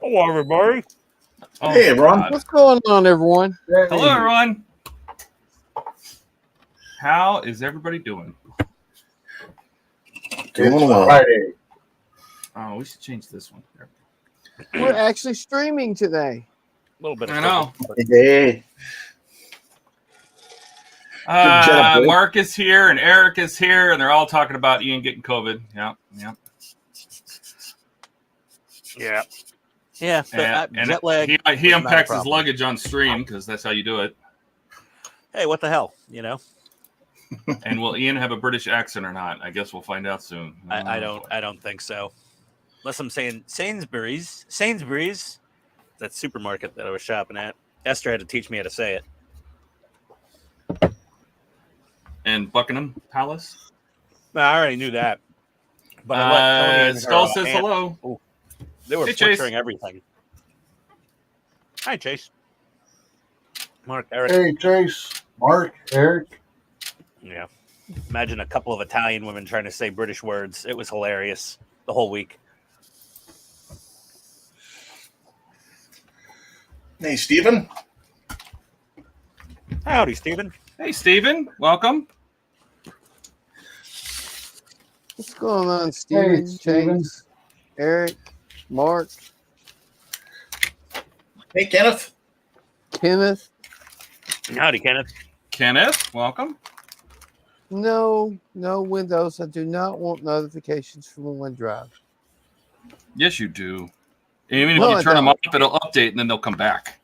Hello, everybody. Oh, hey, everyone. What's going on, everyone? Hello, everyone. How is everybody doing? Doing well. Friday. Oh, we should change this one. We're actually streaming today. A little bit of I know. Hey. Mark is here and Eric is here, and they're all talking about Ian getting COVID. Yeah. And jet lag. He unpacks his luggage on stream because that's how you do it. Hey, what the hell? You know. And will Ian have a British accent or not? I guess we'll find out soon. I don't think so. Unless I'm saying Sainsbury's, that supermarket that I was shopping at. Esther had to teach me how to say it. And Buckingham Palace. No, I already knew that. But I let Tony and Skull her, says hello. Oh, they were butchering everything. Hi, Chase. Mark, Eric. Hey, Chase. Mark, Eric. Yeah. Imagine a couple of Italian women trying to say British words. It was hilarious the whole week. Hey, Stephen. Howdy, Stephen. Hey, Stephen. Welcome. What's going on, Steven? Hey, Steven. Chase, Eric, Mark, Hey, Kenneth. Kenneth. Howdy, Kenneth. Kenneth, welcome. No Windows. I do not want notifications from OneDrive. Yes, you do. Even No, if I you turn them don't. off, it'll update and then they'll come back.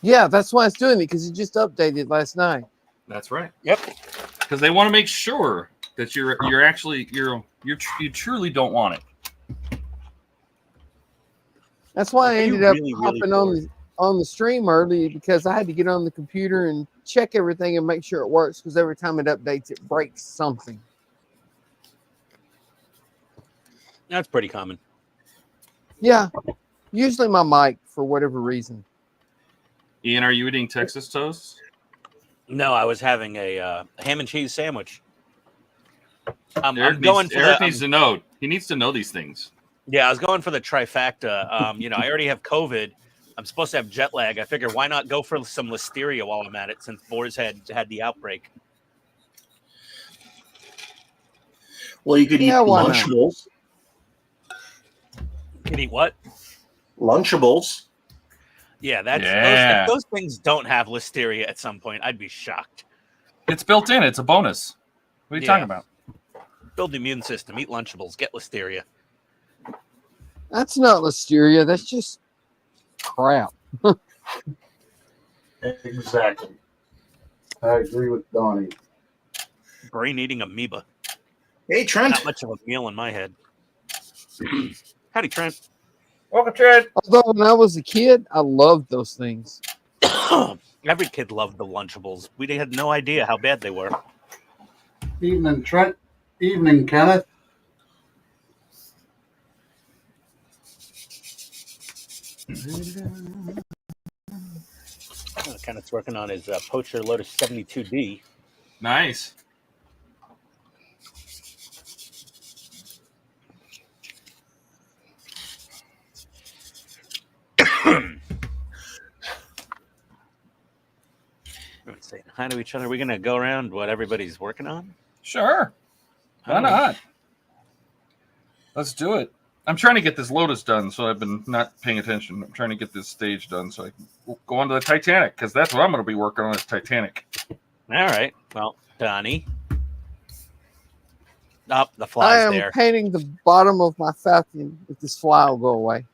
Yeah, that's why it's doing it, because it just updated last night. That's right. Yep. Because they want to make sure that you truly don't want it. That's why I Are you ended up really hopping bored? on the stream early, because I had to get on the computer and check everything and make sure it works, because every time it updates, it breaks something. That's pretty common. Yeah, usually my mic for whatever reason. Ian, are you eating Texas toast? No, I was having a ham and cheese sandwich. I'm Eric going for Eric the, needs to know. He needs to know these things. Yeah, I was going for the trifecta. I already have COVID. I'm supposed to have jet lag. I figure why not go for some listeria while I'm at it, since Boris had the outbreak. Well, you could eat why not? Lunchables. Can eat what? Lunchables. Yeah, if those things don't have listeria at some point, I'd be shocked. It's built in. It's a bonus. What are you talking about? Build the immune system. Eat Lunchables. Get listeria. That's not listeria. That's just crap. Exactly. I agree with Donnie. Brain-eating amoeba. Hey, Trent. Not much of a meal in my head. Howdy, Trent. Welcome, Trent. Although when I was a kid, I loved those things. Every kid loved the Lunchables. We had no idea how bad they were. Evening, Trent. Evening, Kenneth. Kenneth's working on his Poacher Lotus 72D. Nice. Let's say hi to each other. Are we going to go around what everybody's working on? Sure. Why not? Let's do it. I'm trying to get this Lotus done, so I've been not paying attention. I'm trying to get this stage done so I can go on to the Titanic, because that's what I'm going to be working on is Titanic. All right. Well, Donnie. Oh, the I fly's am there. painting the bottom of my Falcon if this fly will go away.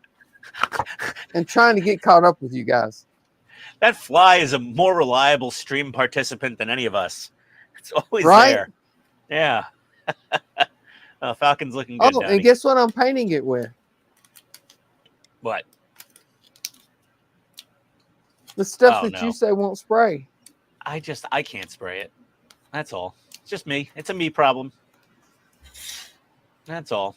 And trying to get caught up with you guys. That fly is a more reliable stream participant than any of us. It's always Right? there. Yeah. Falcon's looking good, Oh, Donnie. and guess what I'm painting it with? What? The stuff Oh, that no. you say won't spray. I can't spray it. That's all. It's just me. It's a me problem. That's all.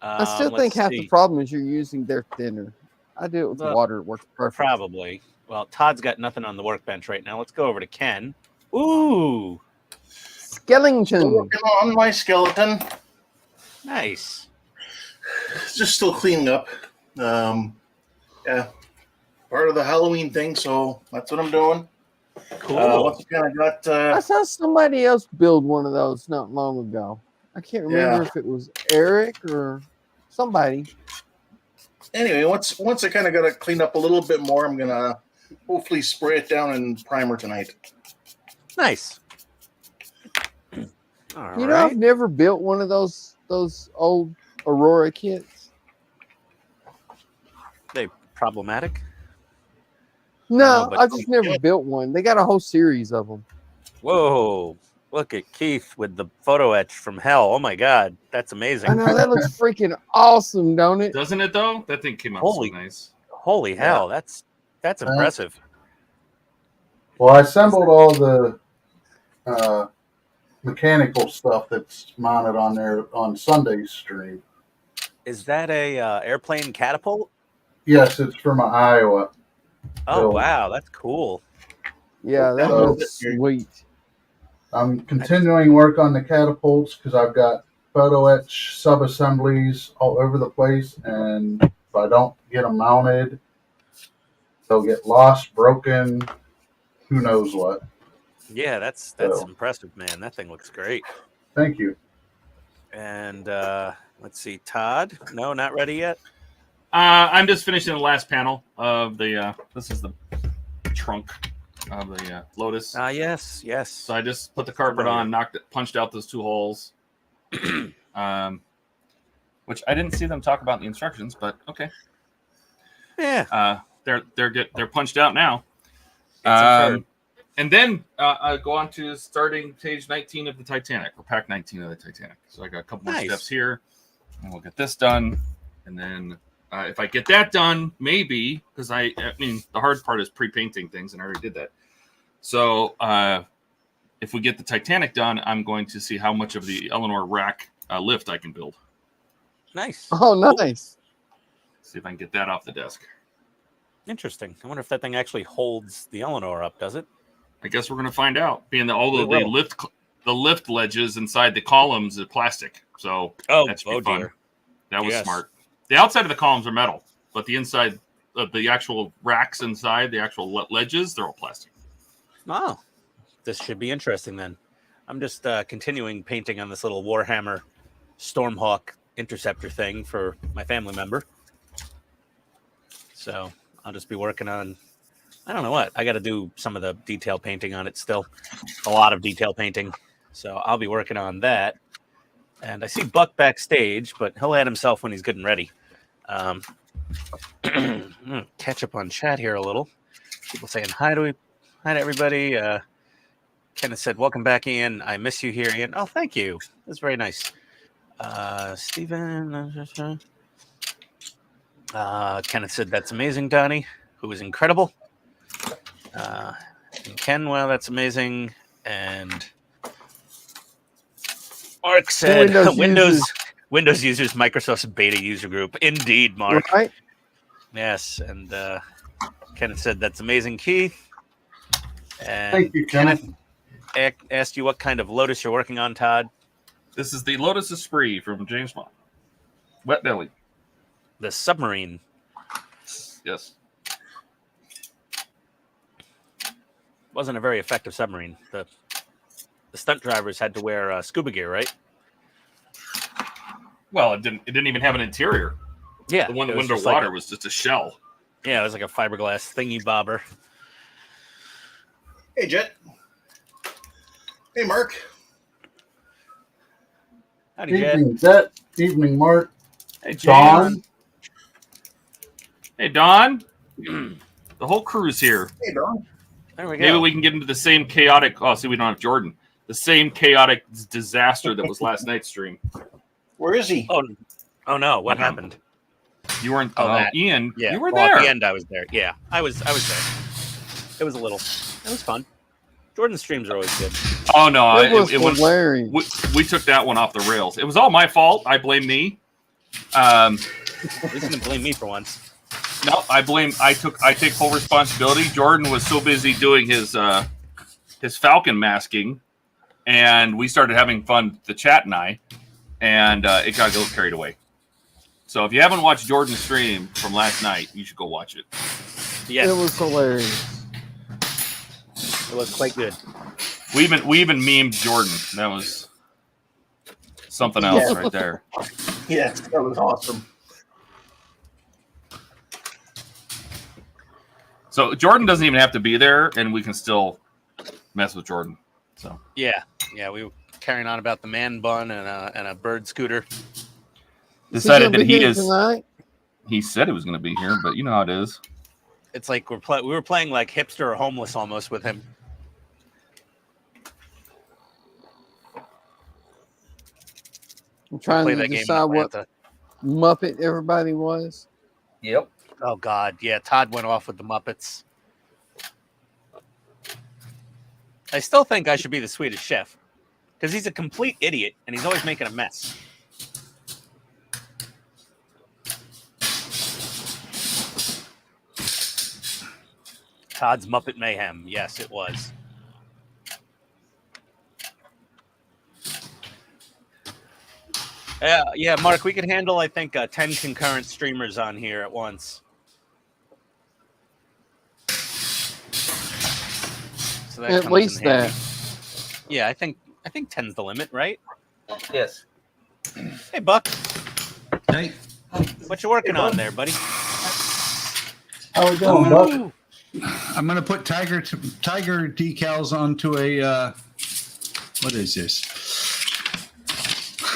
I still think let's half see. the problem is you're using their thinner. I do it with Well, water. It works perfect. Probably. Well, Todd's got nothing on the workbench right now. Let's go over to Ken. Ooh, Skellington. Working on my skeleton. nice. Just still cleaning up. Yeah, part of the Halloween thing. So that's what I'm doing. Cool. Once again, I got. I saw somebody else build one of those not long ago. I can't remember Yeah. if it was Eric or somebody. Anyway, once I kind of got it cleaned up a little bit more, I'm gonna hopefully spray it down in primer tonight. Nice. All You know, I've never built one of those old Aurora kits. They problematic? No, but- I just never built one. They got a whole series of them. Whoa. Look at Keith with the photo etch from hell. Oh my God. That's amazing. I know that looks freaking awesome, don't it? Doesn't it though? That thing came out Holy- so nice. Holy hell. That's impressive. Well, I assembled all the mechanical stuff that's mounted on there on Sunday's stream. Is that a airplane catapult? Yes, it's for my Iowa. Oh, So- wow. That's cool. Yeah, that So- looks sweet. I'm continuing work on the catapults because I've got photo etch sub-assemblies all over the place, and if I don't get them mounted, they'll get lost, broken, who knows what. Yeah, that's So- impressive, man. That thing looks great. Thank you. And let's see, Todd. No, not ready yet. I'm just finishing the last panel of the. This is the trunk of the Lotus. Yes. So I just put the carpet on, punched out those 2 holes, which I didn't see them talk about in the instructions, but okay. Yeah. They're punched out now. It's inferred. And then I go on to starting page 19 of the Titanic, or pack 19 of the Titanic. So I got a couple more Nice. steps here, and we'll get this done. And then if I get that done, maybe, because I mean, the hard part is pre-painting things, and I already did that. So if we get the Titanic done, I'm going to see how much of the Eleanor rack lift I can build. Nice. Oh, nice. See if I can get that off the desk. Interesting. I wonder if that thing actually holds the Eleanor up, does it? I guess we're going to find out. Being that all of We the will. lift ledges inside the columns are plastic, so that should be fun. dear. That was Yes. smart. The outside of the columns are metal, but the inside of the actual racks inside, the actual ledges, they're all plastic. Oh, this should be interesting then. I'm just continuing painting on this little Warhammer Stormhawk interceptor thing for my family member. So I'll just be working on, I don't know what. I got to do some of the detail painting on it still. A lot of detail painting. So I'll be working on that. And I see Buck backstage, but he'll add himself when he's good and ready. I'm gonna catch up on chat here a little. People saying hi to everybody. Kenneth said, "Welcome back, Ian. I miss you here, Ian." Oh, thank you. That's very nice. Stephen. Kenneth said, "That's amazing, Donnie," who was incredible. And Ken, well, that's amazing. And Mark said, Windows users, Microsoft's beta user group. Indeed, Mark. Right? Yes. And Kenneth said, "That's amazing, Keith." And Thank you, Kenneth. asked you what kind of Lotus you're working on, Todd. This is the Lotus Esprit from James Bond. Wet belly. The submarine. Yes. Wasn't a very effective submarine. The stunt drivers had to wear scuba gear, right? Well, it didn't even have an interior. Yeah. The one it that was went just underwater like was just a shell. yeah, it was like a fiberglass thingy bobber. Hey, Jet. Hey, Mark. Howdy, Jed. Evening, Jet. Evening, Mark. Hey, James. Dawn. Hey, Don. The whole crew's here. Hey, Don. There we go. Maybe we can get into the same chaotic. Oh, see, we don't have Jordan. The same chaotic disaster that was last night's stream. Where is he? Oh no! What What happened? You weren't. Oh, that. Ian. Yeah, You were well, there. At the end, I was there. Yeah, I was there. It was it was fun. Jordan's streams are always good. Oh no! It was It went. hilarious. We took that one off the rails. It was all my fault. I blame me. At least you can blame me for once. No, I take full responsibility. Jordan was so busy doing his Falcon masking, and we started having fun, the chat and I, and it got a little carried away. So if you haven't watched Jordan's stream from last night, you should go watch it. Yes, It was hilarious. it was quite good. We even memed Jordan. That was something else right there. Yes, that was awesome. So Jordan doesn't even have to be there, and we can still mess with Jordan. So Yeah, we were carrying on about the man bun and a bird scooter. decided that gonna be he here is. tonight. He said he was going to be here, but you know how it is. It's like we were playing like hipster or homeless almost with him. I'm trying Play to that game in decide what Atlanta. Muppet everybody was. Yep. Oh God, yeah. Todd went off with the Muppets. I still think I should be the Swedish Chef because he's a complete idiot and he's always making a mess. Todd's Muppet Mayhem. Yes, it was. Yeah, Mark, we could handle, I think, 10 concurrent streamers on here at once. So that At comes least in handy. that. Yeah, I think 10's the limit, right? Yes. Hey, Buck, Hey, what you working on there, buddy? How we doing, Buck? Ooh, I'm going to put tiger decals onto a, what is this?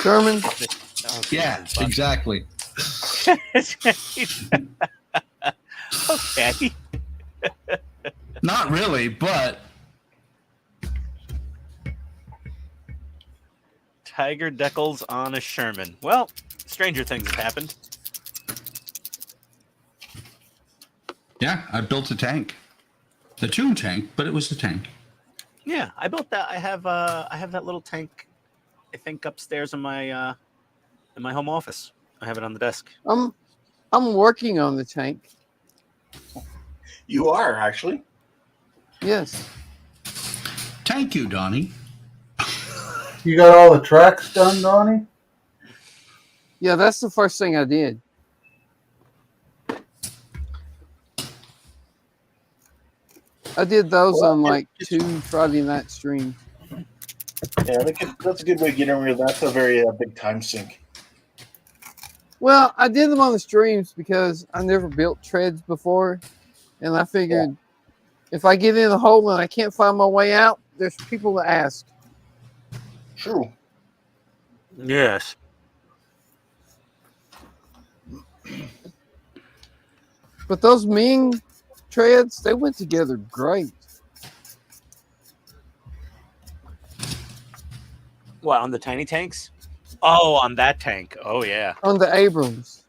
Sherman, oh, Yeah, Buck. exactly. Okay. Not really, but Tiger decals on a Sherman. Well, stranger things have happened. yeah, I built a tank. The tune tank, but it was a tank. Yeah, I built that. I have that little tank, I think, upstairs in my home office. I have it on the desk. I'm working on the tank. You are actually. Yes. Thank you, Donnie. You got all the tracks done, Donnie? Yeah, that's the first thing I did. I did those on like 2 Friday night streams. Yeah, that's a good way to get in here. That's a very big time sink. Well, I did them on the streams because I never built treads before, and I figured if I get in a hole and I can't find my way out, there's people to ask. True. Yes. But those Ming treads, they went together great. What, on the tiny tanks? Oh, on that tank. Oh, yeah. On the Abrams.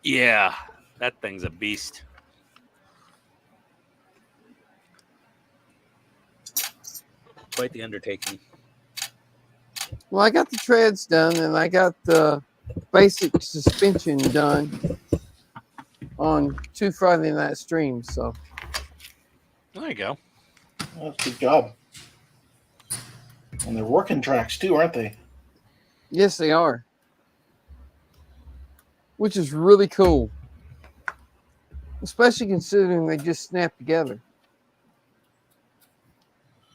Yeah, that thing's a beast. Quite the undertaking. Well, I got the treads done, and I got the basic suspension done on 2 Friday night streams. So There you go. Well, that's a good job. And they're working tracks too, aren't they? yes, they are, which is really cool, especially considering they just snap together.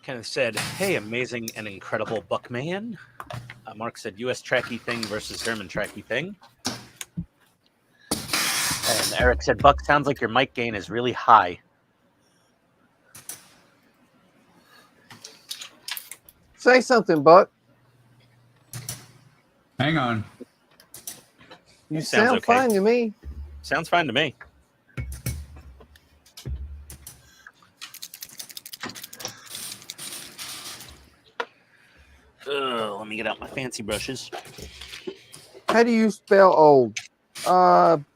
Kenneth said, hey, amazing and incredible Buckman. Mark said, U.S. tracky thing versus German tracky thing. And Eric said, Buck, sounds like your mic gain is really high. Say something, Buck. Hang on. You Sounds sound okay. fine to me. Sounds fine to me. Let me get out my fancy brushes. How do you spell old?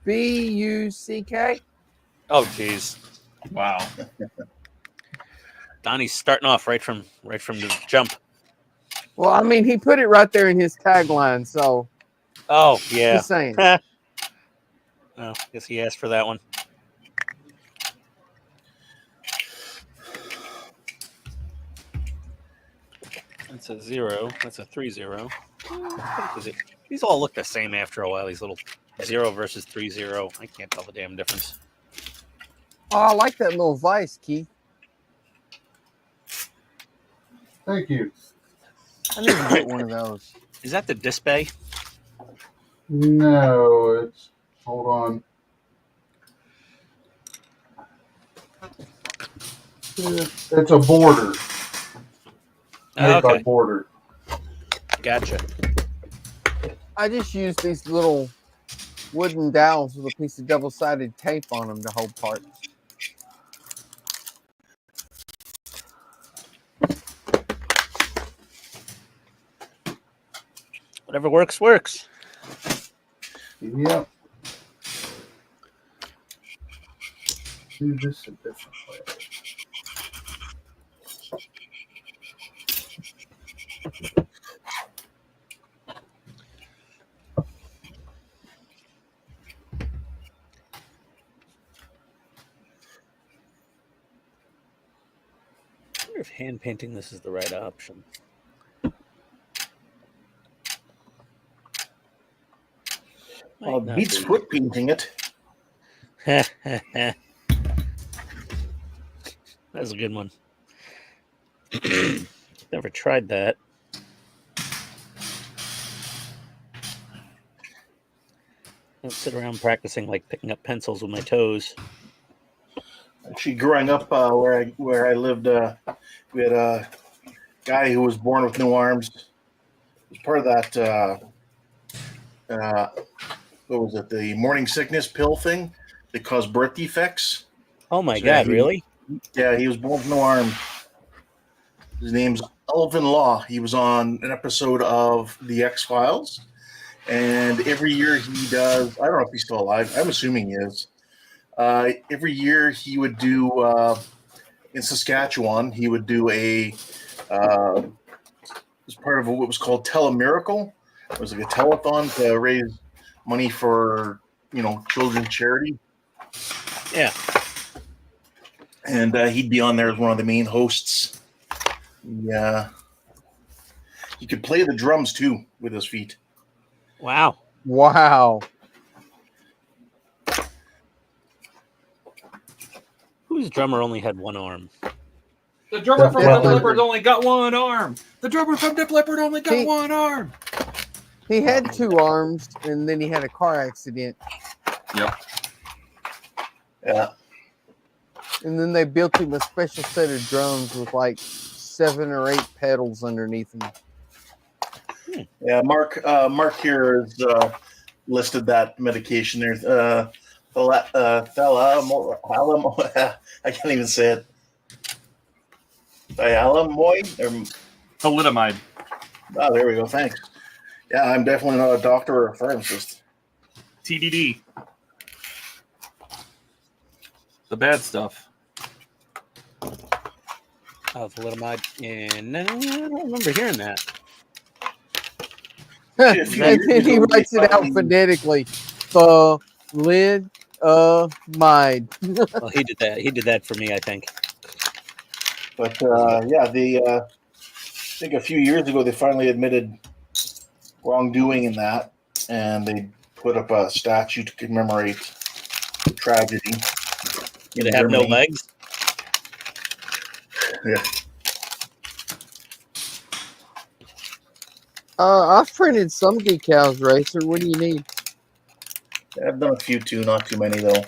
B-U-C-K? Oh, geez. Wow. Donnie's starting off right from the jump. Well, I mean, he put it right there in his tagline, so Oh, yeah. just saying. Oh, guess he asked for that one. That's a 0. That's a 3-0. What is it? These all look the same after a while, these little 0 versus 3-0. I can't tell the damn difference. Oh, I like that little vice, Keith. Thank you. I need to get one of those. Is that the disc bay? No, it's hold on. It's a border. Made by Okay, Border. gotcha. I just use these little wooden dowels with a piece of double-sided tape on them to hold parts. Whatever works, works. Yep. Do this a different way. I wonder if hand painting this is the right option. Might not Beats be. foot painting it. That's a good one. Never tried that. Don't sit around practicing like picking up pencils with my toes. Actually, growing up where I lived, we had a guy who was born with no arms. He was part of that. What was it? The morning sickness pill thing that caused birth defects. Oh my So God, really? Yeah, he was born with no arm. His name's Elvin Law. He was on an episode of The X-Files. And every year he does, I don't know if he's still alive. I'm assuming he is. Every year he would do, in Saskatchewan, he would do as part of what was called Telemiracle. It was like a telethon to raise money for, children's charity. Yeah. And he'd be on there as one of the main hosts. Yeah. He could play the drums too with his feet. Wow. Wow. Whose drummer only had one arm? The drummer from Def Def Leppard. Leppard only got one arm. The drummer from Def Leppard only got He- one arm. He had 2 arms, and then he had a car accident, Yep. Yeah. and then they built him a special set of drums with like 7 or 8 pedals underneath them. Yeah, Mark here has listed that medication. There's I can't even say it. Thalamoid? Thalidomide. Oh, there we go. Thanks. Yeah, I'm definitely not a doctor or a pharmacist. TDD. The bad stuff. Oh, thalidomide. And I don't remember hearing that. And few then years he ago, writes they it out finally- phonetically. Thalidomide. Well, he did that. He did that for me, I think. But yeah, they I think a few years ago they finally admitted wrongdoing in that, and they put up a statue to commemorate the tragedy. Did it have no Germany. legs? Yeah. I've printed some decals, Racer. What do you need? I've done a few too, not too many though.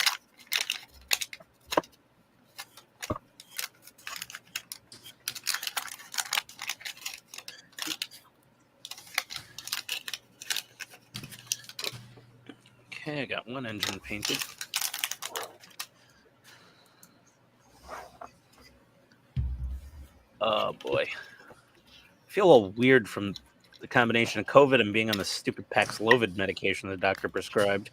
Okay, I got one engine painted. Oh boy. I feel a little weird from the combination of COVID and being on the stupid Paxlovid medication the doctor prescribed.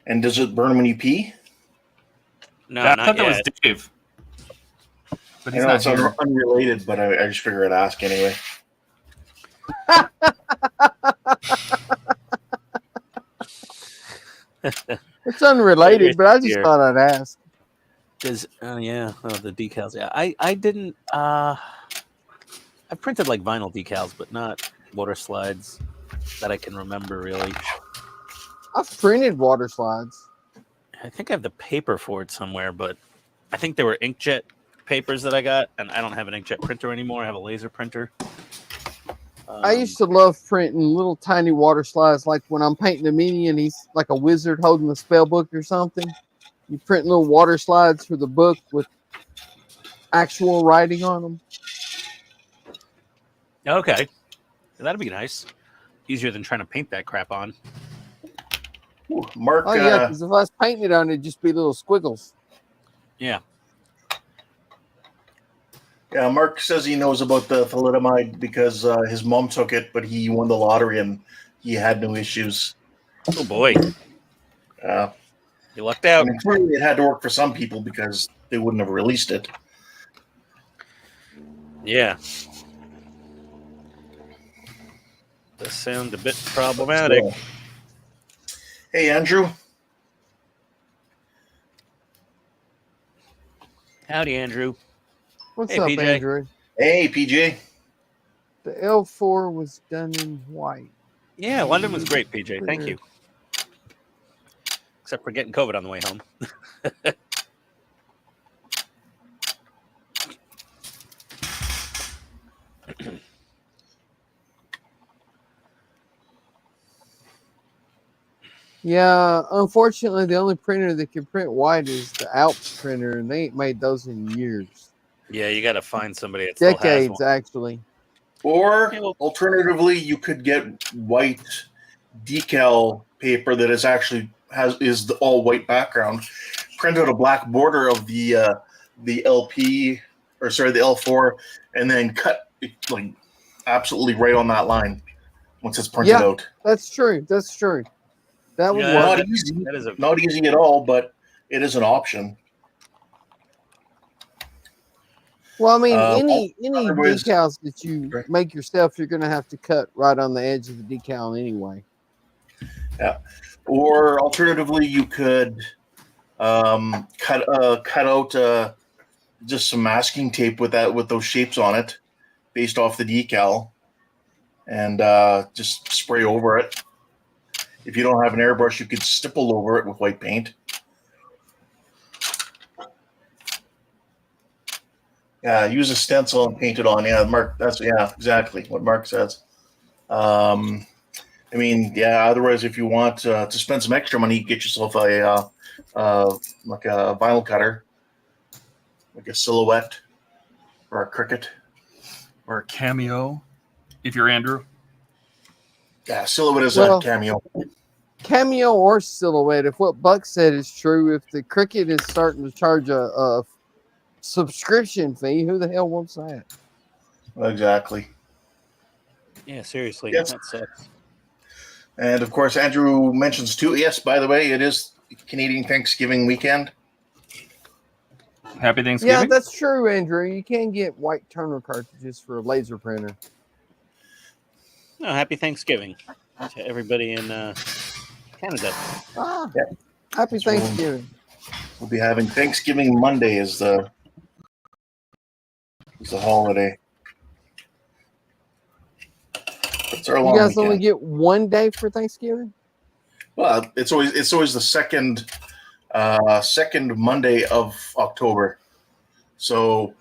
And does it burn when you pee? No, I not thought that yet. was Dave. But I he's know not it's here. unrelated, but I just figured I'd ask anyway. It's unrelated, but I just Here. thought I'd ask. Does yeah, oh, the decals. Yeah, I didn't. I printed like vinyl decals, but not water slides. that I can remember really. I've printed water slides. I think I have the paper for it somewhere, but I think there were inkjet papers that I got, and I don't have an inkjet printer anymore. I have a laser printer. I used to love printing little tiny water slides, like when I'm painting a mini and he's like a wizard holding a spell book or something. You print little water slides for the book with actual writing on them. Okay, that'd be nice. Easier than trying to paint that crap on. Ooh, Mark. Oh yeah, because if I was painting it on, it'd just be little squiggles. Yeah. Yeah, Mark says he knows about the thalidomide because his mom took it, but he won the lottery and he had no issues. Oh boy, you lucked I out. mean, clearly it had to work for some people because they wouldn't have released it. Yeah. Does sound a bit problematic. So, hey, Andrew. Howdy, Andrew. What's Hey, up, PJ. Andrew? Hey, PJ. The L4 was done in white. Yeah, London was great, PJ. Thank you. Except for getting COVID on the way home. Yeah, unfortunately, the only printer that can print white is the Alps printer, and they ain't made those in years. Yeah, you got to find somebody that still has Decades, one. actually. Or Yeah, well- alternatively, you could get white decal paper that is actually is the all white background. Print out a black border of the LP or sorry the L4, and then cut it like absolutely right on that line once it's printed Yeah. out. That's true. That's true. That would Yeah, work. Not easy, That is a not easy at all, but it is an option. Well, I mean, Uh, any otherwise- decals that you Right. make yourself, you're going to have to cut right on the edge of the decal anyway. Or alternatively, you could cut out just some masking tape with those shapes on it, based off the decal, and just spray over it. If you don't have an airbrush, you could stipple over it with white paint. Yeah, use a stencil and paint it on. Yeah, Mark. That's exactly what Mark says. I mean, yeah. Otherwise, if you want to spend some extra money, get yourself a like a vinyl cutter, like a Silhouette or a Cricut. Or a Cameo, if you're Andrew. Yeah, Silhouette is Well- a Cameo. Cameo or Silhouette, if what Buck said is true, if the Cricut is starting to charge a subscription fee, who the hell wants that? Exactly. Yeah, seriously. Yes. That sucks. And of course, Andrew mentions too. Yes, by the way, it is Canadian Thanksgiving weekend. Happy Yeah, Thanksgiving. that's true, Andrew. You can get white toner cartridges for a laser printer. No, happy Thanksgiving to everybody in Canada. Ah, Yeah. happy So- Thanksgiving. We'll be having Thanksgiving Monday as the holiday. It's our long You guys weekend. only get one day for Thanksgiving? Well, it's always the second Monday of October, so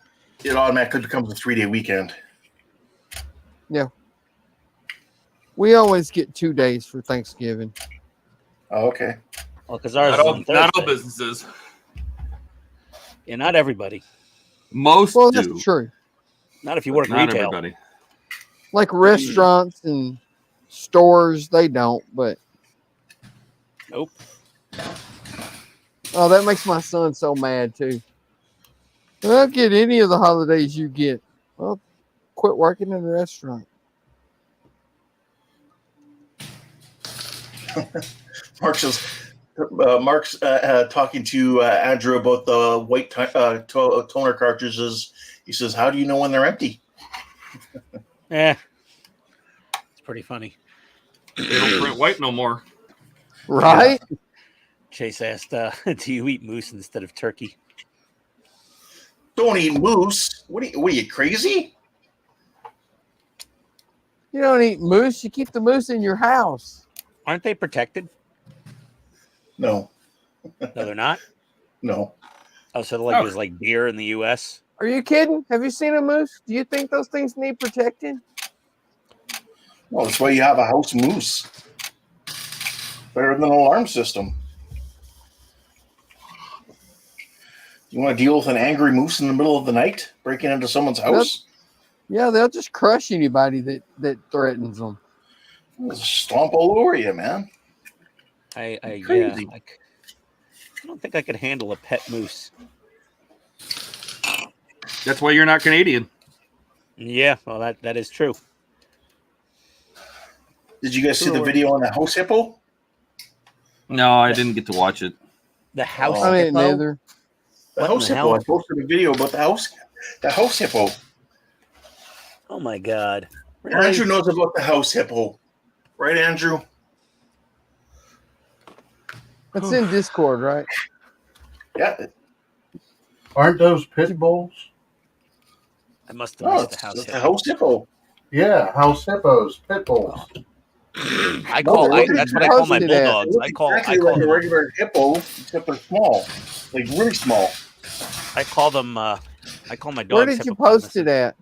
it automatically becomes a 3-day weekend. We always get 2 days for Thanksgiving. Oh, okay. Well, because ours Not is all, on not all Thursday. businesses. Yeah, not everybody. Most Well, do. that's true. Not if you work Not retail. everybody. Like restaurants and stores, they don't, but Nope. oh, that makes my son so mad too. I don't get any of the holidays you get. Well, quit working in a restaurant. Mark's talking to Andrew about the white toner cartridges. He says, "How do you know when they're empty?" Yeah. It's pretty funny. They don't print white no more. Right? Chase asked, do you eat moose instead of turkey? Don't eat moose. What are you crazy? You don't eat moose. You keep the moose in your house. Aren't they protected? No, No, they're not. no. Oh, so like there's like deer in the U.S. Are you kidding? Have you seen a moose? Do you think those things need protecting? Well, that's why you have a house moose. Better than an alarm system. You want to deal with an angry moose in the middle of the night breaking into someone's house? Yeah, they'll just crush anybody that threatens them. They'll stomp all over you, man. I Crazy. I don't think I could handle a pet moose. That's why you're not Canadian. Yeah, well, that is true. Did you guys see the video on the house hippo? No, I didn't get to watch it. The house Oh. I didn't hippo? either. The What house in the hippo. hell? I posted a video about the house hippo. Oh my god! Really? Andrew knows about the house hippo, right, Andrew? It's in Discord, right? Yeah. Aren't those pit bulls? I must have No, missed it's the house the hippo. house hippo. Yeah, house hippos, pit bulls. I No, call they're that's what I call my posted that. bulldogs. They I look call exactly like a them, regular hippo, except they're small, like really small. I call them I call my dogs. Where did you post it at?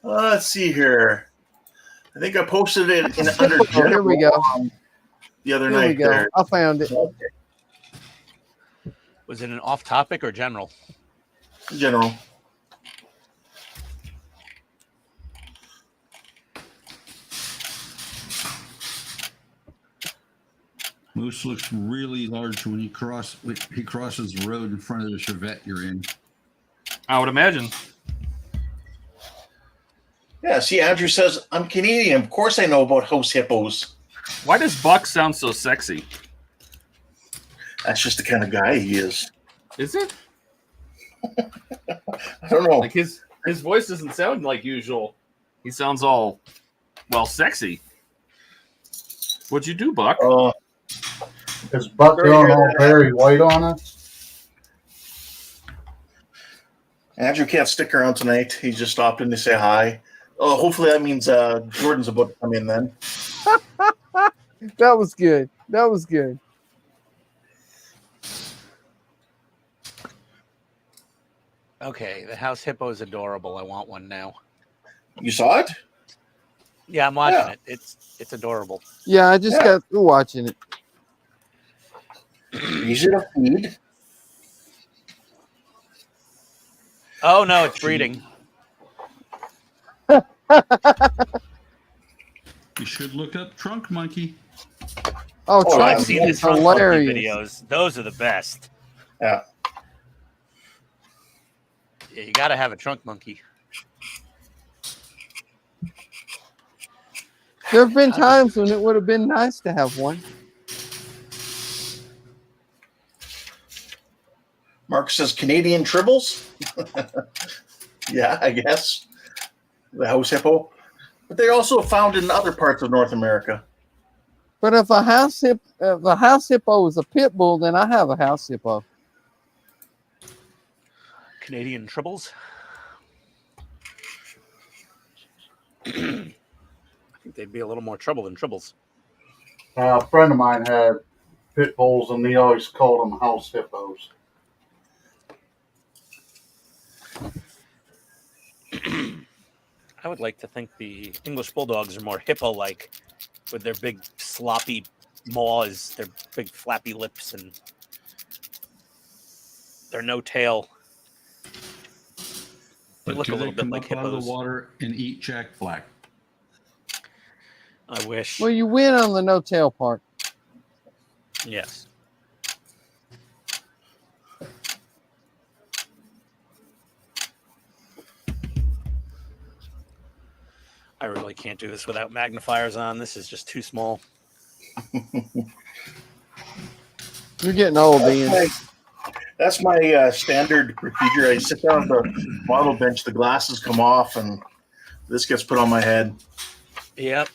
Let's see here. I think I posted it in under Oh, here we go. the other Here we night. go. There. I found it. Was it an off topic or general? In general. Moose looks really large when he crosses the road in front of the Chevette you're in. I would imagine. Yeah, see, Andrew says, I'm Canadian. Of course I know about house hippos. Why does Buck sound so sexy? That's just the kind of guy he is. Is it? I don't know. Like his voice doesn't sound like usual. He sounds all, well, sexy. What'd you do, Buck? Is Buck going all Barry White on us? Andrew can't stick around tonight. He just stopped in to say hi. Oh, hopefully that means Jordan's about to come in then. That was good. That was good. Okay, the house hippo is adorable. I want one now. You saw it? Yeah, I'm watching Yeah. it. It's adorable. Yeah, I just got through watching it. Easy to feed. Oh no, it's breeding. You should look up Trunk Monkey. Oh, Oh, Trunk I've seen is the trunk monkey hilarious. videos. Those are the best. Yeah. Yeah, you got to have a trunk monkey. There have been times when it would have been nice to have one. Mark says Canadian tribbles. Yeah, I guess. The house hippo. But they're also found in other parts of North America. But if a house hippo is a pit bull, then I have a house hippo. Canadian tribbles. I think they'd be a little more trouble than tribbles. A friend of mine had pit bulls, and he always called them house hippos. I would like to think the English bulldogs are more hippo-like, with their big sloppy maws, their big flappy lips, and their no tail. They But look do a little they bit come like up out of hippos. the water and eat Jack Black? I wish. Well, you win on the no tail part. Yes. I really can't do this without magnifiers on. This is just too small. You're getting old, Ian. That's my standard procedure. I sit down on the model bench, the glasses come off, and this gets put on my head. Yep.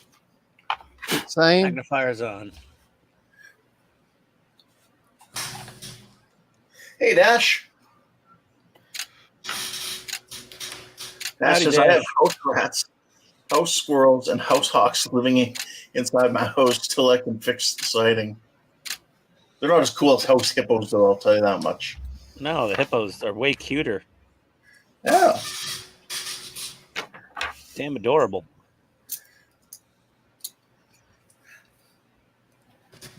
Same. Magnifiers on. Hey, Dash. Dash Howdy, says, I Dash. have house rats. house squirrels and house hawks living inside my house till I can fix the siding. They're not as cool as house hippos, though, I'll tell you that much. No, the hippos are way cuter. Yeah. Damn adorable.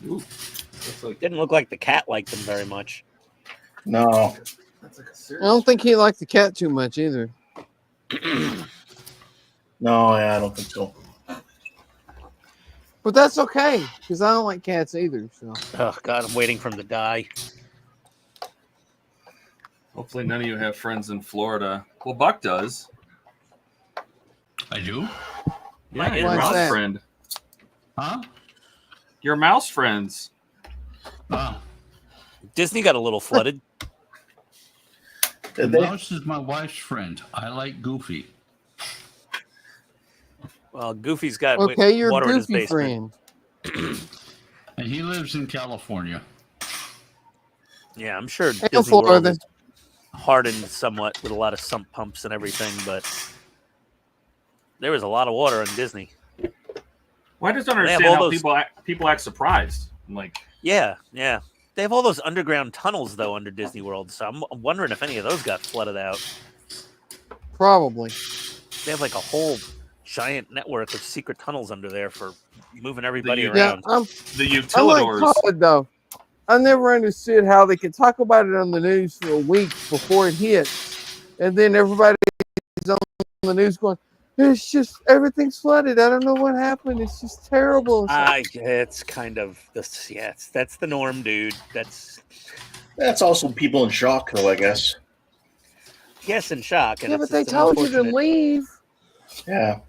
Ooh, Didn't look like the cat liked them very much. No. that's like a I serious. don't think he liked the cat too much either. No, yeah, I don't think so. But that's okay, because I don't like cats either. So Oh God, I'm waiting for him to die. Hopefully, none of you have friends in Florida. Well, Buck does. I do. Yeah, Why your is mouse that? friend. Huh? Your mouse friends. Oh, Disney got a little flooded. the Did they? mouse is my wife's friend. I like Goofy. Well, Goofy's got okay, you're water a in his goofy basement. friend. And he lives in California. Yeah, I'm sure And Disney World Florida. is hardened somewhat with a lot of sump pumps and everything, but there was a lot of water in Disney. Well, I just don't They have understand all how those- people act surprised. I'm like, Yeah. They have all those underground tunnels though under Disney World, so I'm wondering if any of those got flooded out. Probably. They have like a whole giant network of secret tunnels under there for moving everybody Yeah, Yeah, around. the I like utilidors. Todd though. I never understood how they could talk about it on the news for a week before it hits, and then everybody's on the news going, "It's just everything's flooded. I don't know what happened. It's just terrible." It's like, It's kind of this. Yeah, that's the norm, dude. That's also people in shock, though, I guess. Yes, in shock. And yeah, it's but they just an told you to unfortunate- leave. Yeah.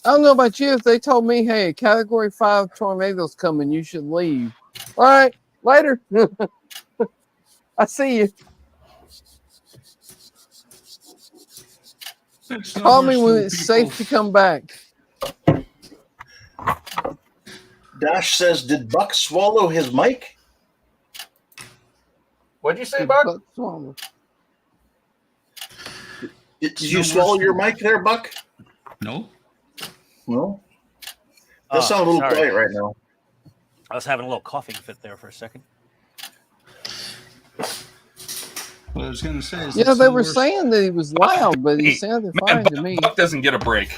I don't know about you. If they told me, "Hey, Category 5 tornado's coming, you should leave." All right, later. I see you. Call me when it's safe to come back. Dash says, did Buck swallow his mic? What'd you say, Buck? Did you swallow your mic there, Buck? No. No. Oh, That sounds a little sorry. quiet right now. I was having a little coughing fit there for a second. What I was going to say is Yeah, that's they the were worst- saying that he was loud, but he Hey, sounded Man, fine to me. Buck doesn't get a break.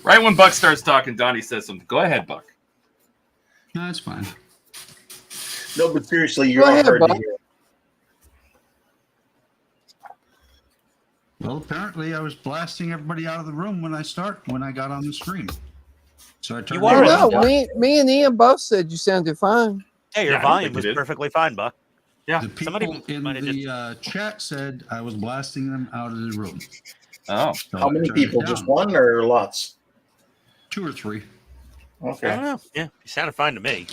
Right when Buck starts talking, Donnie says something. Go ahead, Buck. No, it's fine. No, but seriously, you're Go all ahead, hard Buck. to hear. Well, apparently I was blasting everybody out of the room when I got on the stream. So I turned You it are No, down. me and Ian both said you sounded fine. Yeah, your Yeah, I don't volume think was you did. perfectly fine, Buck. Yeah. The people Somebody in might have the chat said I was blasting them out of the room. Oh. So How I many turned it people? Just down. one or lots? 2 or 3. I don't Okay. know. Yeah, you sounded fine to me.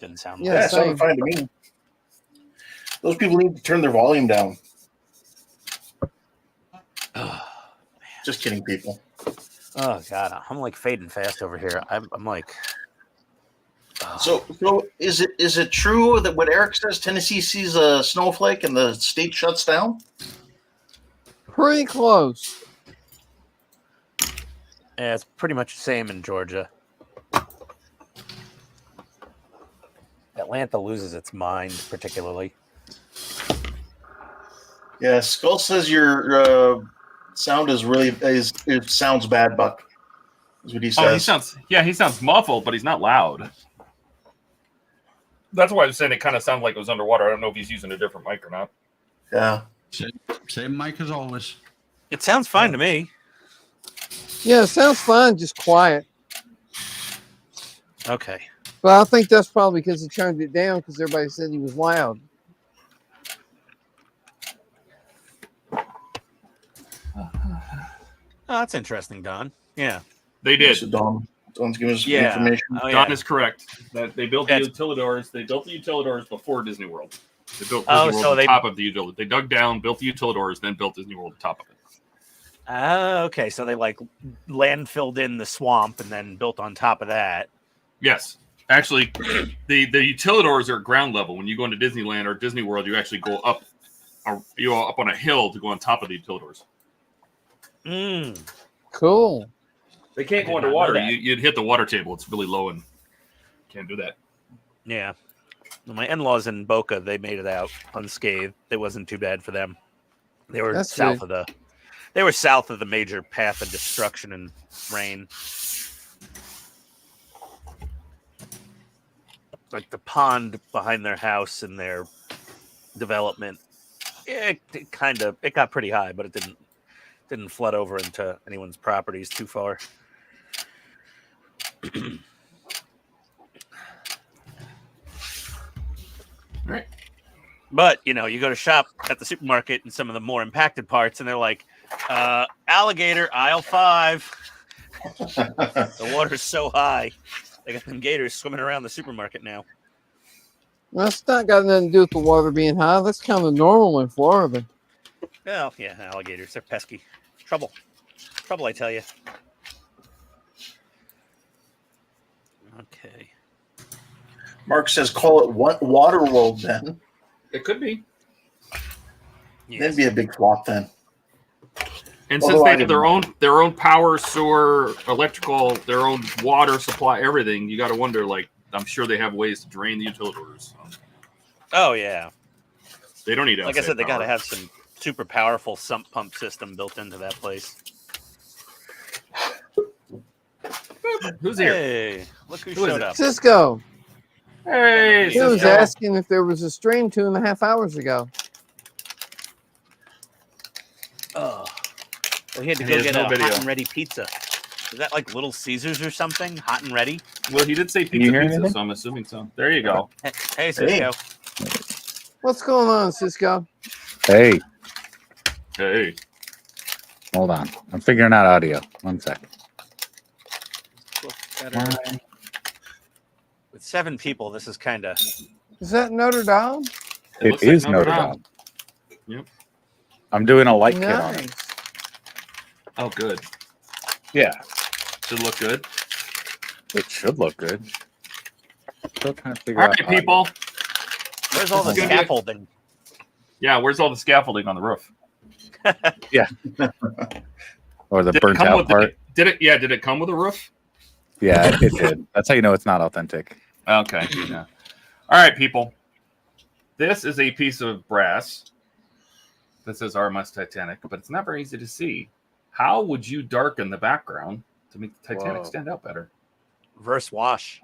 Didn't sound Yeah, Yeah, bad. it sounded same. fine to me. Those people need to turn their volume down. Just kidding, people. Oh God, I'm like fading fast over here. I'm like, So is it true that what Eric says? Tennessee sees a snowflake and the state shuts down? Pretty close. yeah, it's pretty much the same in Georgia. Atlanta loses its mind, particularly. Yeah, Skull says your sound is really it sounds bad, Buck. Is what he says. Oh, he sounds muffled, but he's not loud. That's why I was saying it kind of sounded like it was underwater. I don't know if he's using a different mic or not. Yeah. Same mic as always. It sounds fine to me. Yeah, it sounds fine, just quiet. Okay. But I think that's probably because he turned it down because everybody said he was loud. Oh, that's interesting, Don. Yeah. They did. So Don's giving us Yeah. information. Oh, Don yeah. is correct. That they built That's- the utilidors. They built the utilidors before Disney World. They built Oh, Disney so World they- on top of the utilidors. They dug down, built the utilidors, then built Disney World on top of it. Okay, so they like landfilled in the swamp and then built on top of that. Yes. Actually, the utilidors are at ground level. When you go into Disneyland or Disney World, you actually go up up on a hill to go on top of the utilidors. Cool. They can't I go did not know underwater. that. You'd hit the water table. It's really low and can't do that. Yeah. Well, my in-laws in Boca, they made it out unscathed. It wasn't too bad for them. They were That's south good. of the. They were south of the major path of destruction and rain. Like the pond behind their house and their development, it got pretty high, but it didn't flood over into anyone's properties too far. Right. But you go to shop at the supermarket in some of the more impacted parts, and they're like, alligator aisle 5. The water's so high. They got them gators swimming around the supermarket now. That's not got nothing to do with the water being high. That's kind of normal in Florida. Oh, yeah, alligators. They're pesky. Trouble, I tell you. Okay. Mark says, call it water world then. It could be. Yes. That'd be a big flop then. And since they have their own power, sewer, electrical, their own water supply, everything, you got to wonder. Like, I'm sure they have ways to drain the utilidors. Oh, yeah. They don't need. Like I said, they got to have some super powerful sump pump system built into that place. Who's here? Hey, look who Who is showed it? up. Cisco. Hey, He was Cisco. asking if there was a stream 2.5 hours ago. Oh, well, he had to And go he has get no a video. hot and ready pizza. Is that like Little Caesars or something? Hot and ready? Well, he did say Can you hear pizza, anything? so I'm assuming so. There you go. Hey, Cisco. What's going on, Cisco? Hey, Hey. hold on. I'm figuring out audio. 1 second. With 7 people, this is kind of. Is that Notre Dame? It looks like is Notre Dame. Yep. I'm doing a light kit on it. Nice. Oh, good. Yeah, Should look good. it should look good. Still trying to figure All out right, people. Where's all the This is gonna be- scaffolding? Yeah, where's all the scaffolding on the roof? Or the Did it burnt come out with part. Did it come with a roof? Yeah, it did. That's how you know it's not authentic. Okay. Yeah. All right, people. This is a piece of brass that says RMS Titanic, but it's not very easy to see. How would you darken the background to make the Titanic Whoa. stand out better? Reverse wash.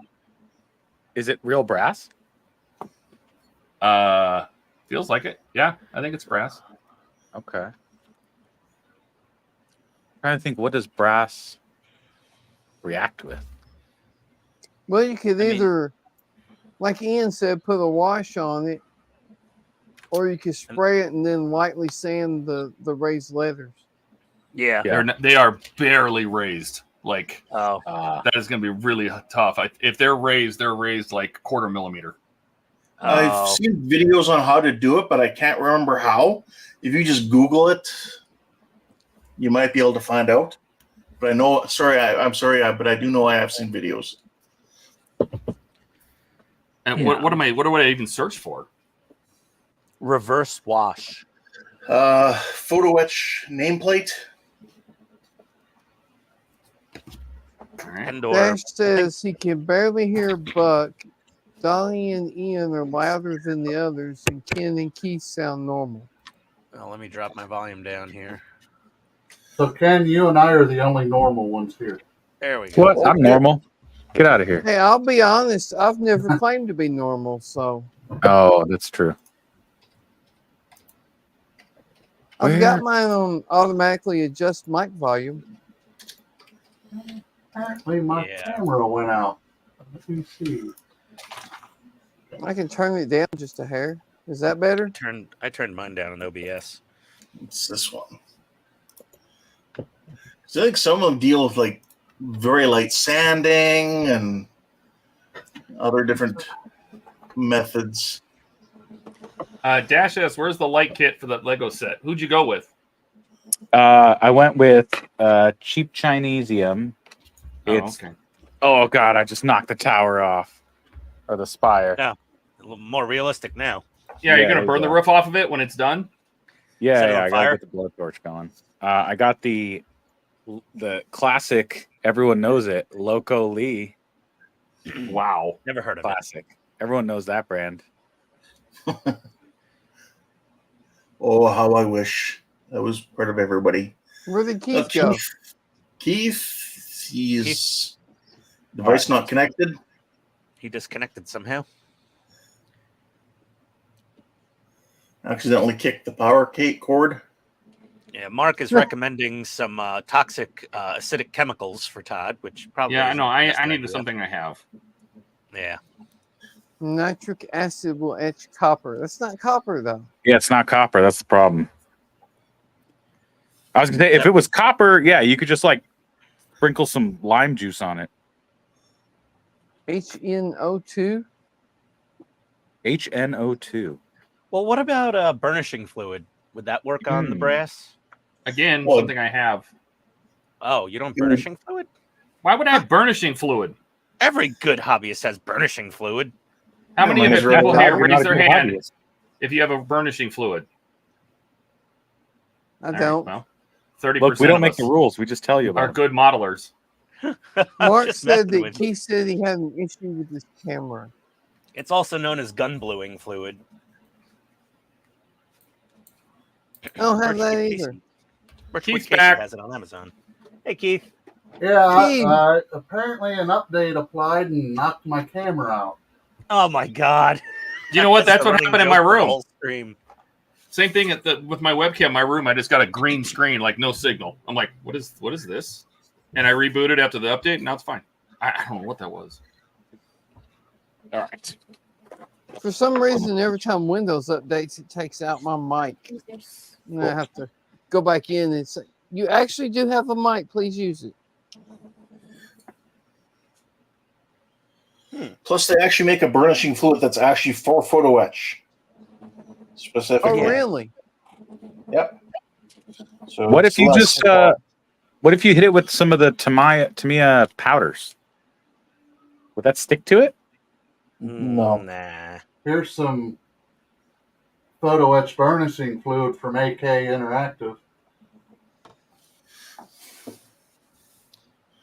Is it real brass? Feels like it. Yeah, I think it's brass. Okay. Trying to think, what does brass react with? Well, you could I mean- either, like Ian said, put a wash on it, or you could spray it and then lightly sand the raised leathers. Yeah. Yeah. They are barely raised. Like Oh. that is going to be really tough. If they're raised like 1/4 millimeter. I've Oh. seen videos on how to do it, but I can't remember how. If you just Google it, you might be able to find out. But I know, I'm sorry, but I do know I have seen videos. And Yeah. what do I even search for? Reverse wash. Photo etch nameplate. All right. Pandora. Dash says he can barely hear Buck. Donnie and Ian are louder than the others, and Ken and Keith sound normal. Oh, let me drop my volume down here. So, Ken, you and I are the only normal ones here. There we go. What? I'm normal. Get out of here. Hey, I'll be honest. I've never claimed to be normal, so Oh, that's true. I've got Where- mine on automatically adjust mic volume. Apparently, my Yeah. camera went out. Let me see. I can turn it down just a hair. Is that better? I turned mine down in OBS. It's this one. So I think some of them deal with like very light sanding and other different methods. Dash asks, where's the light kit for the Lego set? Who'd you go with? I went with cheap Chinesium. It's okay. oh god, I just knocked the tower off or the spire. Yeah. A little more realistic now. Yeah, you're Yeah, gonna burn the yeah. roof off of it when it's done. Yeah, Set it yeah, on I fire? gotta get the blowtorch going. I got the classic. Everyone knows it. Loco Lee. Wow. Never heard of it. Classic. Everyone knows that brand. Oh, how I wish that was part of everybody. Where did Keith go? Keith, he's Keith. device not connected. He disconnected somehow. Accidentally kicked the power cord. Yeah, Mark is recommending some toxic acidic chemicals for Todd, which probably Yeah, I know. isn't the best I need idea. something I have. Yeah. Nitric acid will etch copper. That's not copper, though. Yeah, it's not copper. That's the problem. I was gonna say if it was copper, yeah, you could just like sprinkle some lime juice on it. HNO2. HNO2. Well, what about burnishing fluid? Would that work on the brass? Again, Well, something I have. Oh, you don't have burnishing fluid? Why would I have burnishing fluid? Every good hobbyist has burnishing fluid. How many of might the as well people not. here You're raise their hand if you have a burnishing fluid? I All right, don't. well, 30%. Look, we don't of make us the rules. We just tell you are about them. good modelers. Mark Just said messing that with you. Keith said he had an issue with his camera. It's also known as gun bluing fluid. I don't have that Casey- either. Keith's Casey back. has it on Amazon. Hey, Keith. Yeah, Keith. apparently an update applied and knocked my camera out. Oh my God! Do you know what? That's the what running happened in my joke for the room. whole stream. Same thing with my webcam. In my room, I just got a green screen, like no signal. I'm like, what is this? And I rebooted after the update, and now it's fine. I don't know what that was. All right. For some reason, every time Windows updates, it takes out my mic. And I have to go back in and say, you actually do have a mic. Please use it. Plus, they actually make a burnishing fluid that's actually for photo etch. Specifically. Oh, really? Yep. So What it's if you less- just what if you hit it with some of the Tamiya powders? Would that stick to it? No. Nah. Here's some photo etch burnishing fluid from AK Interactive.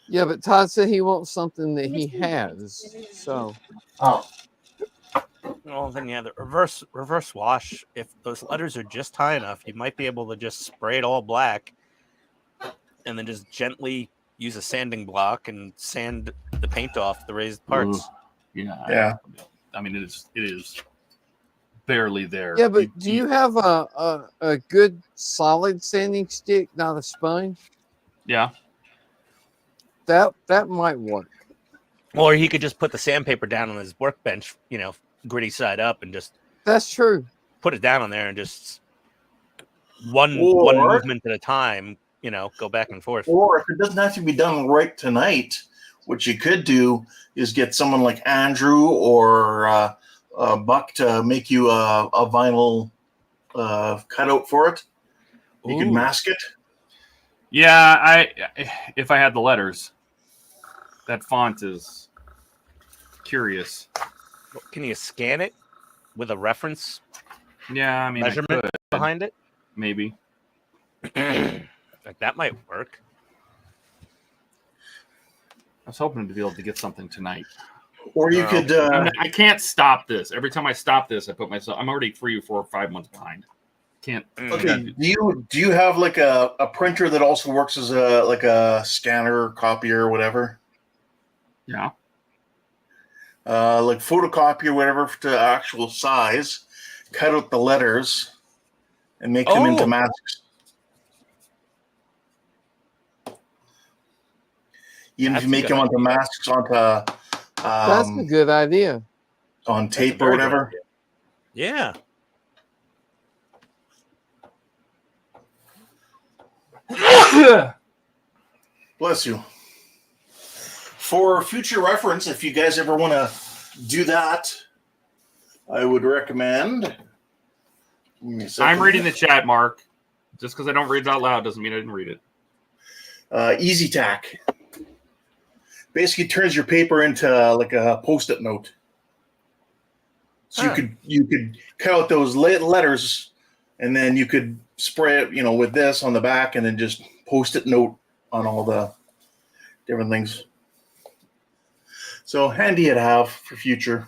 Yeah, but Todd said he wants something that he has. So, Oh, Well, then yeah, the reverse wash. If those letters are just high enough, you might be able to just spray it all black, and then just gently use a sanding block and sand the paint off the raised parts. Yeah. I mean, it is barely there. yeah, but do you have a good solid sanding stick, not a sponge? Yeah. That might work. Or he could just put the sandpaper down on his workbench, gritty side up, and just That's true. put it down on there and just one Or- movement at a time, go back and forth. Or if it doesn't have to be done right tonight, what you could do is get someone like Andrew or Buck to make you a vinyl cutout for it. You can Ooh. mask it. Yeah, if I had the letters, that font is curious. Can you scan it with a reference Yeah, I mean, I measurement could, behind it? maybe. Like that might work. I was hoping to be able to get something tonight. Or you No. could I can't stop this. Every time I stop this, I put myself. I'm already 3 or 4 or 5 months behind. Can't. okay. Do you have like a printer that also works as a scanner, copier, or whatever? Yeah. Like photocopy or whatever to actual size, cut out the letters and make them into Oh. masks. Even if That's you a make good them onto idea. masks onto That's a good idea. on That's a tape or very good whatever. idea. Yeah. Bless you. For future reference, if you guys ever want to do that, I would recommend. Give me a second. I'm reading the chat, Mark. Just because I don't read it out loud doesn't mean I didn't read it. Easy Tack. Basically turns your paper into like a post-it note. So Huh. you could cut out those letters, and then you could spray it, with this on the back, and then just post-it note on all the different things. So handy to have for future.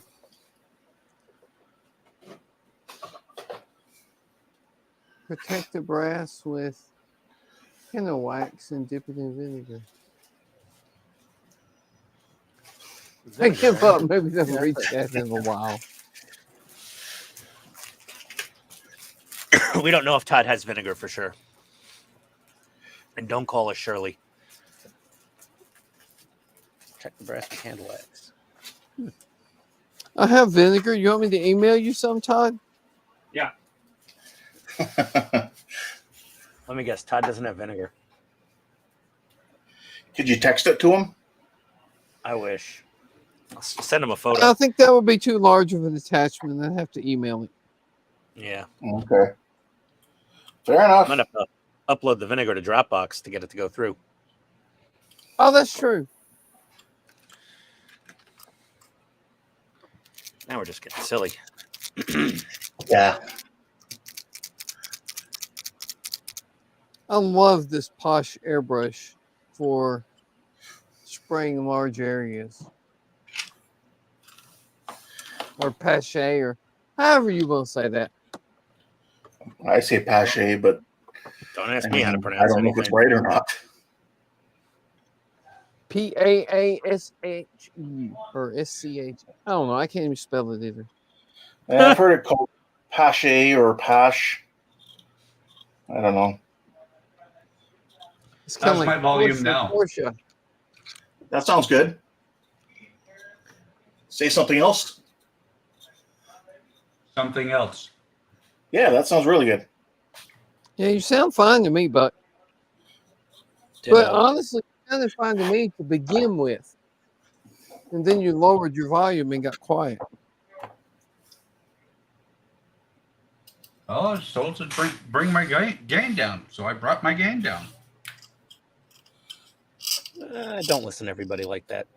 Protect the brass with candle wax and dip it in vinegar. I give up. Maybe they'll reach that in a while. We don't know if Todd has vinegar for sure. And don't call us Shirley. Check the brass with candle wax. I have vinegar. You want me to email you some, Todd? Yeah. Let me guess. Todd doesn't have vinegar. Could you text it to him? I wish. I'll send him a photo. I think that would be too large of an attachment. I'd have to email it. Yeah. Okay. Fair enough. I'm going to upload the vinegar to Dropbox to get it to go through. Oh, that's true. Now we're just getting silly. Yeah. I love this Posh airbrush for spraying large areas. Or Pache, or however you want to say that. I say Pache, but Don't ask me how to pronounce I don't know if it's right or not. Paashe or SCH. I don't know. I can't even spell it either. Yeah, I've heard it called Pache or Pash. I don't know. It's kind of How's like my volume Porsche, now? Porsche. That sounds good. Say something else. Something else. Yeah, that sounds really good. Yeah, you sound fine to me, Buck. But honestly, you sounded fine to me to begin with. And then you lowered your volume and got quiet. Oh, I was told to bring my gain down, so I brought my gain down. Don't listen to everybody like that.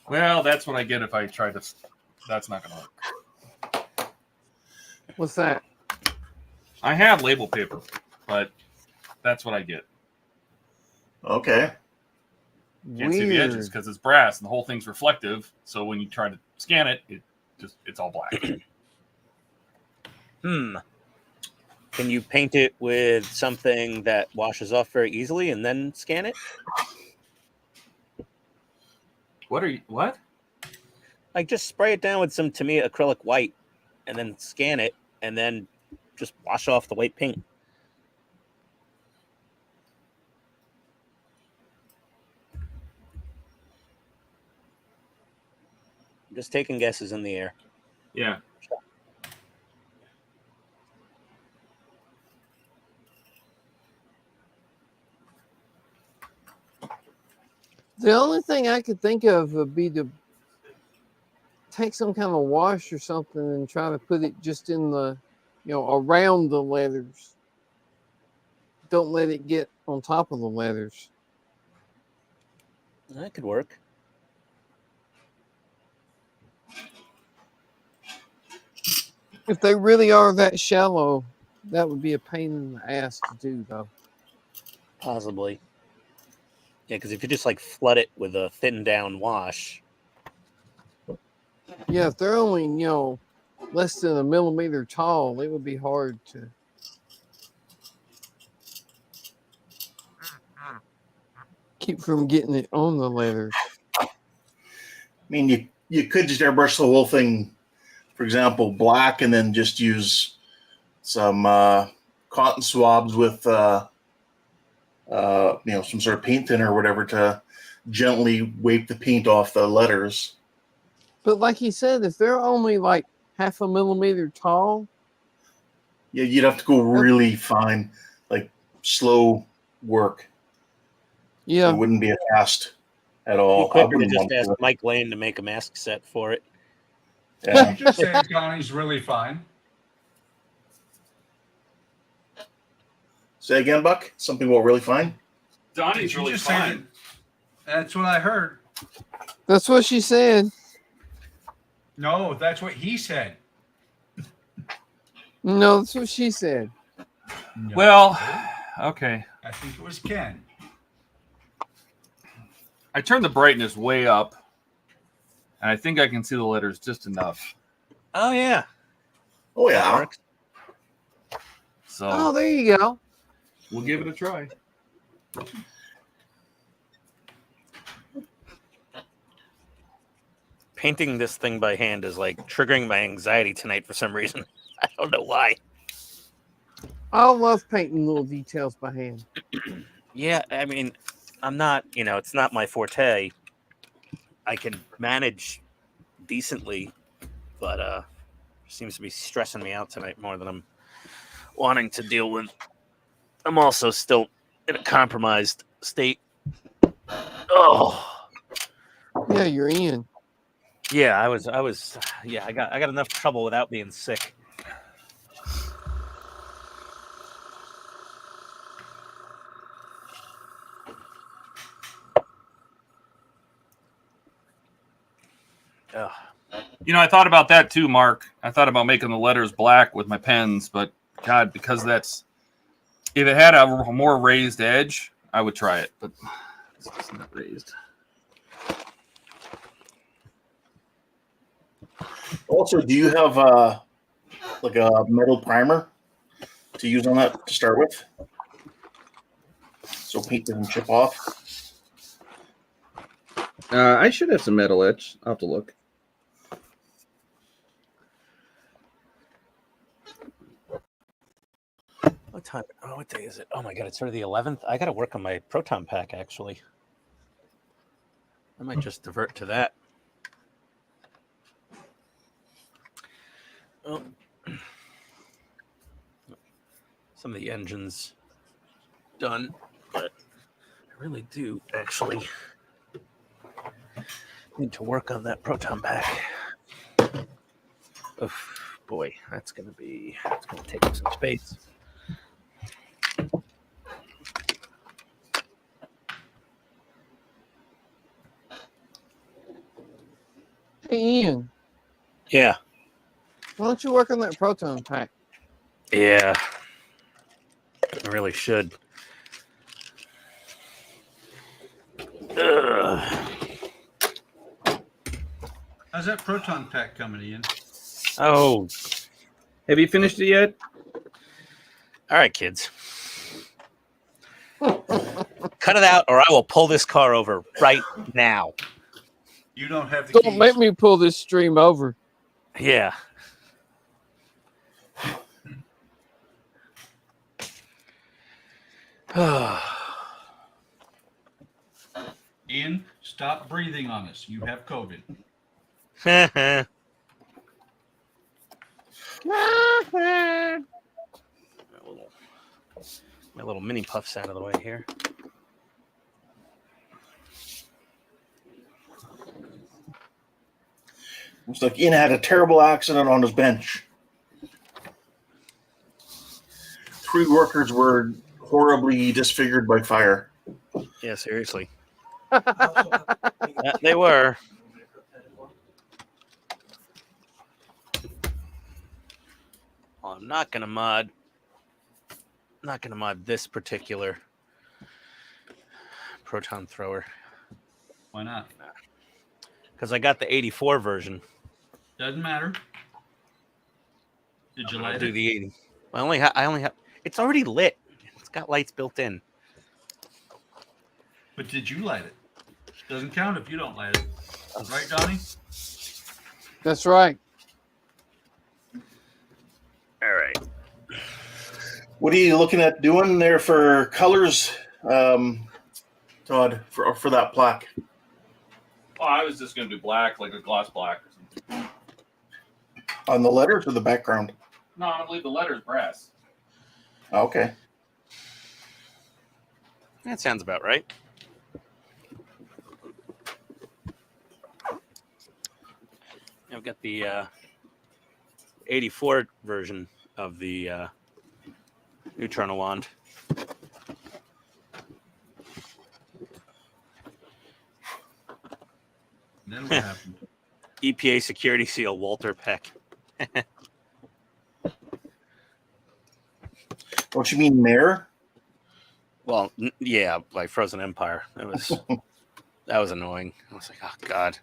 Well, that's what I get if I try to. That's not going to work. What's that? I have label paper, but that's what I get. Okay. Can't see the edges because it's brass and the whole thing's reflective. So when you try to scan it, it's all black. Can you paint it with something that washes off very easily and then scan it? What? Like just spray it down with some Tamiya acrylic white and then scan it and then just wash off the white paint. I'm just taking guesses in the air. Yeah. The only thing I could think of would be to take some kind of wash or something and try to put it just in the, around the letters. Don't let it get on top of the letters. That could work. If they really are that shallow, that would be a pain in the ass to do, though. Possibly. Yeah, because if you just like flood it with a thin down wash. Yeah, if they're only, less than a millimeter tall, it would be hard to. Keep from getting it on the letters. I mean, you could just airbrush the whole thing, for example, black, and then just use some cotton swabs with some sort of paint thinner or whatever to gently wipe the paint off the letters. But like he said, if they're only like half a millimeter tall, Yeah, you'd have to go really fine, like slow work. yeah, It wouldn't be a fast at You all. I could wouldn't just want ask to. Mike Lane to make a mask set for it. Yeah. You just say Donnie's really fine. Say again, Buck? Something will really fine? Donnie's Did you really just say fine. That's what I heard. that's what she said. No, that's what he said. No, that's what she said. No. Well, okay. I think it was Ken. I turned the brightness way up, and I think I can see the letters just enough. Oh yeah. Oh That yeah. works. So Oh, there you go. we'll give it a try. Painting this thing by hand is like triggering my anxiety tonight for some reason. I don't know why. I love painting little details by hand. Yeah, I mean, I'm not, it's not my forte. I can manage decently, but seems to be stressing me out tonight more than I'm wanting to deal with. I'm also still in a compromised state. Oh, Yeah, you're in. yeah, I was, yeah, I got enough trouble without being sick. Ugh. I thought about that too, Mark. I thought about making the letters black with my pens, but God, because if it had a more raised edge, I would try it, but it's not raised. Also, do you have like a metal primer to use on that to start with, so paint doesn't chip off? I should have some metal etch. I'll have to look. What time? Oh, what day is it? Oh my God, it's already the 11th. I got to work on my proton pack, actually. I might just divert to that. Oh. Some of the engines done, but I really do actually need to work on that proton pack. Oh boy, it's gonna take up some space. Hey, Ian, Yeah, why don't you work on that proton pack? yeah, I really should. Ugh. How's that proton pack coming, Ian? Oh, Have you finished it yet? all right, kids. Cut it out, or I will pull this car over right now. You don't have the Don't keys. make me pull this stream over. Yeah. Ian, stop breathing on us. You have COVID. My little mini puffs out of the way here. Looks like Ian had a terrible accident on his bench. 3 workers were horribly disfigured by fire. Yeah, seriously. They were. Well, I'm not gonna mod this particular proton thrower Why not? because I got the 84 version. Doesn't matter. Did you I'll light do it? the 80. I only have. It's already lit. It's got lights built in. But did you light it? Doesn't count if you don't light it. Right, Donnie? That's right. All right. What are you looking at doing there for colors, Todd, for that plaque? Oh, I was just going to do black, like a gloss black or something. On the letters or the background? No, I'm going to leave the letters brass. Okay. That sounds about right. I've got the 84 version of the Neutrino wand. And then what happened? EPA security seal Walter Peck. What you mean, Mayor? Well, yeah, like Frozen Empire. That was annoying. I was like, oh god.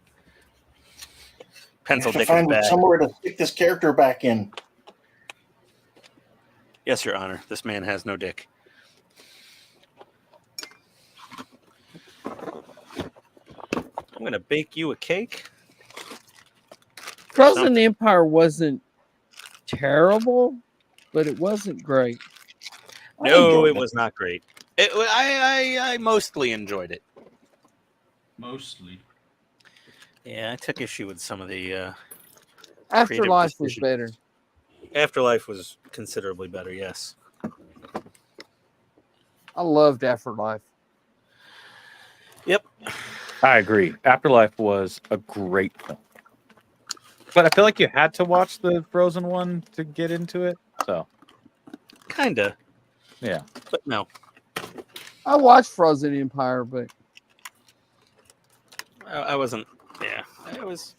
Pencil I have to dick is find back. somewhere to stick this character back in. Yes, Your Honor. This man has no dick. I'm gonna bake you a cake. Frozen Empire wasn't terrible, but it wasn't great. No, it was not great. I mostly enjoyed it. Mostly. Yeah, I took issue with some of the Afterlife was decisions. better. Afterlife was considerably better. Yes. I loved Afterlife. Yep. I agree. Afterlife was a great film. But I feel like you had to watch the Frozen one to get into it. So, Kinda. yeah. But no. I watched Frozen Empire, but I wasn't. Yeah. It was.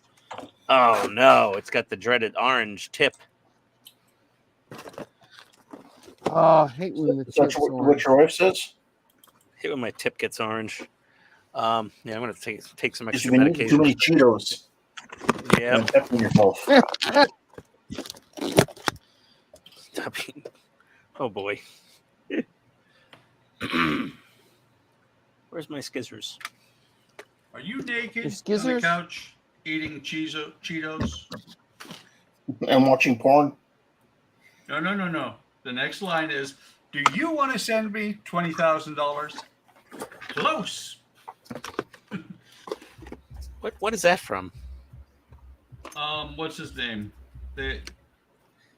Oh no! It's got the dreaded orange tip. I hate when the That's chips what orange. your wife says? I hate when my tip gets orange. Yeah, I'm gonna take some Because extra you've been eating too medication. many Cheetos. Yeah. And peppering yourself. Stop eating. Oh boy. Where's my skizzers? Are you naked Your on the skizzers? couch eating Cheetos? And watching porn. No. The next line is, do you want to send me $20,000? Close. What is that from? What's his name? The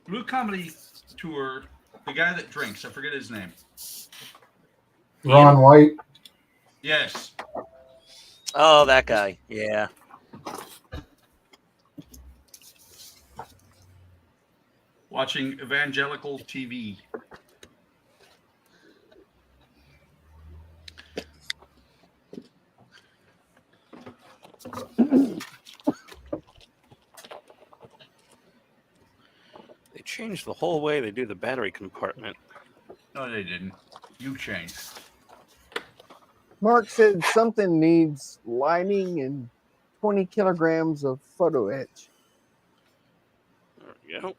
Blue Comedy Tour, the guy that drinks. I forget his name. Ron White. Yes. Oh, that guy. Yeah. Watching evangelical TV. They changed the whole way they do the battery compartment. No, they didn't. You changed. Mark said something needs lighting and 20 kilograms of photo etch. There we go.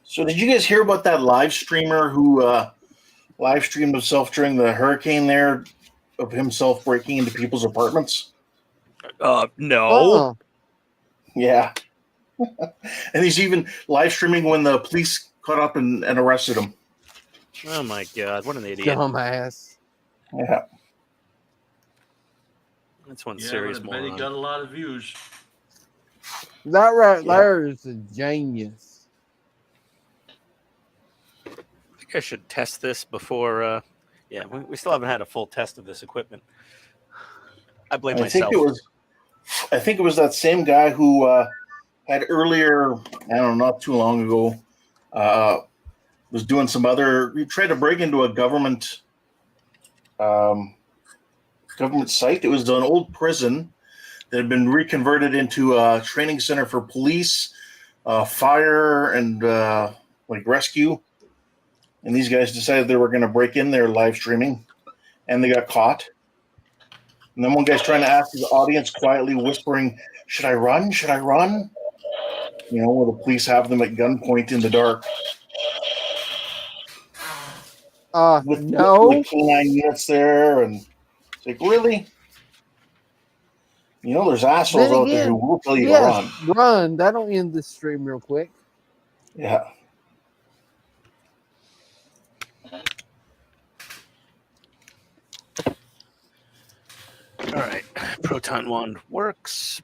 So did you guys hear about that live streamer who live streamed himself during the hurricane there of himself breaking into people's apartments? No. Uh-uh. Yeah. And he's even live streaming when the police caught up and arrested him. Oh my god, what an idiot. Dumbass. Yeah. That's one Yeah, serious but I bet he moron. got a lot of views. That right Yeah. there is a genius. I think I should test this before. Yeah, we still haven't had a full test of this equipment. I blame myself. I think it was that same guy who had earlier, I don't know, not too long ago, was doing some other. He tried to break into a government site. It was an old prison that had been reconverted into a training center for police, fire, and like rescue. And these guys decided they were going to break in there live streaming, and they got caught. And then one guy's trying to ask his audience quietly, whispering, "Should I run? Should I run?" You know, where the police have them at gunpoint in the dark. With No. canine units there, and it's like, really? You know, there's assholes Then out there who again, will tell you to yes, run. run. That'll end this stream real quick. Yeah. All right, proton wand works.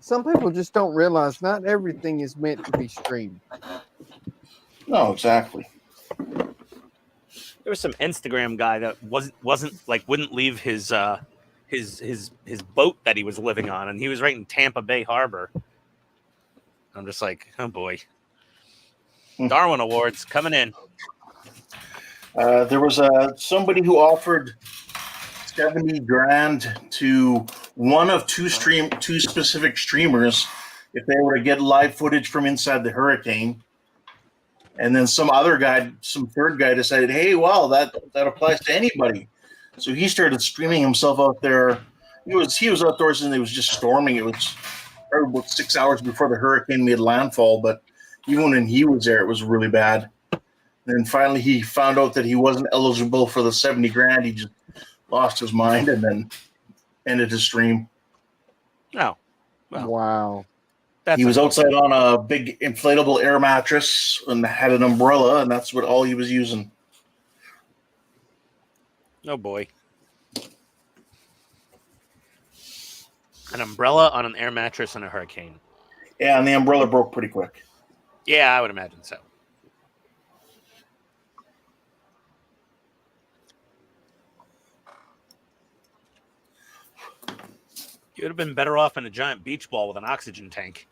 Some people just don't realize not everything is meant to be streamed. No, exactly. There was some Instagram guy that wasn't like wouldn't leave his boat that he was living on, and he was right in Tampa Bay Harbor. I'm just like, oh boy. Darwin Awards coming in. There was somebody who offered 70 grand to one of two specific streamers if they were to get live footage from inside the hurricane. And then some third guy decided, hey, well, that applies to anybody. So he started streaming himself out there. He was outdoors and it was just storming. It was about 6 hours before the hurricane made landfall, but even when he was there, it was really bad. And then finally he found out that he wasn't eligible for the 70 grand. He just lost his mind and then ended his stream. Oh, well, Wow. He was outside on a big inflatable air mattress and had an umbrella, and that's all he was using. Oh boy. An umbrella on an air mattress in a hurricane. Yeah, and the umbrella broke pretty quick. Yeah, I would imagine so. You would have been better off in a giant beach ball with an oxygen tank.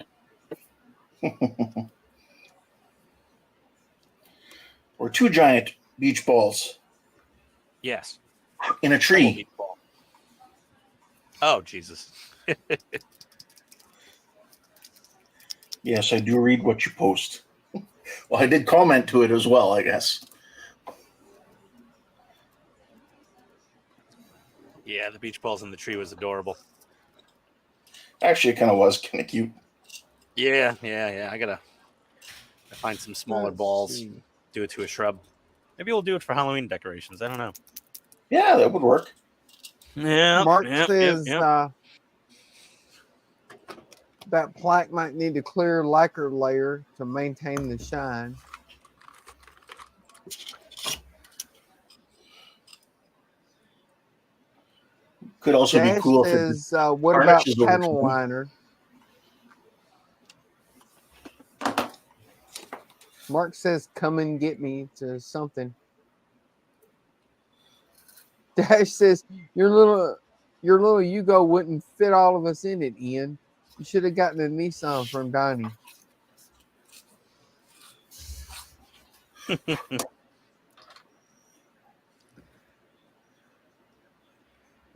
Or two giant beach balls Yes. in a tree. Beach ball. Oh, Jesus. Yes, I do read what you post. Well, I did comment to it as well, I guess. Yeah, the beach balls in the tree was adorable. Actually, it kind of was kind of cute. Yeah. I gotta find some smaller Let's balls. see. Do it to a shrub. Maybe we'll do it for Halloween decorations. I don't know. Yeah, that would work. Yeah. Mark yep, says yep. that plaque might need a clear lacquer layer to maintain the shine. Could also be Dash cool if it says, what about tarnishes over panel time. liner? Mark says, come and get me to something. Dash says, your little Yugo wouldn't fit all of us in it, Ian. You should have gotten a Nissan from Donnie.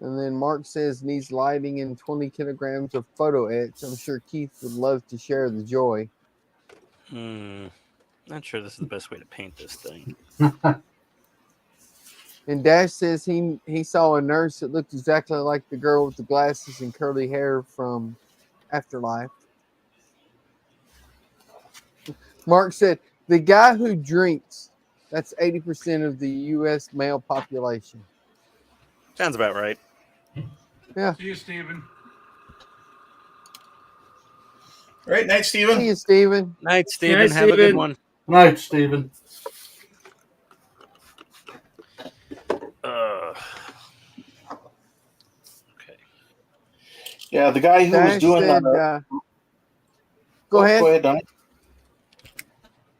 And then Mark says needs lighting and 20 kilograms of photo etch. I'm sure Keith would love to share the joy. Not sure this is the best way to paint this thing. And Dash says he saw a nurse that looked exactly like the girl with the glasses and curly hair from Afterlife. Mark said, the guy who drinks, that's 80% of the U.S. male population. Sounds about right. Yeah. See you, Stephen. Right, night, Stephen. See you, Stephen. Night, Stephen. Night, Have a good Stephen. one. Night, Stephen. Okay. Yeah, the guy who was Dash doing said, that. go ahead. Go ahead, Donnie.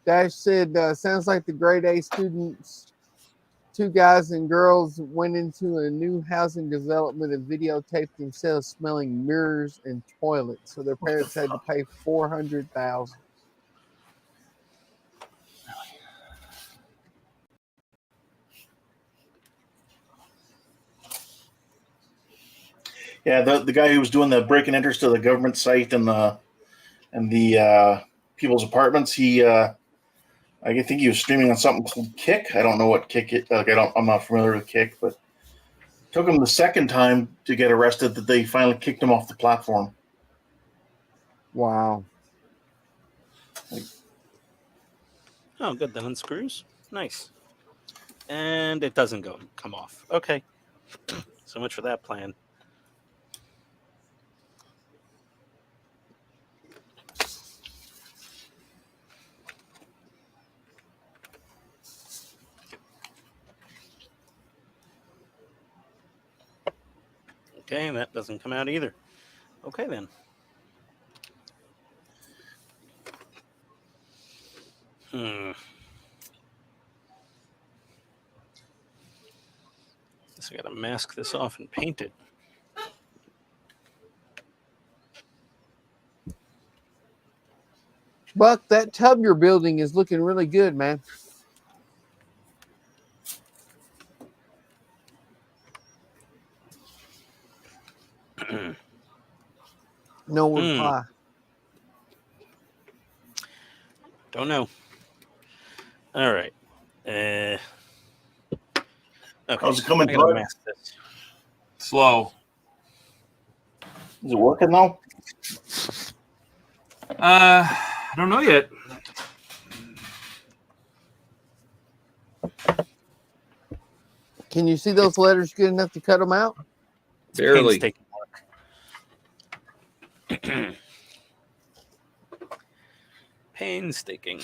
Dash said, sounds like the grade A students, 2 guys and girls, went into a new housing development and videotaped themselves smelling mirrors and toilets. So their parents had to pay $400,000. Yeah, the guy who was doing the break and enters to the government site and the people's apartments. I think he was streaming on something called Kick. I don't know what Kick is. I'm not familiar with Kick, but it took him the second time to get arrested that they finally kicked him off the platform. Wow. Oh, good. That unscrews. Nice. And it doesn't come off. Okay. So much for that plan. Okay, that doesn't come out either. Okay, then. Guess I gotta mask this off and paint it. Buck, that tub you're building is looking really good, man. No reply. Don't know. All right. Okay. How's it coming, I gotta bud? mask this. Slow. Is it working now? I don't know yet. Can you see those letters good enough to cut them out? Barely. Painstaking work. Painstaking.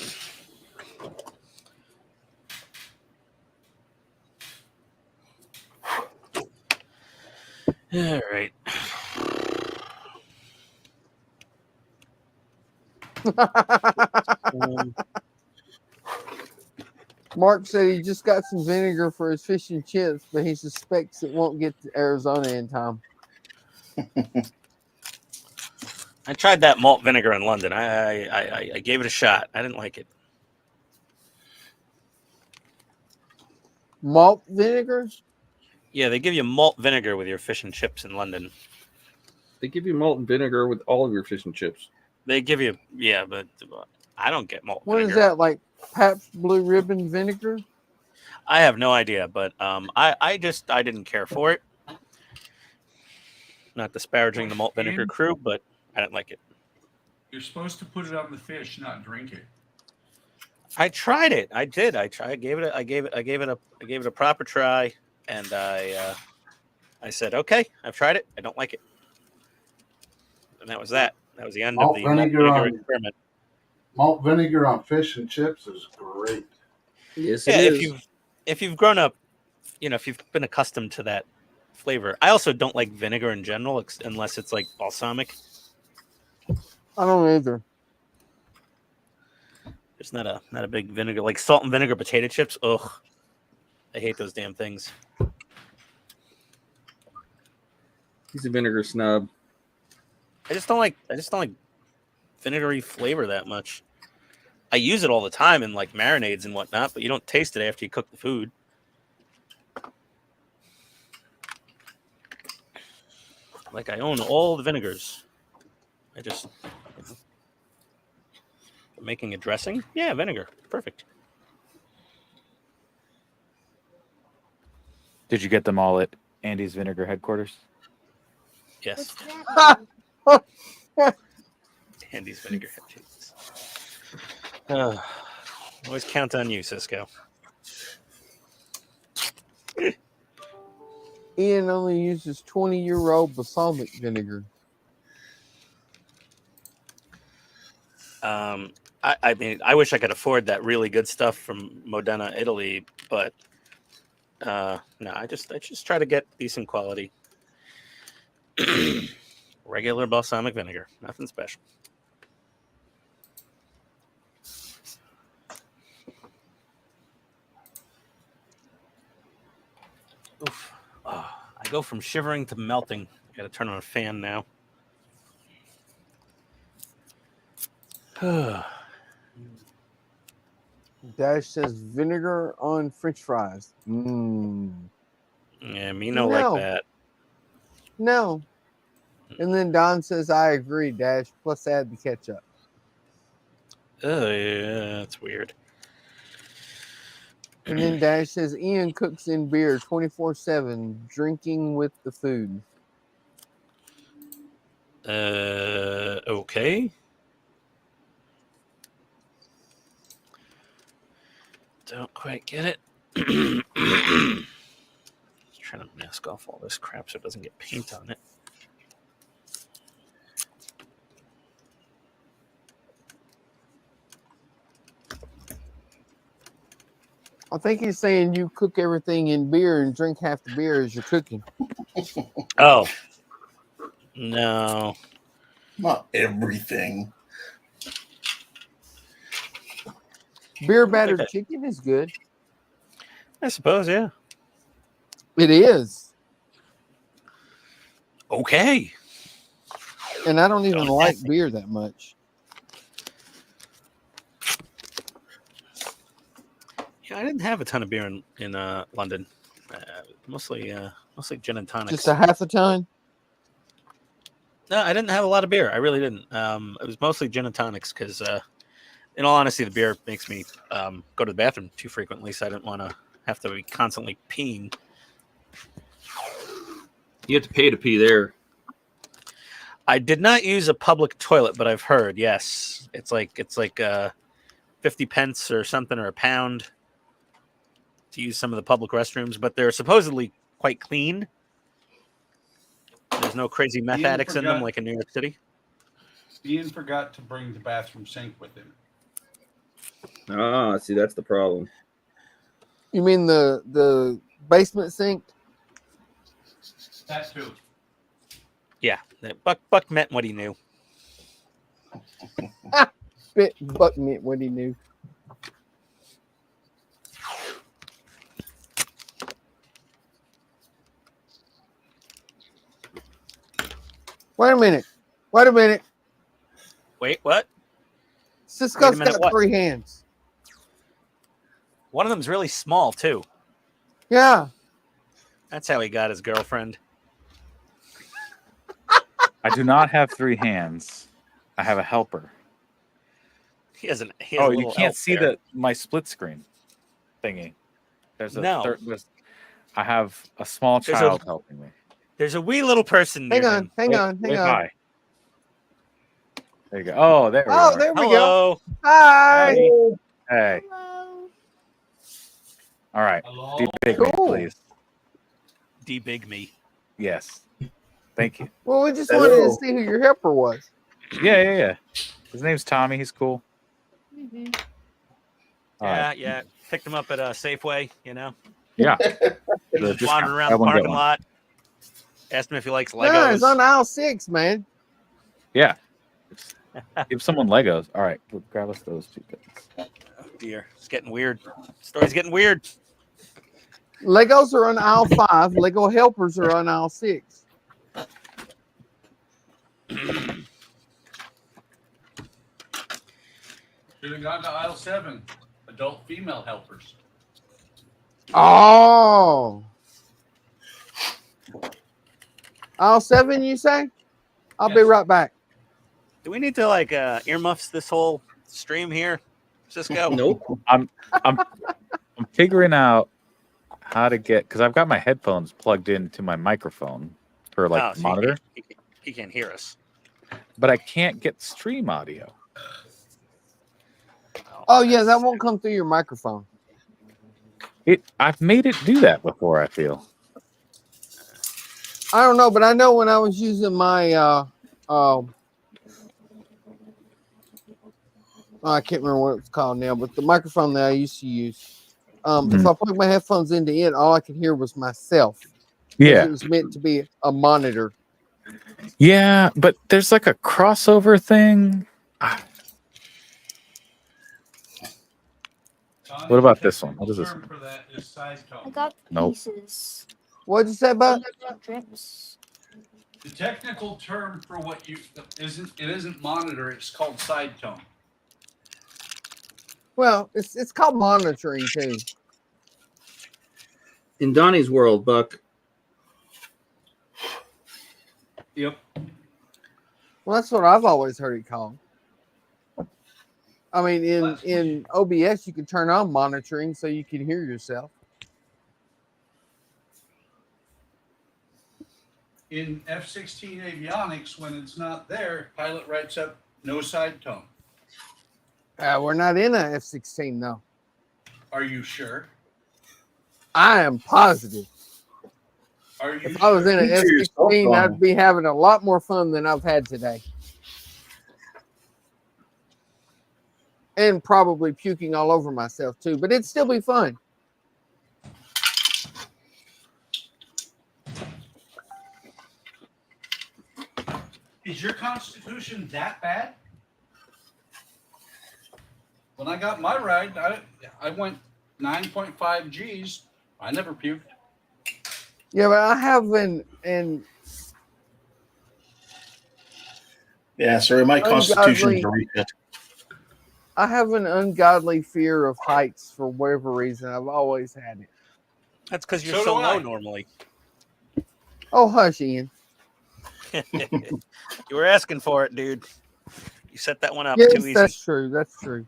All right. Mark said he just got some vinegar for his fish and chips, but he suspects it won't get to Arizona in time. I tried that malt vinegar in London. I gave it a shot. I didn't like it. Malt vinegar? Yeah, they give you malt vinegar with your fish and chips in London. They give you malt and vinegar with all of your fish and chips. They give you, yeah, but I don't get malt What vinegar. is that, like Pabst Blue Ribbon vinegar? I have no idea, but I didn't care for it. Not disparaging the malt vinegar crew, but I didn't like it. You're supposed to put it on the fish, not drink it. I tried it. I did. I gave it a proper try, and I said, okay, I've tried it. I don't like it, and that was that. That was the end of the malt vinegar experiment. Malt vinegar on fish and chips is great. Yes, Yeah, if you've grown up, if you've been accustomed to that flavor. I also don't like vinegar in general, unless it's like balsamic. I don't either. It's not a big vinegar, like salt and vinegar potato chips. Ugh, I hate those damn things. He's a vinegar snub. I just don't like vinegary flavor that much. I use it all the time in like marinades and whatnot, but you don't taste it after you cook the food. Like I own all the vinegars. I just making a dressing? Yeah, vinegar. Perfect. Did you get them all at Andy's Vinegar headquarters? Yes. Andy's Vinegar headquarters. Always count on you, Cisco. Ian only uses 20-year-old balsamic vinegar. I mean, I wish I could afford that really good stuff from Modena, Italy, but no, I just try to get decent quality. Regular balsamic vinegar, nothing special. Oof. Oh, I go from shivering to melting. I gotta turn on a fan now. Dash says vinegar on French fries. Yeah, me no like that. No. And then Don says, I agree, Dash. Plus add the ketchup. Yeah, that's weird. And then Dash says, Ian cooks in beer 24/7, drinking with the food. Okay. Don't quite get it. Just trying to mask off all this crap so it doesn't get paint on it. I think he's saying you cook everything in beer and drink half the beer as you're cooking. Oh. No. Not everything. Beer battered chicken is good. I suppose, yeah. It is. Okay. And I don't even like beer that much. Yeah, I didn't have a ton of beer in London. Mostly gin and tonics. Just a half a ton? No, I didn't have a lot of beer. I really didn't. It was mostly gin and tonics because, in all honesty, the beer makes me go to the bathroom too frequently, so I didn't want to have to be constantly peeing. You have to pay to pee there. I did not use a public toilet, but I've heard, yes, it's like 50 pence or something, or a pound to use some of the public restrooms, but they're supposedly quite clean. There's no crazy meth Ian addicts in them forgot- like in New York City. Ian forgot to bring the bathroom sink with him. Ah, see, that's the problem. You mean the basement sink? That too. Yeah, Buck meant what he knew. Buck meant what he knew. Wait a minute. Wait, what? Cisco's minute, got what? 3 hands. One of them's really small too. Yeah. That's how he got his girlfriend. I do not have 3 hands. I have a helper. He has a Oh, you little can't elf see there. my split screen thingy. There's a No. I have a small There's child helping me. There's a wee little person near him. Hang on. Hi. There you go. Oh, there we Oh, are. there we go. Hello. Hi. Hey. All right. Hello. Be big, Cool. please. D-big me. Yes. Thank you. Well, we just wanted to see who your helper was. Yeah. His name's Tommy. He's cool. All right. Yeah. Picked him up at a Safeway, you know. Yeah. Just wandering around the parking lot. Asked him if he likes Legos. No, it's on aisle 6, man. Yeah. Give someone Legos. All right. We'll grab us those 2 things. Oh, dear. It's getting weird. Story's getting weird. Legos are on aisle 5. Lego helpers are on aisle 6. Should have gone to aisle 7. Adult female helpers. Oh. Aisle 7, you say? I'll be Yes. right back. Do we need to like earmuffs this whole stream here, Cisco? Nope. I'm figuring out how to get, because I've got my headphones plugged into my microphone for like so monitor, he can't hear us. but I can't get stream audio. Oh, yeah, that won't come through your microphone. I've made it do that before, I feel. I don't know, but I know when I was using my I can't remember what it's called now, but the microphone that I used to use. If I plugged my headphones into it, all I could hear was myself. Yeah. It was meant to be a monitor. Yeah, but there's like a crossover thing. What about this one? What is this? Term for that is side I tone. got Nope. pieces. What'd you say, bud? Drips. The technical term for what you isn't monitor. It's called side tone. Well, it's called monitoring too. In Donnie's world, Buck. Yep. Well, that's what I've always heard it called. I mean, in OBS, you can turn on monitoring so you can hear yourself. In F-16 avionics, when it's not there, pilot writes up no side tone. We're not in a F-16 though. Are you sure? I am positive. Are you If I was in an Feature yourself, F-16, Donald. I'd be having a lot more fun than I've had today. And probably puking all over myself too, but it'd still be fun. Is your constitution that bad? When I got my ride, I went 9.5 G's. I never puked. Yeah, but I have an Yeah, sorry, my constitution's Ungodly- a reset. I have an ungodly fear of heights for whatever reason. I've always had it. That's because you're So so do I. low normally. Oh, hush, Ian. You were asking for it, dude. You set that one up Yes, too easy. that's true. That's true.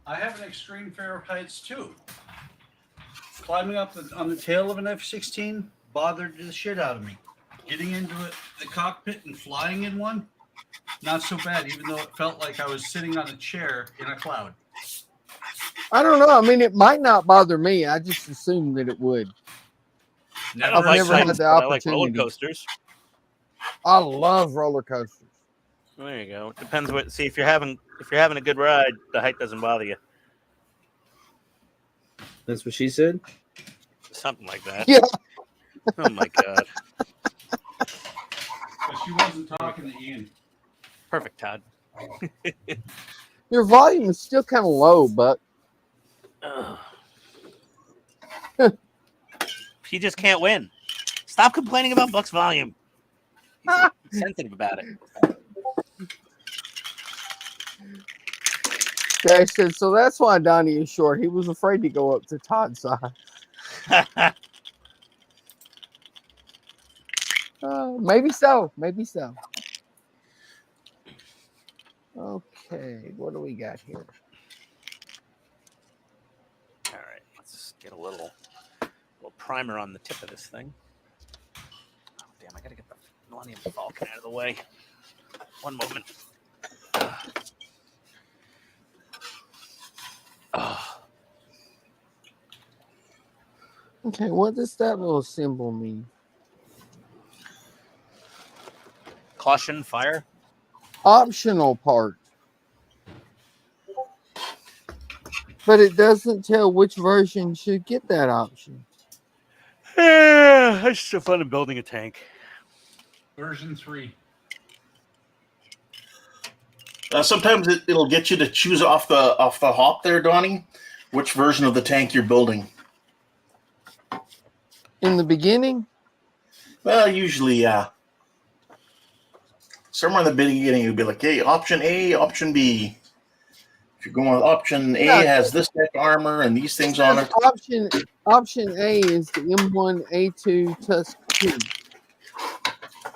I have an extreme fear of heights too. Climbing up on the tail of an F-16 bothered the shit out of me. Getting into the cockpit and flying in one, not so bad, even though it felt like I was sitting on a chair in a cloud. I don't know. I mean, it might not bother me. I just assumed that it would. I I've don't like never had heights, the but I like roller opportunity. coasters. I love roller coasters. There you go. It depends what. See, if you're having a good ride, the height doesn't bother you. That's what she said. Something like that. Yeah. Oh my god. But she wasn't talking to Ian. Perfect, Todd. Your volume is still kind of low, but He just can't win. Stop complaining about Buck's volume. He's sensitive about it. Dash said, so that's why Donnie is short. He was afraid to go up to Todd's side. Maybe so. Maybe so. Okay, what do we got here? All right, let's get a little primer on the tip of this thing. Oh, damn, I gotta get the Millennium Falcon out of the way. One moment. Okay, what does that little symbol mean? Caution, fire. Optional part. But it doesn't tell which version should get that option. Yeah, it's so fun in building a tank. Version 3. Sometimes it'll get you to choose off the hop there, Donnie, which version of the tank you're building. In the beginning? Well, usually, yeah. Somewhere in the beginning, you'll be like, hey, option A, option B. If you're going with option A, has this type of armor and these things on it. Option A is the M1A2 Tusk 2.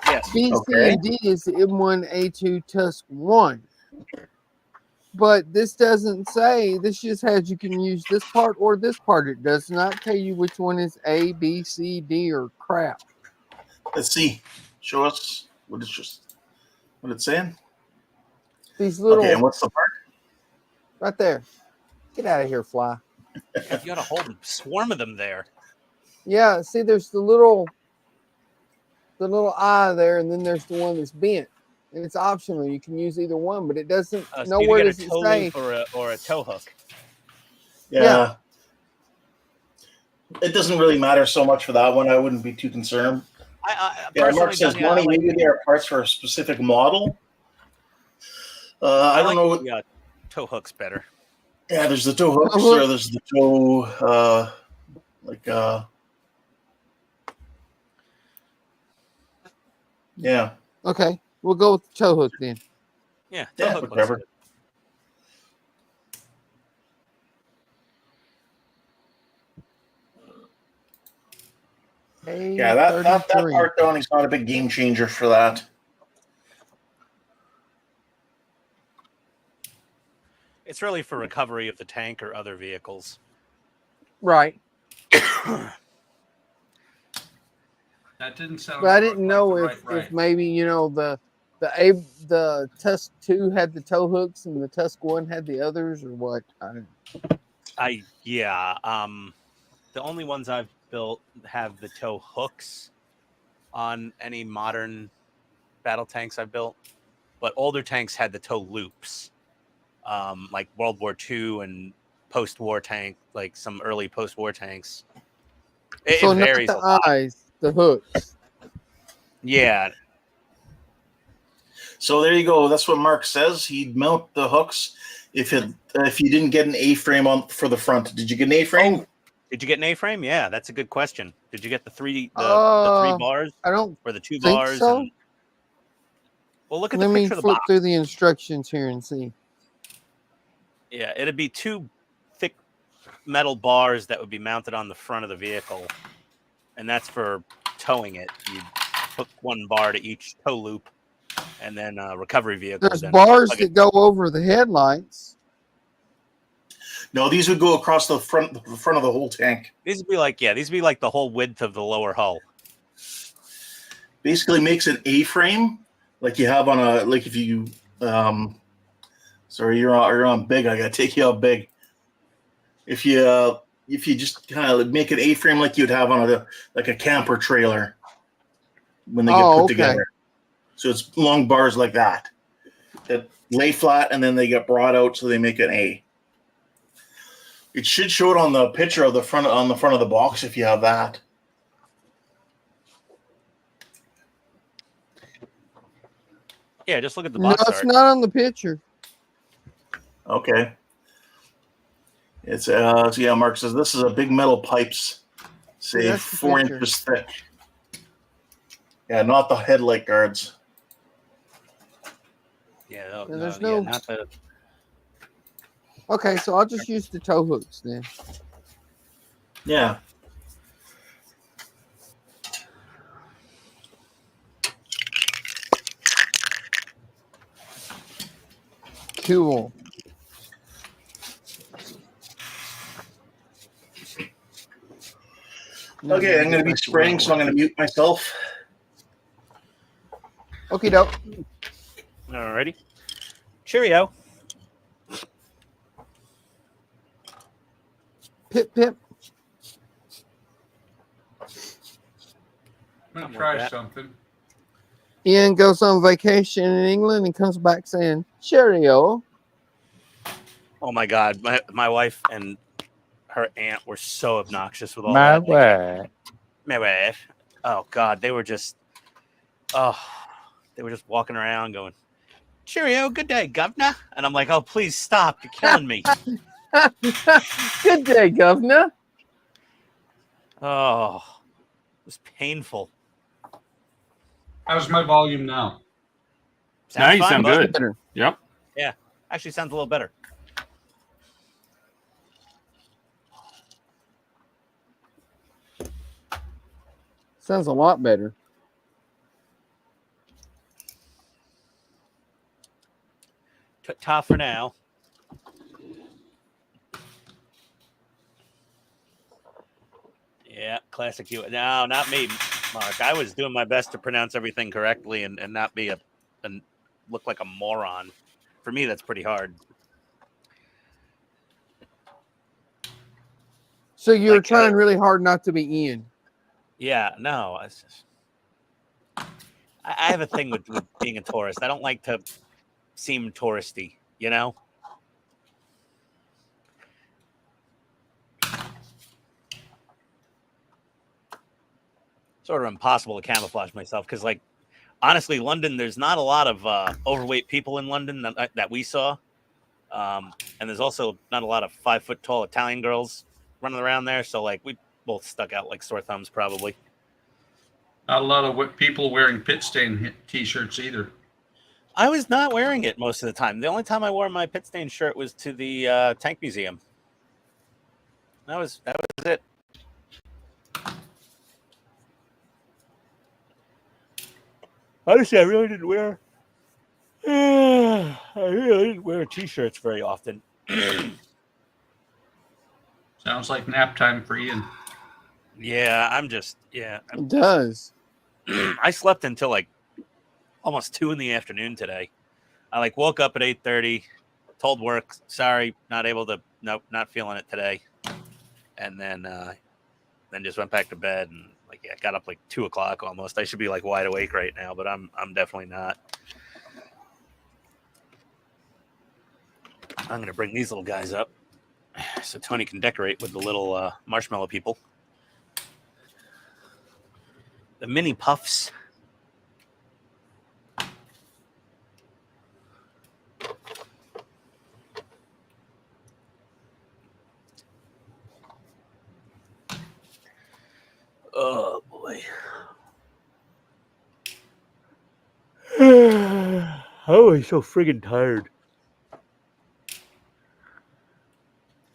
Yes. B, Okay. C, and D is the M1A2 Tusk 1. But this doesn't say, this just has you can use this part or this part. It does not tell you which one is A, B, C, D, or crap. Let's see. Show us what it's saying. These little, Okay, and what's the part? right there. Get out of here, fly. You got a whole swarm of them there. Yeah, see, there's the little eye there, and then there's the one that's bent. And it's optional. You can use either one, but it doesn't. So Nowhere you does get a it toe say. loop or a tow hook. Yeah. It doesn't really matter so much for that one. I wouldn't be too concerned. Yeah, Mark says, Donnie, maybe there are parts for a specific model. I don't know what. Yeah, tow hook's better. Yeah, there's the toe hooks, or there's the toe, yeah. Okay, we'll go with the tow hook then. Yeah, Yeah, tow hook whatever. looks good. Yeah, that part, Donnie's not a big game changer for that. It's really for recovery of the tank or other vehicles. Right. That didn't sound. But I didn't know like if maybe, you know, the Tusk 2 had the tow hooks and the Tusk 1 had the others, or what? The only ones I've built have the tow hooks on any modern battle tanks I've built, but older tanks had the tow loops, like World War II and post-war tank, like some early post-war tanks. It varies not a lot. the eyes, the hooks. Yeah. So there you go. That's what Mark says. He'd mount the hooks if you didn't get an A-frame on for the front. Did you get an A-frame? Did you get an A-frame? Yeah, that's a good question. Did you get the three bars? I don't or the 2 think bars? so. Well, look at Let the me picture of the flip box. through the instructions here and see. Yeah, it'd be 2 thick metal bars that would be mounted on the front of the vehicle, and that's for towing it, you hook one bar to each tow loop, and then a recovery vehicle. There's then bars plug it. that go over the headlights. No, these would go across the front of the whole tank. These would be like the whole width of the lower hull. Basically makes an A-frame like you have on a, like if you sorry, you're on big. I gotta take you out big. If you just kind of make an A-frame like you'd have on a camper trailer when they get put together. So it's long bars like that lay flat, and then they get brought out so they make an A. It should show it on the picture of the front of the box if you have that. Yeah, just look at the No, box it's art. not on the picture. Okay. It's so yeah, Mark says this is a big metal pipes, say Yeah, that's the 4 picture. inches thick. Yeah, not the headlight guards. Yeah, no, Yeah, there's no, no- not the. Okay, so I'll just use the tow hooks then. Yeah. Cool. Okay, I'm going to be spraying, so I'm going to mute myself. Okay, doke. Alrighty. Cheerio. Pip, pip. I'm I'm gonna with try that. something. Ian goes on vacation in England and comes back saying, cheerio. Oh my God, my wife and her aunt were so obnoxious with all My that. word. My wife. Oh God, they were just walking around going, "Cheerio, good day, governor," and I'm like, "Oh, please stop! You're killing me." Good day, governor. Oh, it was painful. How's my volume now? Now you fine, sound bud. good. Better. Yep. Actually, sounds a little better. Sounds a lot better. Ta for now. Yeah, classic you. No, not me, Mark. I was doing my best to pronounce everything correctly and not be and look like a moron. For me, that's pretty hard. So you're Like, trying really hard not to be Ian. Yeah, no. It's just, I have a thing with being a tourist. I don't like to seem touristy, you know? Sort of impossible to camouflage myself because, like, honestly, London, there's not a lot of overweight people in London that we saw. And there's also not a lot of 5 foot tall Italian girls running around there. So, like, we both stuck out like sore thumbs, probably. Not a lot of people wearing PITSTAIN t-shirts either. I was not wearing it most of the time. The only time I wore my PITSTAIN shirt was to the tank museum. That was it. Honestly, I really didn't wear. I really didn't wear t-shirts very often. Sounds like nap time for Ian. Yeah, It does. I slept until like almost 2 in the afternoon today. I like woke up at 8:30, told work, sorry, not able to, nope, not feeling it today, and then just went back to bed and like got up like 2 o'clock almost. I should be like wide awake right now, but I'm definitely not. I'm gonna bring these little guys up so Tony can decorate with the little marshmallow people. The mini puffs. Oh boy. Oh, I'm so friggin' tired.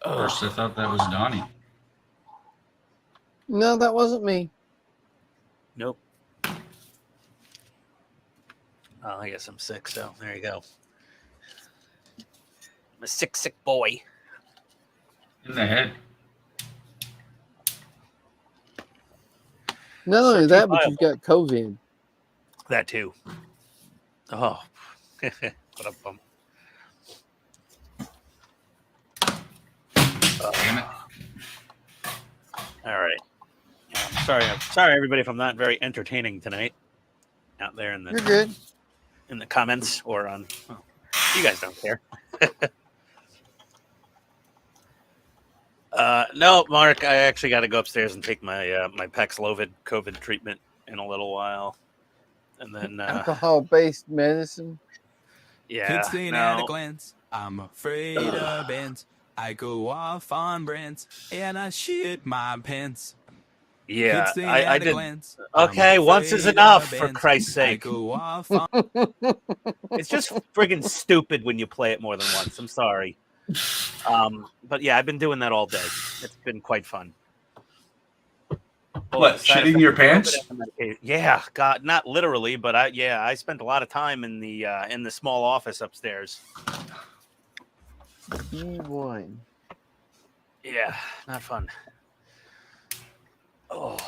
First, I thought that was Donnie. No, that wasn't me. Nope. Oh, I guess I'm sick, so there you go. I'm a sick boy. In the head. Not only that, but you've got COVID. That too. Oh, what a bump. Damn it. All right. Yeah, I'm sorry, everybody, if I'm not very entertaining tonight. Out there in You're good. the comments or on. Well, you guys don't care. No, Mark, I actually got to go upstairs and take my my Paxlovid COVID treatment in a little while, and then Alcohol-based medicine. yeah, PITSTAIN at a glance. I'm afraid of bands. I go off on brands and I shit my pants. yeah, PITSTAIN I at a did. glance. Okay, I'm once is afraid enough, of for bands. Christ's I sake. go off on It's just friggin' stupid when you play it more than once. I'm sorry. But yeah, I've been doing that all day. It's been quite fun. What, shitting your pants? Yeah, God, not literally, but I spent a lot of time in the small office upstairs. E1. Yeah, not fun. Oh,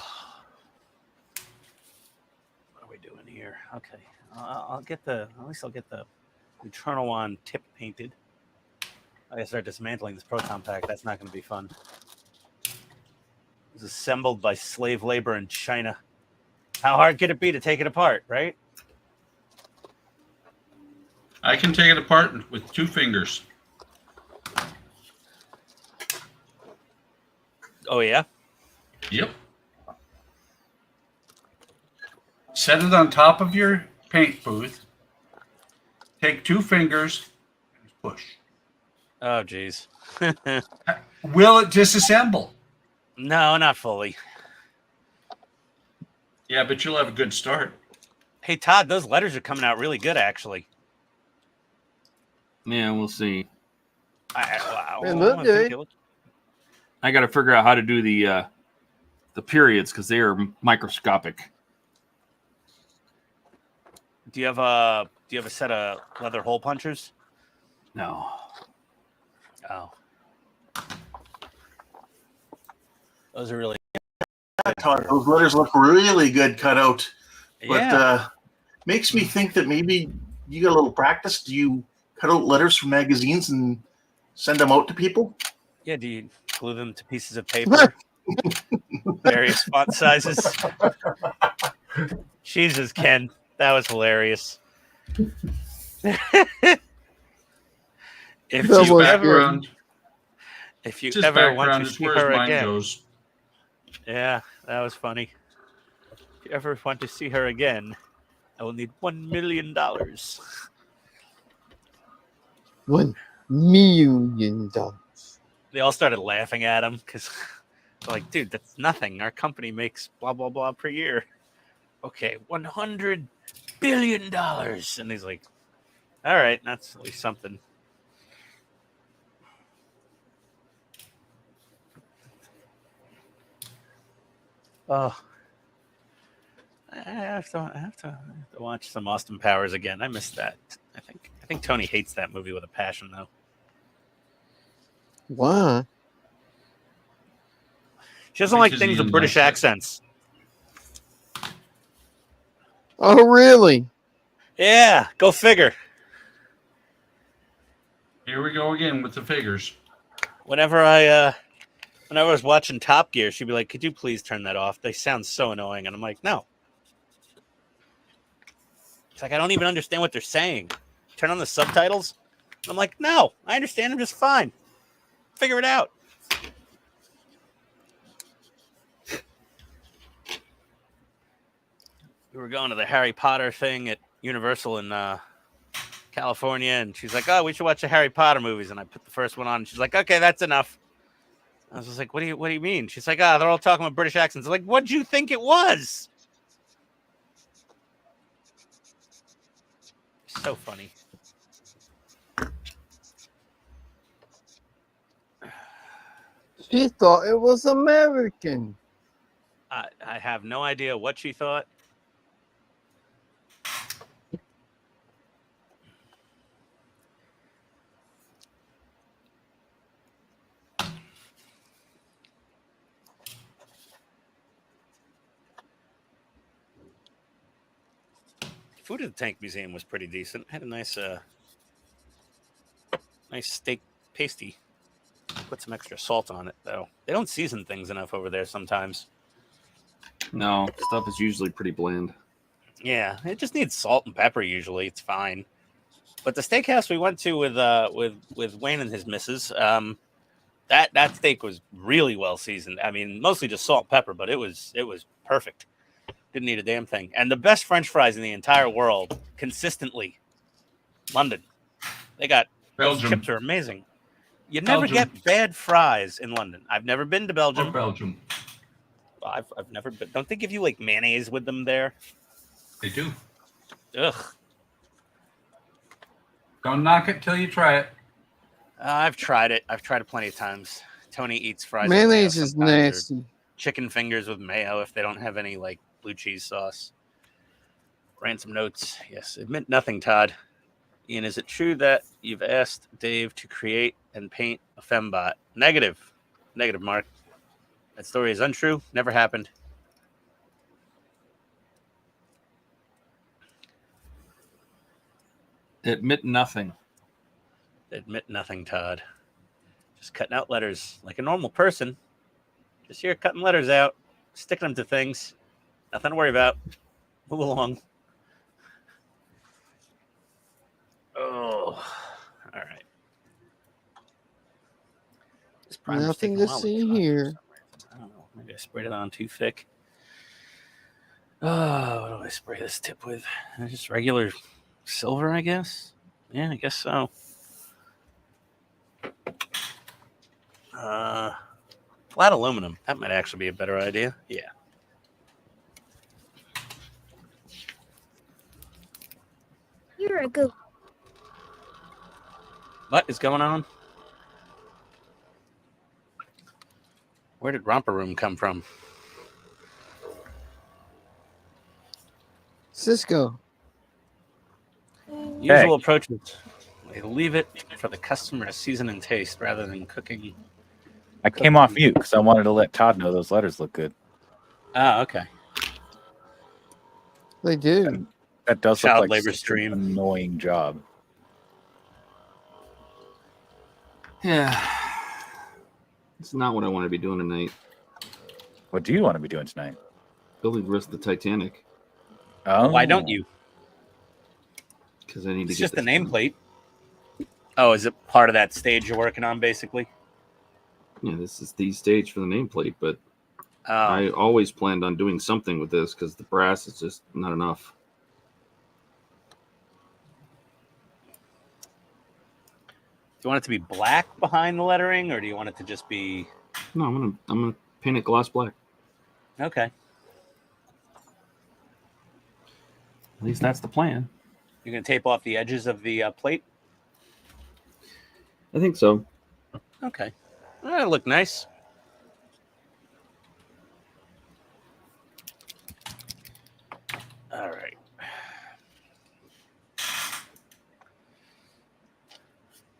what are we doing here? Okay, I'll get at least I'll get the Eternal One tip painted. I gotta start dismantling this proton pack. That's not going to be fun. It was assembled by slave labor in China. How hard could it be to take it apart, right? I can take it apart with 2 fingers. Oh, yeah? Yep. Set it on top of your paint booth. Take 2 fingers and push. Oh, geez. Will it disassemble? No, not fully. Yeah, but you'll have a good start. Hey, Todd, those letters are coming out really good, actually. Yeah, we'll see. Wow. They look good. I got to figure out how to do the periods because they are microscopic. Do you have a set of leather hole punchers? No. Oh. Those are really Todd, those letters look really good cut out. But yeah. makes me think that maybe you got a little practice. Do you cut out letters from magazines and send them out to people? Yeah, do you glue them to pieces of paper? Various font sizes. Jesus, Ken. That was hilarious. If you ever want to see her again. Goes. Yeah, that was funny. If you ever want to see her again, I will need $1 million. $1 million. They all started laughing at him because they're like, dude, that's nothing. Our company makes blah, blah, blah per year. Okay, $100 billion. And he's like, all right, that's at least something. Oh, I have to watch some Austin Powers again. I missed that. I think Tony hates that movie with a passion, though. Why? She doesn't like things with British accents. Oh, really? Yeah, go figure. Here we go again with the figures. Whenever I was watching Top Gear, she'd be like, "Could you please turn that off? They sound so annoying." And I'm like, "No." It's like I don't even understand what they're saying. Turn on the subtitles. I'm like, "No, I understand them just fine. Figure it out." We were going to the Harry Potter thing at Universal in California, and she's like, "Oh, we should watch the Harry Potter movies." And I put the first one on, and she's like, "Okay, that's enough." I was just like, what do you mean? She's like, they're all talking with British accents. I'm like, what'd you think it was? So funny. She thought it was American. I have no idea what she thought. Food at the Tank Museum was pretty decent. Had a nice nice steak pasty. Put some extra salt on it, though. They don't season things enough over there sometimes. No, stuff is usually pretty bland. Yeah, it just needs salt and pepper usually. It's fine. But the steakhouse we went to with Wayne and his missus, that steak was really well seasoned. I mean, mostly just salt and pepper, but it was perfect. Didn't need a damn thing. And the best French fries in the entire world, consistently, London. They got those Belgium. chips are amazing. You never Belgium. get bad fries in London. I've never been to Belgium. Or Belgium. I've never been. Don't they give you like mayonnaise with them there? They do. Ugh. Don't knock it till you try it. I've tried it. I've tried it plenty of times. Tony eats fries. with mayo Mayonnaise is sometimes, or nasty. chicken fingers with mayo if they don't have any like blue cheese sauce. Ran some notes. Yes, admit nothing, Todd. Ian, is it true that you've asked Dave to create and paint a fembot? Negative. Negative, Mark. That story is untrue. Never happened. Admit nothing. Admit nothing, Todd. Just cutting out letters like a normal person. Just here cutting letters out, sticking them to things. Nothing to worry about. Move along. Oh, all right. This primer's Nothing taking a to while see dry for here. some reason. I don't know. Maybe I sprayed it on too thick. Oh, what do I spray this tip with? Just regular silver, I guess. Yeah, I guess so. Flat aluminum. That might actually be a better idea. Yeah. You're a goop. What is going on? Where did Romper Room come from? Cisco. Usual approaches. They leave it for the customer to season and taste rather than cooking. I came off mute because I wanted to let Todd know those letters look good. Oh, okay. They do. That does Child look like labor such stream. an annoying job. Yeah. It's not what I want to be doing tonight. What do you want to be doing tonight? Building the rest of the Titanic. Oh, Why don't you? Because I need to It's get just the this done. nameplate. Oh, is it part of that stage you're working on, basically? Yeah, this is the stage for the nameplate, but Oh, I always planned on doing something with this because the brass is just not enough. do you want it to be black behind the lettering, or do you want it to just be No, I'm gonna paint it gloss black. okay? At least that's the plan. You're gonna tape off the edges of the plate. I think so. Okay, that'll look nice. All right.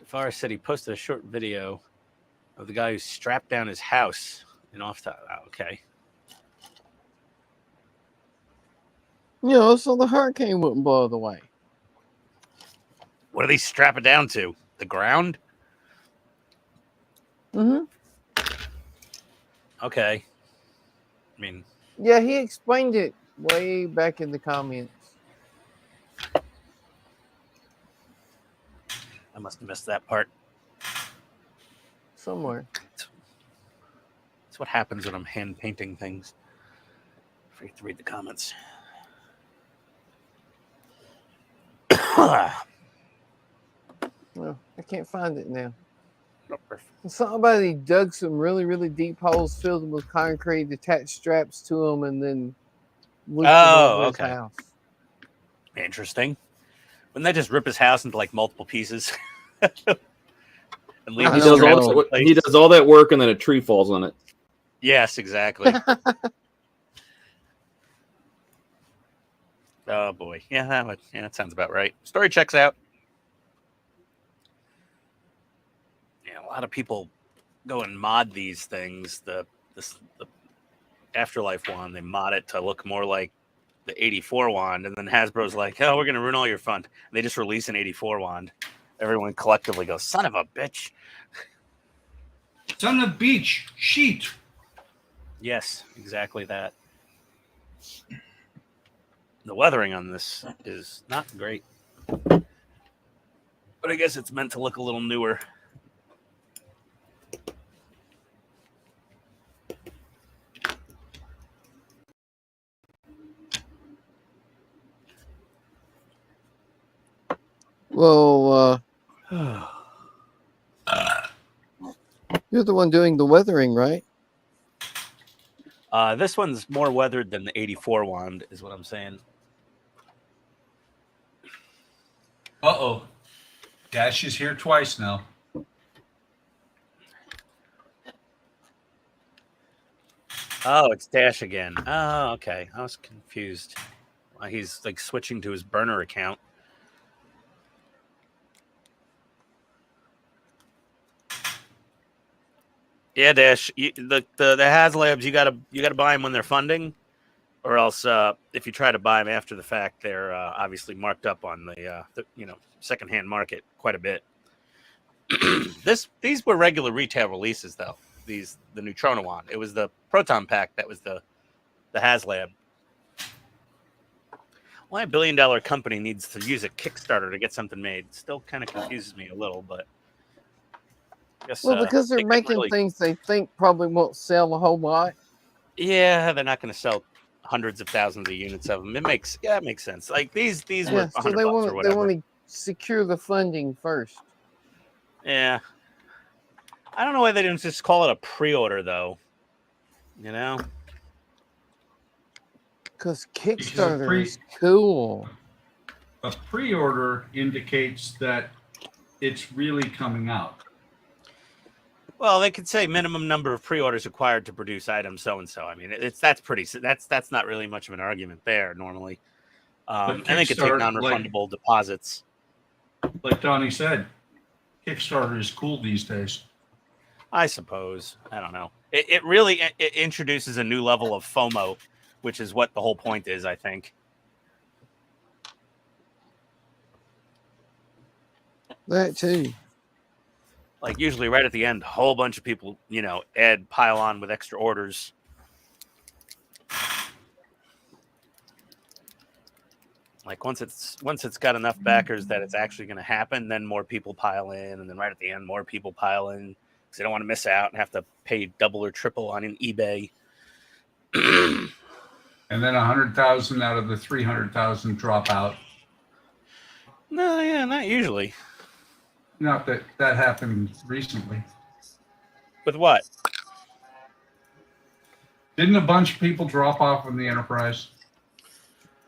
DeFar said he posted a short video of the guy who strapped down his house in off time. Oh, okay. You know, so the hurricane wouldn't blow it away. What do they strap it down to? The ground? Mm-hmm. Okay. I mean, Yeah, he explained it way back in the comments. I must have missed that part. Somewhere. That's what happens when I'm hand painting things. I forget to read the comments. Well, I can't find it now. Somebody dug some really, really deep holes, filled them with concrete, attached straps to them, and then looped them over his okay. house. Interesting. Wouldn't that just rip his house into like multiple pieces? And leave I the don't straps know. in He place? does all that work and then a tree falls on it. Yes, exactly. Oh boy, yeah, that sounds about right. Story checks out. Yeah, a lot of people go and mod these things. The Afterlife wand, they mod it to look more like the 84 wand, and then Hasbro's like, "Oh, we're gonna ruin all your fun." And they just release an 84 wand. Everyone collectively goes, "Son of a bitch!" It's on the beach sheet. Yes, exactly that. The weathering on this is not great, but I guess it's meant to look a little newer. Well, you're the one doing the weathering, right? This one's more weathered than the 84 wand, is what I'm saying. Uh-oh. Dash is here twice now. Oh, it's Dash again. Oh, okay. I was confused. He's like switching to his burner account. Yeah, Dash. The HasLabs, you gotta buy them when they're funding, or else if you try to buy them after the fact, they're obviously marked up on the secondhand market quite a bit. These were regular retail releases though. The Neutrona wand. It was the Proton Pack that was the HasLab. Why a $1 billion company needs to use a Kickstarter to get something made still kind of confuses me a little, but. Guess, Well, because they're making things they think probably won't sell a whole lot. Yeah, they're not going to sell hundreds of thousands of units of them. It makes sense. Like these were $100 so they or whatever. They want to secure the funding first. Yeah, I don't know why they didn't just call it a pre-order though. You know, because Kickstarter is cool. A pre-order indicates that it's really coming out. Well, they could say minimum number of pre-orders required to produce item so and so. I mean, that's not really much of an argument there normally. And they could take non-refundable deposits. Like Donnie said, Kickstarter is cool these days. I suppose. I don't know. It really introduces a new level of FOMO, which is what the whole point is, I think. That too. Like usually right at the end, a whole bunch of people, pile on with extra orders. Like once it's got enough backers that it's actually going to happen, then more people pile in, and then right at the end, more people pile in because they don't want to miss out and have to pay double or triple on an eBay. And then 100,000 out of the 300,000 drop out. No, yeah, not usually. Not that happened recently. With what? Didn't a bunch of people drop off in the Enterprise?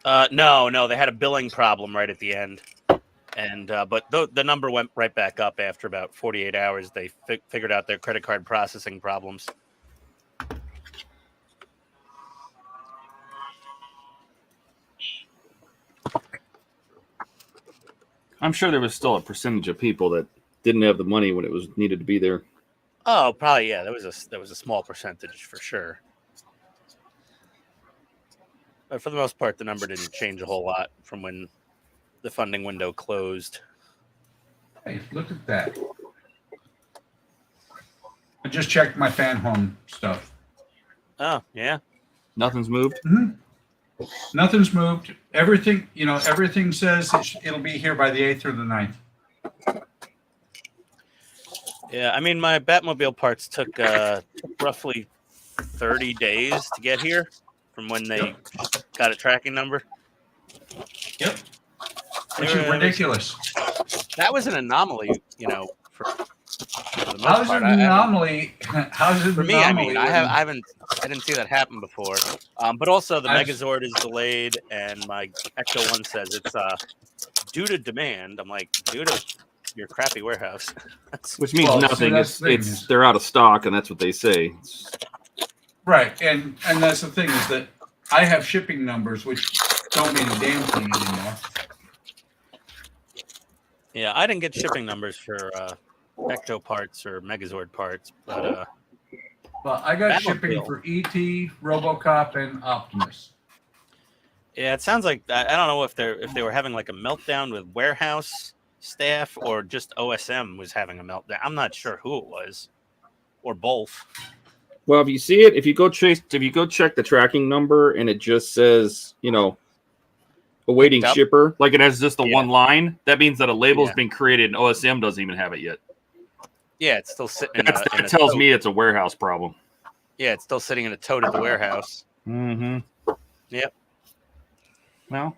No, they had a billing problem right at the end, and but the number went right back up after about 48 hours. They figured out their credit card processing problems. I'm sure there was still a percentage of people that didn't have the money when it was needed to be there. Oh, probably, yeah. There was a small percentage for sure. But for the most part, the number didn't change a whole lot from when the funding window closed. Hey, look at that. I just checked my fan home stuff. Oh, yeah. Nothing's moved? Mm-hmm. Nothing's moved. Everything says it'll be here by the 8th or the 9th. Yeah, I mean, my Batmobile parts took roughly 30 days to get here from when they got a tracking number. Yep. Which is ridiculous. That was an anomaly, for the most How's part. it an anomaly? How's it for me? I mean, I didn't see that happen before. But also the Megazord is delayed, and my Ecto One says it's due to demand. I'm like, due to your crappy warehouse, which means nothing. It's they're out of stock, and that's what they say. Right, and that's the thing is that I have shipping numbers which don't mean a damn thing anymore. Yeah, I didn't get shipping numbers for Ecto parts or Megazord parts, but But I got Battlefield. shipping for ET, RoboCop, and Optimus. yeah, it sounds like I don't know if they were having like a meltdown with warehouse staff or just OSM was having a meltdown. I'm not sure who it was, or both. Well, if you see it, if you go check the tracking number and it just says, awaiting Picked up? shipper, like it has just the Yeah. one line, that means that a label has Yeah. been created and OSM doesn't even have it yet. Yeah, it's still sitting. That tells me it's a warehouse problem. Yeah, it's still sitting in a tote at the warehouse. Mm-hmm. Yep. Well,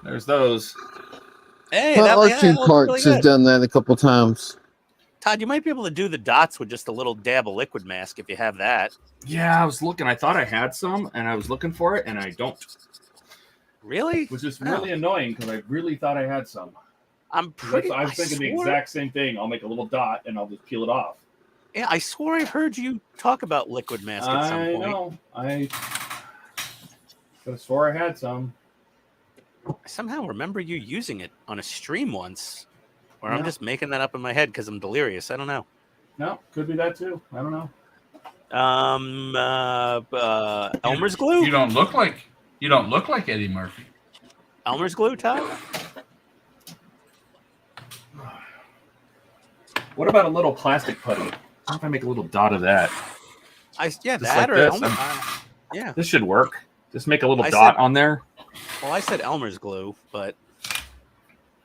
there's those. Hey, Well, that Archie looks Parks really has good. done that a couple times. Todd, you might be able to do the dots with just a little dab of liquid mask if you have that. Yeah, I was looking. I thought I had some, and I was looking for it, and I don't. Really? Which is No. really annoying because I really thought I had some. I'm pretty. I was thinking the swore- exact same thing. I'll make a little dot, and I'll just peel it off. Yeah, I swore I heard you talk about liquid mask at some I point. know. I swore I had some. I somehow remember you using it on a stream once, or I'm No. just making that up in my head because I'm delirious. I don't know. No, could be that too. I don't know. Elmer's glue. You don't look like Eddie Murphy. Elmer's glue, Todd. What about a little plastic putty? What if I make a little dot of that? Just like that or this. Elmer. Yeah. This should work. Just make a little I dot said- on there. Well, I said Elmer's glue, but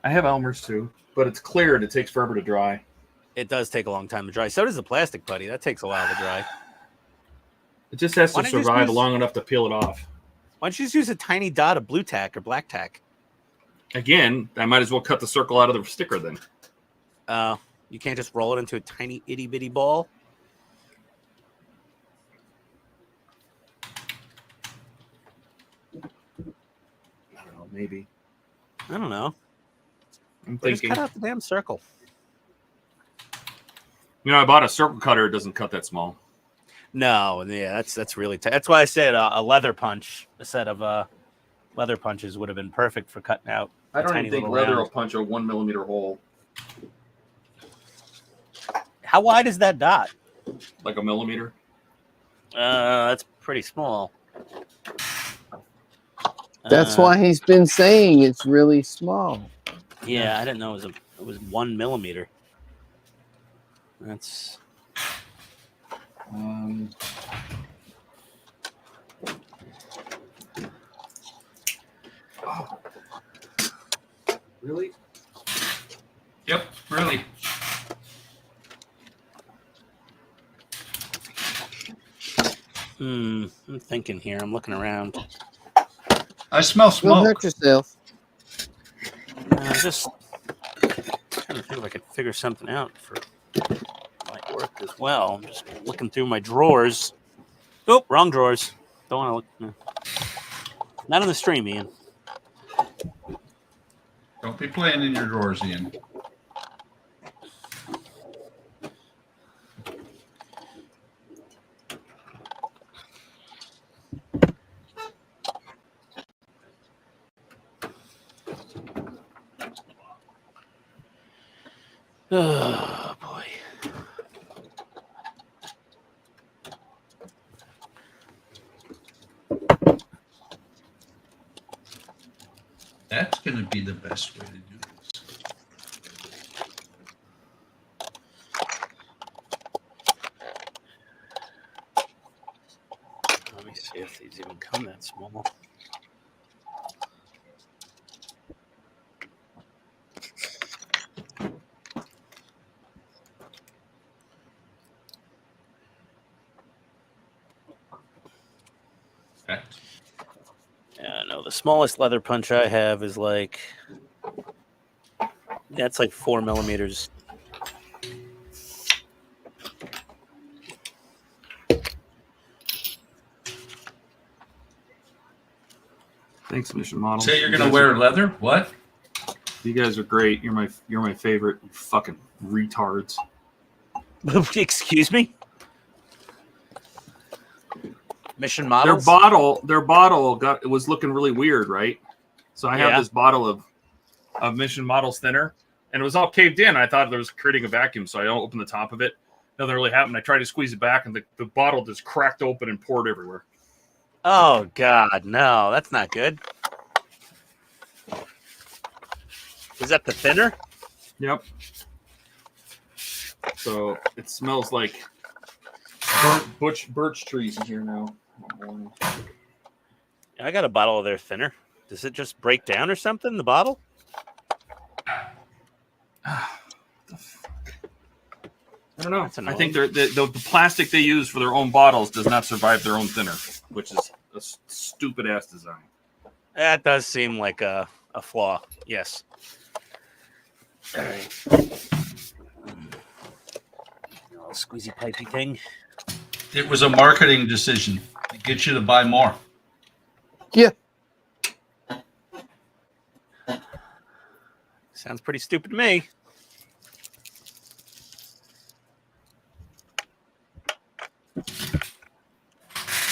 I have Elmer's too, but it's clear and it takes forever to dry. it does take a long time to dry. So does the plastic putty. That takes a while to dry. It just has Why to don't you just survive use- long enough to peel it off. Why don't you just use a tiny dot of blue tack or black tack? Again, I might as well cut the circle out of the sticker then. You can't just roll it into a tiny itty bitty ball. I don't know, maybe. I don't know. I'm Or just thinking. cut out the damn circle. I bought a circle cutter. It doesn't cut that small. No, yeah, that's really that's why I said a leather punch. A set of leather punches would have been perfect for cutting out. I don't tiny even think little leather will round. punch a 1 millimeter hole. How wide is that dot? Like a millimeter. That's pretty small. That's why he's been saying it's really small. Yeah, I didn't know it was 1 millimeter. That's Really? Yep, really. I'm thinking here. I'm looking around. I smell Don't smoke. hurt yourself. I'm just trying to think if I could figure something out for might work as well. I'm just looking through my drawers. Oh, wrong drawers. Don't want to look. No. Not on the stream, Ian. Don't be playing in your drawers, Ian. Oh boy. That's going to be the best way to do this. Let me see if these even come that small. Okay. Yeah, no, the smallest leather punch I have is like that's like 4 millimeters. Thanks, Mission Model. Say you're going to wear leather? What? You guys are great. You're my favorite. You fucking retards. Excuse me? Mission models. Their bottle was looking really weird, right? So I have this bottle of Mission Models thinner, and it was all caved in. I thought it was creating a vacuum, so I don't open the top of it. Nothing really happened. I tried to squeeze it back, and the bottle just cracked open and poured everywhere. Oh God, no, that's not good. Is that the thinner? Yep. So it smells like birch trees in here now. I got a bottle of their thinner. Does it just break down or something? The bottle? I don't know. I think the plastic they use for their own bottles does not survive their own thinner, which is a stupid ass design. That does seem like a flaw. Yes. All right. Little squeezy pipey thing. It was a marketing decision to get you to buy more. Yeah. Sounds pretty stupid to me.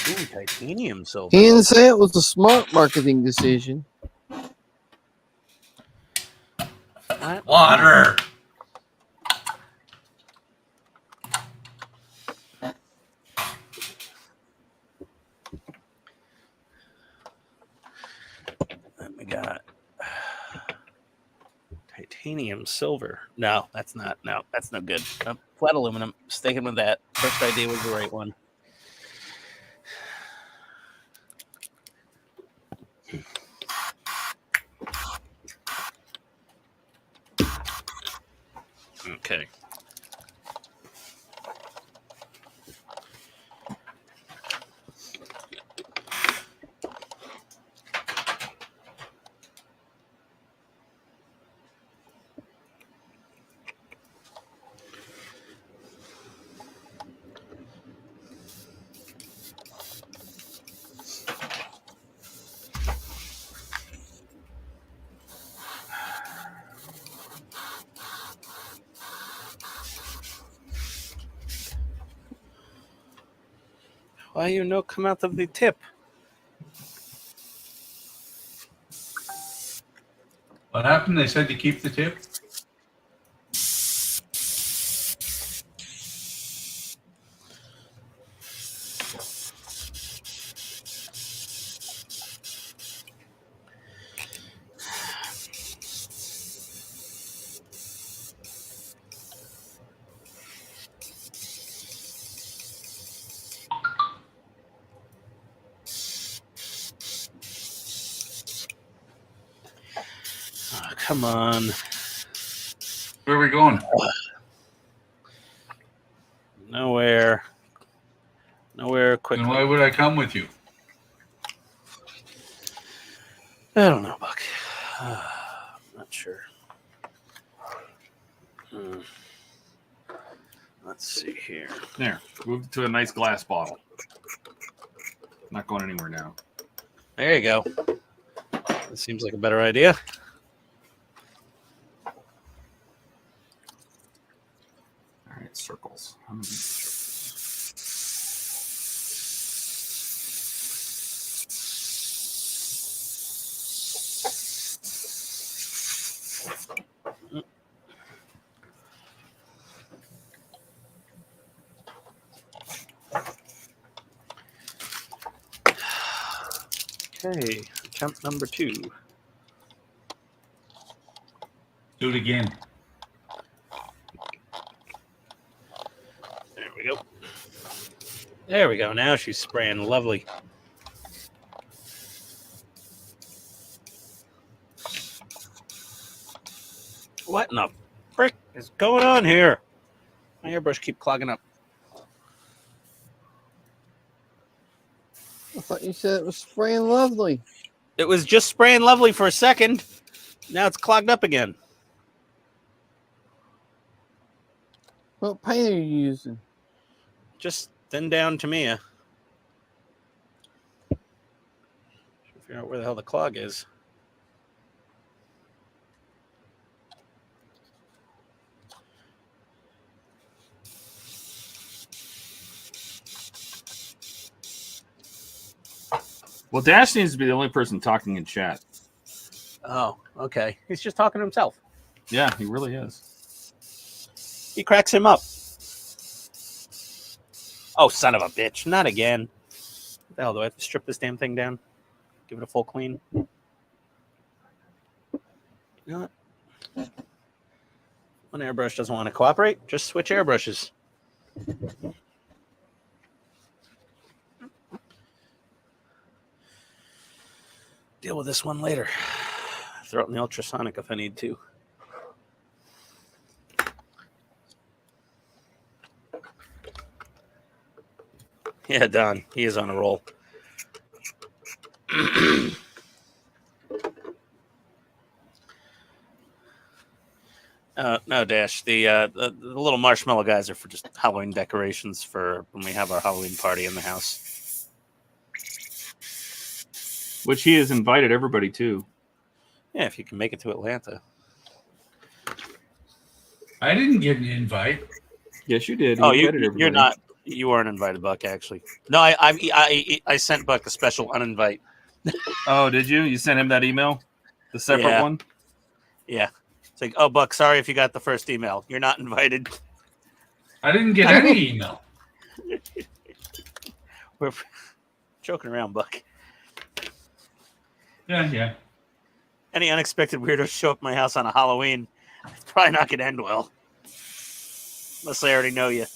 Ooh, titanium silver. He didn't say it was a smart marketing decision. What? Water. Then we got titanium silver. No, that's not. No, that's no good. Flat aluminum. Sticking with that. First idea was the right one. Okay. Why you no come out of the tip? What happened? They said to keep the tip. Oh, come on. Where are we going? Nowhere. Nowhere quickly. And why would I come with you? I don't know, Buck. I'm not sure. Let's see here. There. Move to a nice glass bottle. Not going anywhere now. There you go. That seems like a better idea. All right, circles. Okay, attempt number 2. Do it again. There we go. There we go. Now she's spraying lovely. What in the frick is going on here? My airbrush keep clogging up. I thought you said it was spraying lovely. It was just spraying lovely for a second. Now it's clogged up again. What paint are you using? Just thin down Tamiya. Figure out where the hell the clog is. Well, Dash needs to be the only person talking in chat. Oh, okay. He's just talking to himself. Yeah, he really is. He cracks him up. Oh, son of a bitch. Not again. What the hell, do I have to strip this damn thing down? Give it a full clean? You know what? When airbrush doesn't want to cooperate, just switch airbrushes. Deal with this one later. Throw it in the ultrasonic if I need to. Yeah, Don, he is on a roll. No, Dash. The little marshmallow guys are for just Halloween decorations for when we have our Halloween party in the house. Which he has invited everybody to. Yeah, if you can make it to Atlanta. I didn't get an invite. Yes, you did. Oh, you're not. You weren't invited, Buck. Actually, no. I sent Buck a special uninvite. Oh, did you? You sent him that email, the separate one. Yeah. It's like, oh, Buck. Sorry if you got the first email. You're not invited. I didn't get any email. We're joking around, Buck. Yeah. Any unexpected weirdos show up at my house on a Halloween, it's probably not going to end well. Unless I already know you.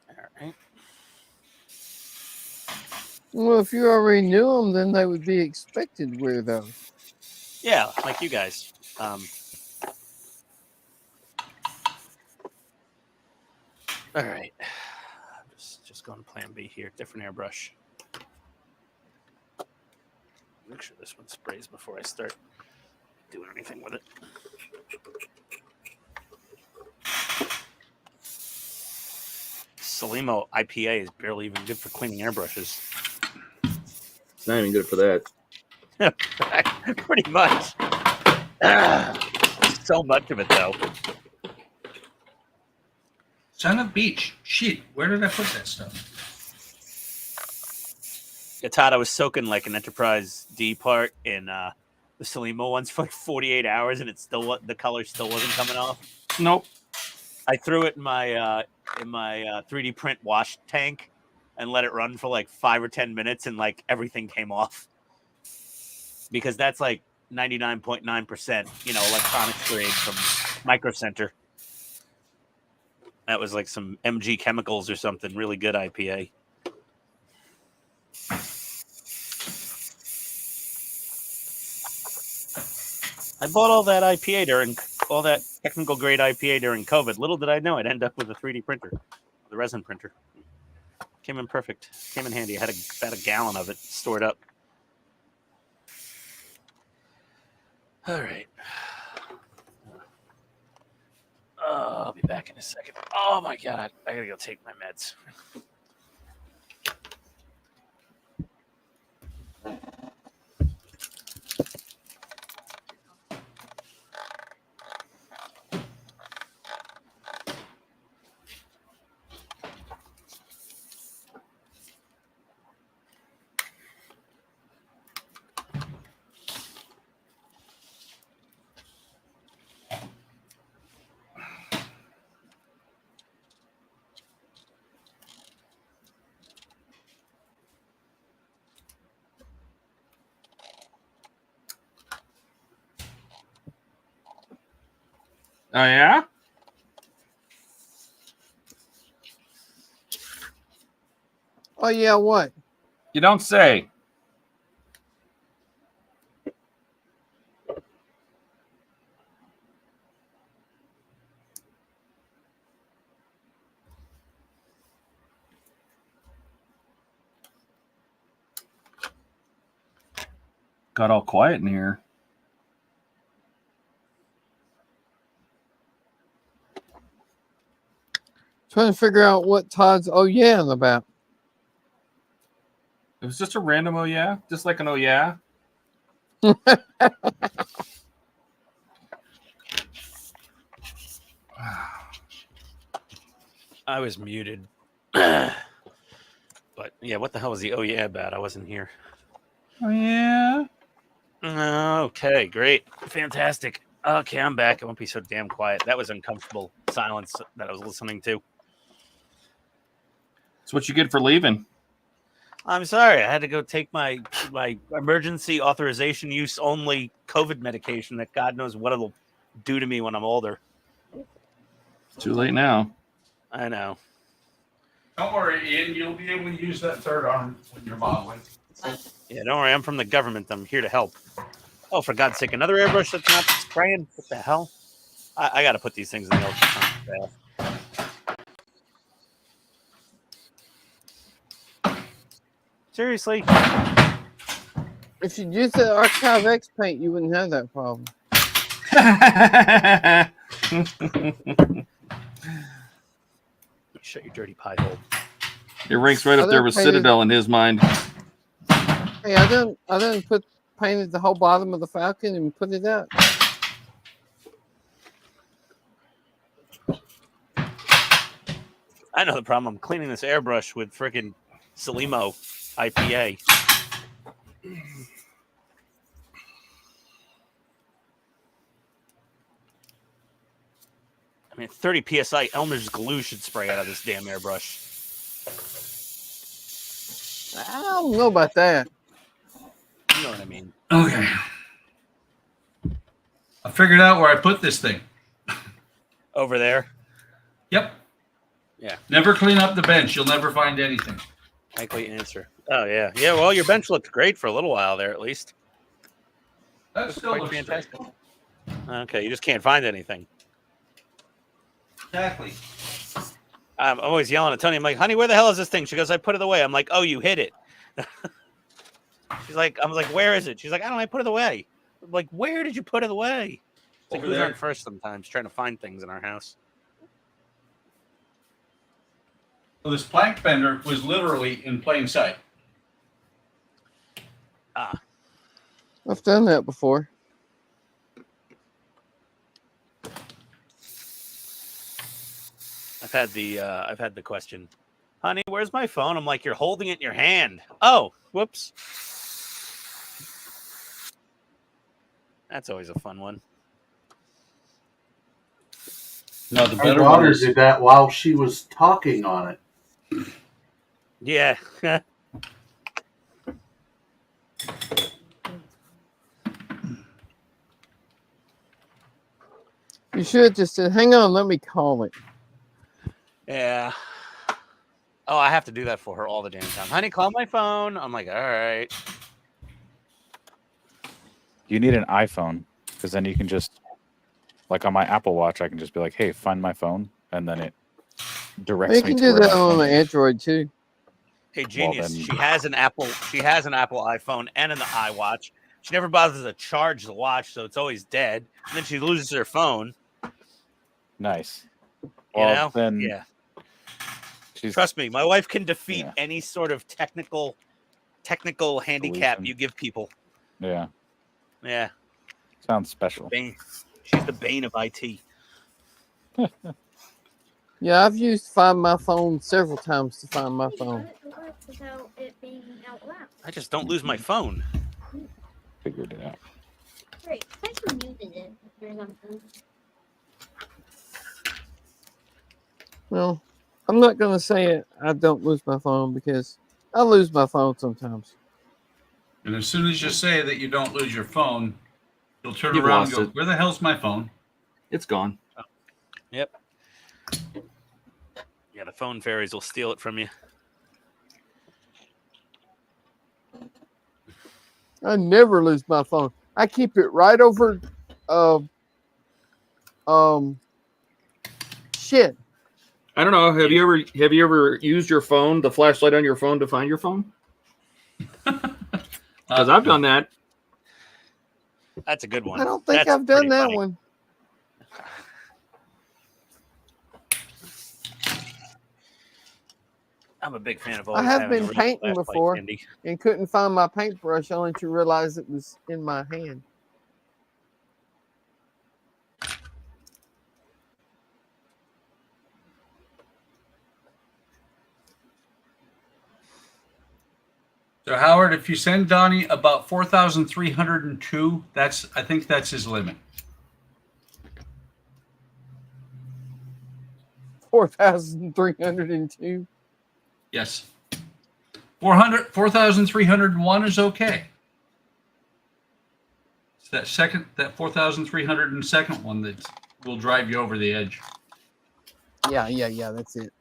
Alright. Well, if you already knew them, then they would be expected weirdos. Yeah, like you guys. All right. Just going to plan B here. Different airbrush. Make sure this one sprays before I start doing anything with it. Salimo IPA is barely even good for cleaning airbrushes. It's not even good for that. Pretty much. So much of it, though. Son of Beach. Shit, where did I put that stuff? Yeah, Todd, I was soaking like an Enterprise D part in the Salimo ones for like 48 hours, and the color still wasn't coming off. Nope. I threw it in my 3D print wash tank and let it run for like 5 or 10 minutes, and like everything came off because that's like 99.9%, electronics grade from Micro Center. That was like some MG Chemicals or something. Really good IPA. I bought all that IPA during all that technical grade IPA during COVID. Little did I know I'd end up with a 3D printer, the resin printer. Came in perfect. Came in handy. I had about a gallon of it stored up. All right. I'll be back in a second. Oh my God. I gotta go take my meds. Oh, yeah? Oh, yeah, what? You don't say. Got all quiet in here. Trying to figure out what Todd's oh yeah about. It was just a random oh yeah, just like an oh yeah. I was muted. But yeah, what the hell was the oh yeah about? I wasn't here. Oh yeah. Okay, great. Fantastic. Okay, I'm back. I won't be so damn quiet. That was uncomfortable silence that I was listening to. That's what you get for leaving. I'm sorry. I had to go take my emergency authorization use only COVID medication that God knows what it'll do to me when I'm older. Too late now. I know. Don't worry, Ian. You'll be able to use that third arm when you're modeling. Yeah, don't worry. I'm from the government. I'm here to help. Oh, for God's sake, another airbrush that's not spraying? What the hell? I got to put these things in the ultrasound bath. Seriously? If you use the Archive X paint, you wouldn't have that problem. Shut your dirty pie hole. It ranks right up there with Citadel in his mind. Hey, I done painted the whole bottom of the Falcon and put it out. I know the problem. I'm cleaning this airbrush with freaking Salimo IPA. I mean, 30 psi Elmer's glue should spray out of this damn airbrush. I don't know about that. You know what I mean? Okay. I figured out where I put this thing. Over there? Yep. Yeah. Never clean up the bench. You'll never find anything. Likely answer. Oh, yeah. Yeah, well, your bench looked great for a little while there, at least. That's still quite fantastic. Okay, you just can't find anything. Exactly. I'm always yelling at Tony. I'm like, honey, where the hell is this thing? She goes, I put it away. I'm like, oh, you hid it. I was like, where is it? She's like, I don't know, I put it away. I'm like, where did you put it away? It's like, we learn first sometimes, trying to find things in our house. Well, this plank bender was literally in plain sight. Ah. I've done that before. I've had the question, honey, where's my phone? I'm like, you're holding it in your hand. Oh, whoops. That's always a fun one. No, the My better daughter one is, did that while she was talking on it. Yeah. You should have just said, hang on, let me call it. Yeah. Oh, I have to do that for her all the damn time. Honey, call my phone. I'm like, all right. You need an iPhone because then you can just, like on my Apple Watch, I can just be like, hey, find my phone. And then it directs You me can to do where that my on phone an is. Android too. Hey, genius. then- She has an Apple iPhone and an iWatch. She never bothers to charge the watch, so it's always dead. And then she loses her phone. Nice. You Well, know? then Yeah. she's Trust me, my wife can defeat Yeah. any sort of technical handicap Solution. you give people. yeah, Yeah. sounds special. Bane. She's the bane of IT. Yeah, I've used Find My Phone several times to find my phone. Without it being out loud. I just don't lose my phone. Figured it out. Great. I can use it or something. Well, I'm not going to say it. I don't lose my phone because I lose my phone sometimes. and as soon as you say that you don't lose your phone, you'll turn You've around and lost go, it. where the hell's my phone? It's gone. Yep. Yeah, the phone fairies will steal it from you. I never lose my phone. I keep it right over shit. I don't know. Have you ever used your phone, the flashlight on your phone, to find your phone? Because I've done that. That's a good one. I don't think That's I've done pretty that funny. one. I'm a big fan of I always have having been a real painting flashlight before handy. and couldn't find my paintbrush only to realize it was in my hand. So Howard, if you send Donnie about 4,302, I think that's his limit. 4,302. Yes. 4,301 is okay. It's that 4,302nd one that will drive you over the edge. Yeah, that's it.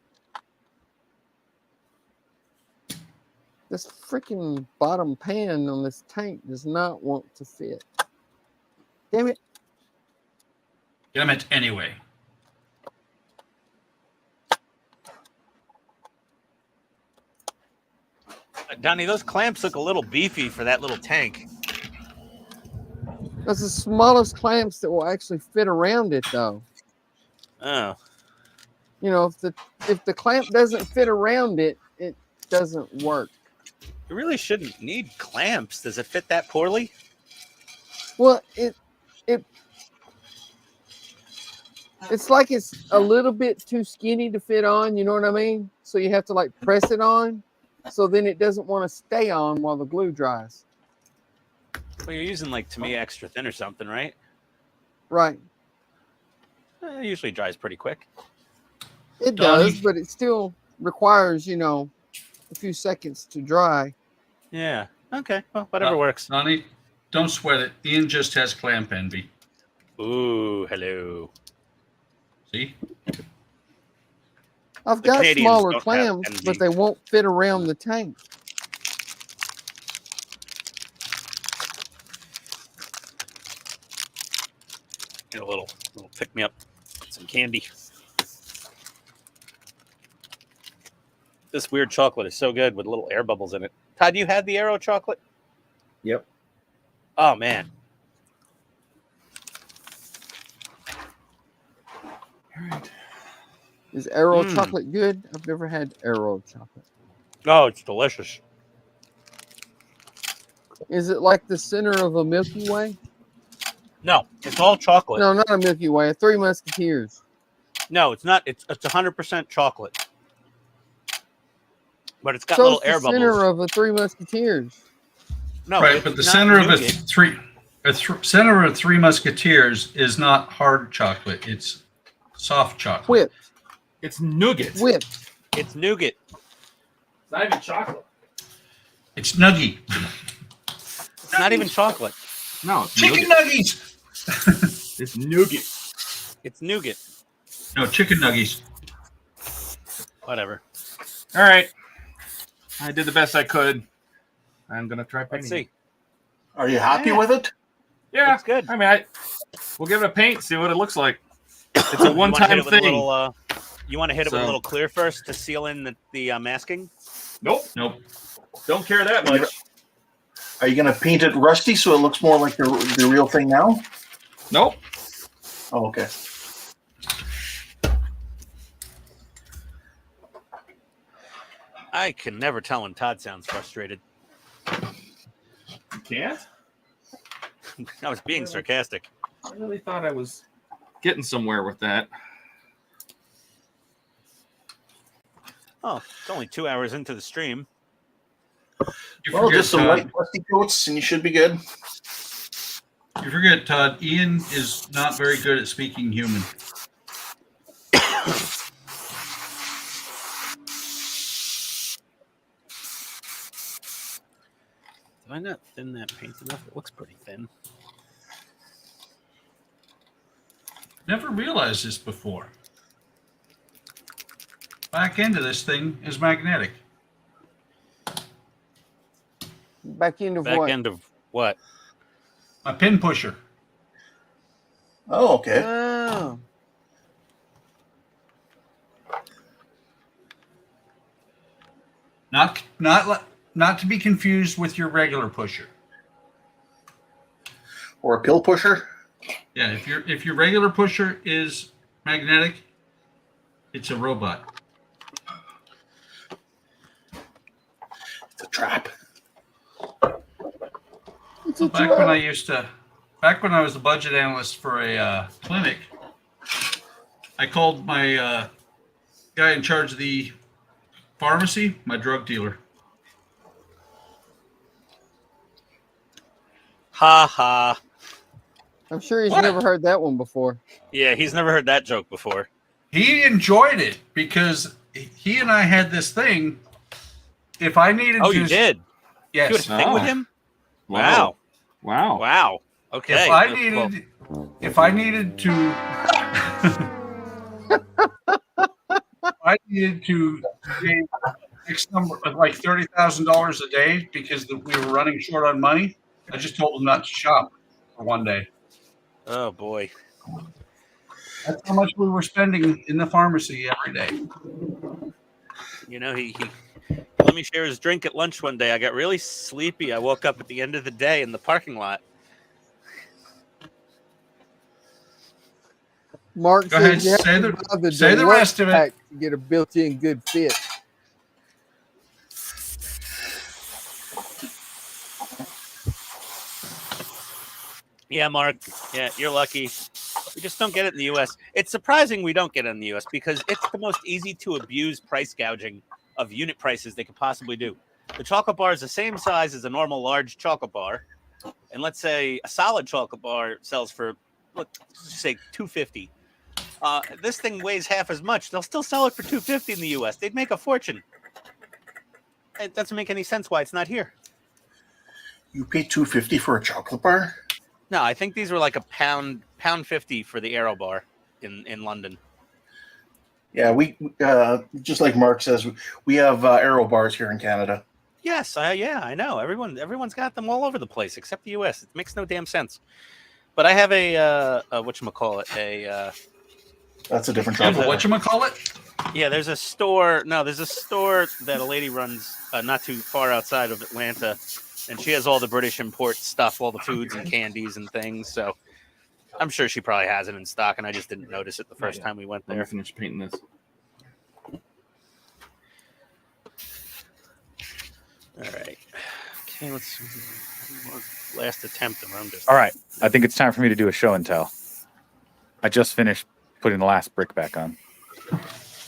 This freaking bottom pan on this tank does not want to fit. Damn it. Damn it anyway. Donnie, those clamps look a little beefy for that little tank. That's the smallest clamps that will actually fit around it, though. Oh. You know, if the clamp doesn't fit around it, it doesn't work. You really shouldn't need clamps. Does it fit that poorly? Well, it's like it's a little bit too skinny to fit on, you know what I mean? So you have to like press it on, so then it doesn't want to stay on while the glue dries. Well, you're using like Tamiya extra thin or something, right? Right. It usually dries pretty quick. It Donnie? does, but it still requires, you know, a few seconds to dry. Yeah. Okay. Well, whatever works. Donnie, don't sweat it. Ian just has clamp envy. Ooh, hello. See? I've The got Canadians smaller don't have clams, envy. but they won't fit around the tank. Get a little pick me up. Some candy. This weird chocolate is so good with little air bubbles in it. Todd, you had the Aero chocolate? Yep. Oh, man. All right. Is Aero chocolate good? I've never had Aero chocolate. Oh, it's delicious. Is it like the center of a Milky Way? No, it's all chocolate. No, not a Milky Way. A Three Musketeers. No, it's not. It's 100% chocolate. But it's got So little it's the air center bubbles. of a Three Musketeers. No, Right, it's but the not center of nougat. center of Three Musketeers is not hard chocolate. It's soft chocolate. Whipped. It's nougat. Whipped. It's nougat. It's not even chocolate. It's nuggy. It's not even chocolate. No, it's Chicken nougat. nuggies. It's nougat. It's nougat. No, chicken nuggies. Whatever. All right. I did the best I could. I'm gonna try painting. Let's see. Are you happy with it? Yeah, Looks good. I mean, we'll give it a paint, see what it looks like. It's a You wanna hit one-time it with a thing. little, you want to hit it with a So- little clear first to seal in the masking? Nope, Nope. don't care that much. Are you going to paint it rusty so it looks more like the real thing now? Nope. Oh, okay. I can never tell when Todd sounds frustrated. You can't? I was being sarcastic. I really thought I was getting somewhere with that. Oh, it's only 2 hours into the stream. You Well, forget, just some Todd, light rusty coats and you should be good. you forget, Todd, Ian is not very good at speaking human. Did I not thin that paint enough? It looks pretty thin. Never realized this before. Back end of this thing is magnetic. Back end of Back what? end of what? My pin pusher. Oh, okay. Oh. Not to be confused with your regular pusher. Or a pill pusher. Yeah, if your regular pusher is magnetic, it's a robot. It's a trap. It's a Back when I was a budget analyst for a clinic, I called my guy in charge of the pharmacy my drug dealer. Ha ha. I'm sure he's What? never heard that one before. Yeah, he's never heard that joke before. He enjoyed it because he and I had this thing. If I needed Oh, to, you did? yes. You had a thing with Oh. him? Wow. Wow. Wow. Wow. Okay. If I needed to, I needed to pay X number, like $30,000 a day because we were running short on money. I just told him not to shop for one day. Oh boy. That's how much we were spending in the pharmacy every day. You know, he let me share his drink at lunch one day. I got really sleepy. I woke up at the end of the day in the parking lot. Mark Go ahead, says you have say to the- buy the say the deluxe rest of it. pack to get a built-in good fit. Yeah, Mark. Yeah, you're lucky. We just don't get it in the U.S. It's surprising we don't get it in the U.S. because it's the most easy to abuse price gouging of unit prices they could possibly do. The chocolate bar is the same size as a normal large chocolate bar, and let's say a solid chocolate bar sells for, let's say, $2.50. This thing weighs half as much. They'll still sell it for $2.50 in the U.S. They'd make a fortune. It doesn't make any sense why it's not here. You pay $2.50 for a chocolate bar? No, I think these were like pound 50 for the Aero bar in London. Yeah, we just like Mark says, we have Aero bars here in Canada. Yes, yeah, I know. Everyone's got them all over the place except the U.S. It makes no damn sense. But I have a whatchamacallit, That's a different Yeah, chocolate. but whatchamacallit? yeah, there's a store that a lady runs not too far outside of Atlanta, and she has all the British import stuff, all the foods and candies and things. So I'm sure she probably has it in stock, and I just didn't notice it the first time we went Let me there. finish painting this. All right. Okay, let's see. Last attempt, and I'm just All right. I think it's time for me to do a show and tell. I just finished putting the last brick back on.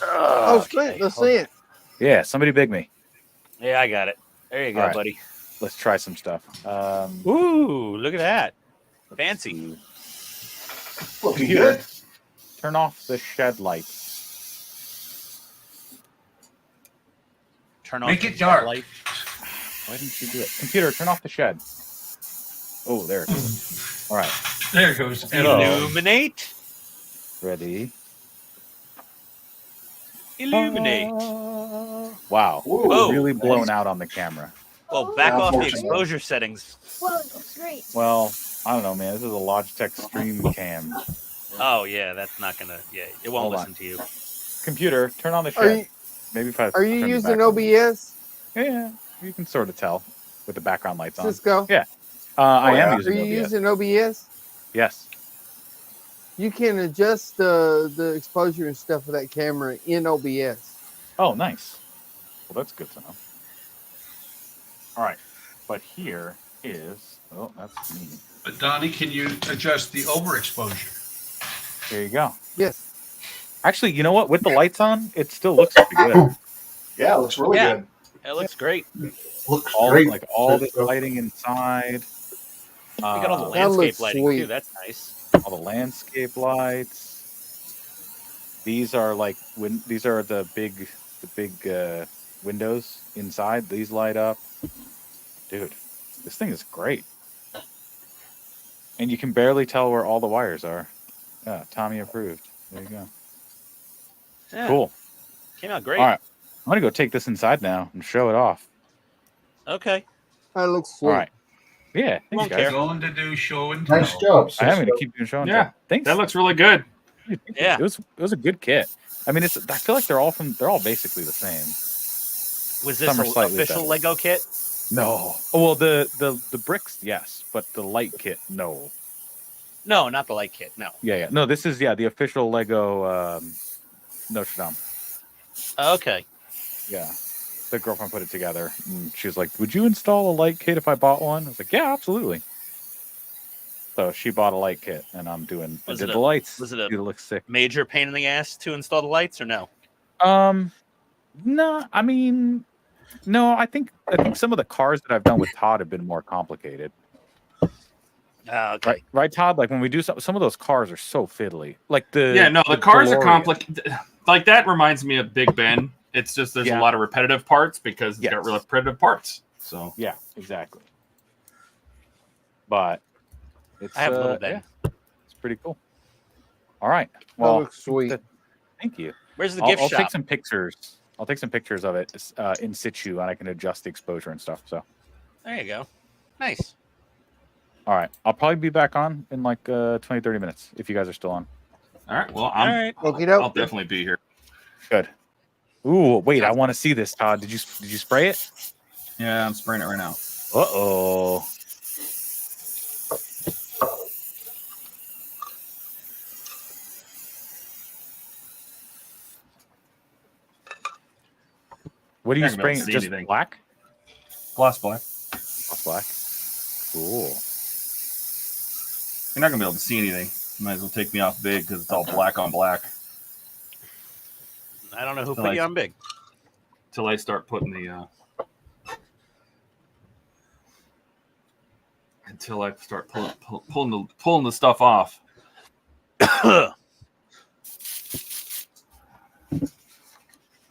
Oh, sweet. Let's see it. Yeah, somebody big me. Yeah, I got it. There you go, All right. buddy. Let's try some stuff. Ooh, look at that. Fancy. Looking good. Turn off the shed lights. Turn off Make the it dark. light. Why didn't you do it? Computer, turn off the shed. Oh, there it goes. All right. There goes. Hello. Illuminate. Ready? Illuminate. Wow. Whoa. Really blown out on the camera. Well, back off the Unfortunately. exposure settings. Whoa, that's great. Well, I don't know, man. This is a Logitech Stream Cam. Oh yeah, that's not gonna. Yeah, it won't Hold on. listen to you. Computer, turn on the Are shed. you, Maybe if I are you turn the using background- OBS, Yeah, you can sort of tell with the background lights on. Cisco? Yeah. I am Are using you OBS. using OBS? Yes. You can adjust the exposure and stuff of that camera in OBS. Oh, nice. Well, that's good to know. All right. But here is... Oh, that's me. But Donnie, can you adjust the overexposure? There you go. Yes. Actually, you know what? With the lights on, it still looks pretty good. Yeah, it looks really Yeah. good. It looks great. We Looks All great. like all this lighting inside. got all the That landscape looks lighting sweet. too. That's nice. All the landscape lights. These are like these are the big windows inside. These light up. Dude, this thing is great. And you can barely tell where all the wires are. Yeah, Tommy approved. There you go. Yeah, Cool. Came out great. All right. I'm going to go take this inside now and show it off. Okay. That looks sweet. All right. Yeah. Thanks, Won't guys. care. Going to do show and tell. Nice job, I am going Cisco. to keep doing show and Yeah, tell. Thanks. That looks really good. Yeah. It was a good kit. I mean, I feel like they're all basically the same. Was this Some are an slightly official better. Lego kit? No. Oh, well, the bricks, yes, but the light kit, no. No, not the light kit. No. Yeah. No, this is the official Lego Notre Dame. Okay. Yeah. The girlfriend put it together. And she was like, "Would you install a light kit if I bought one?" I was like, "Yeah, absolutely." So she bought a light kit, and I did the lights. Was it a It looks sick. major pain in the ass to install the lights, or no? No, I mean, no. I think some of the cars that I've done with Todd have been more complicated. Okay. Right, Todd? Like when we do some of those cars are so fiddly. Like the cars are DeLorean. complicated. Like that reminds me of Big Ben. It's just there's a lot of repetitive parts because it's got repetitive parts. So yeah, exactly. But it's I have a little Ben. It's pretty cool. All right. Well, looks sweet. Thank you. Where's the gift I'll shop? take some pictures. I'll take some pictures of it in situ, and I can adjust the exposure and stuff. So There you go. Nice. all right, I'll probably be back on in like 20-30 minutes if you guys are still on. all right. Well, Okey-doke. I'll definitely be here. Good. Ooh, wait, I want to see this, Todd. Did you spray it? Yeah, I'm spraying it right now. Uh-oh. What are you Not gonna be able spraying? to see Just anything. black? Gloss black. Gloss black. Cool. You're not gonna be able to see anything. You might as well take me off big because it's all black on black. I don't know who put you on big. Till I start putting the. Until I start pulling the stuff off.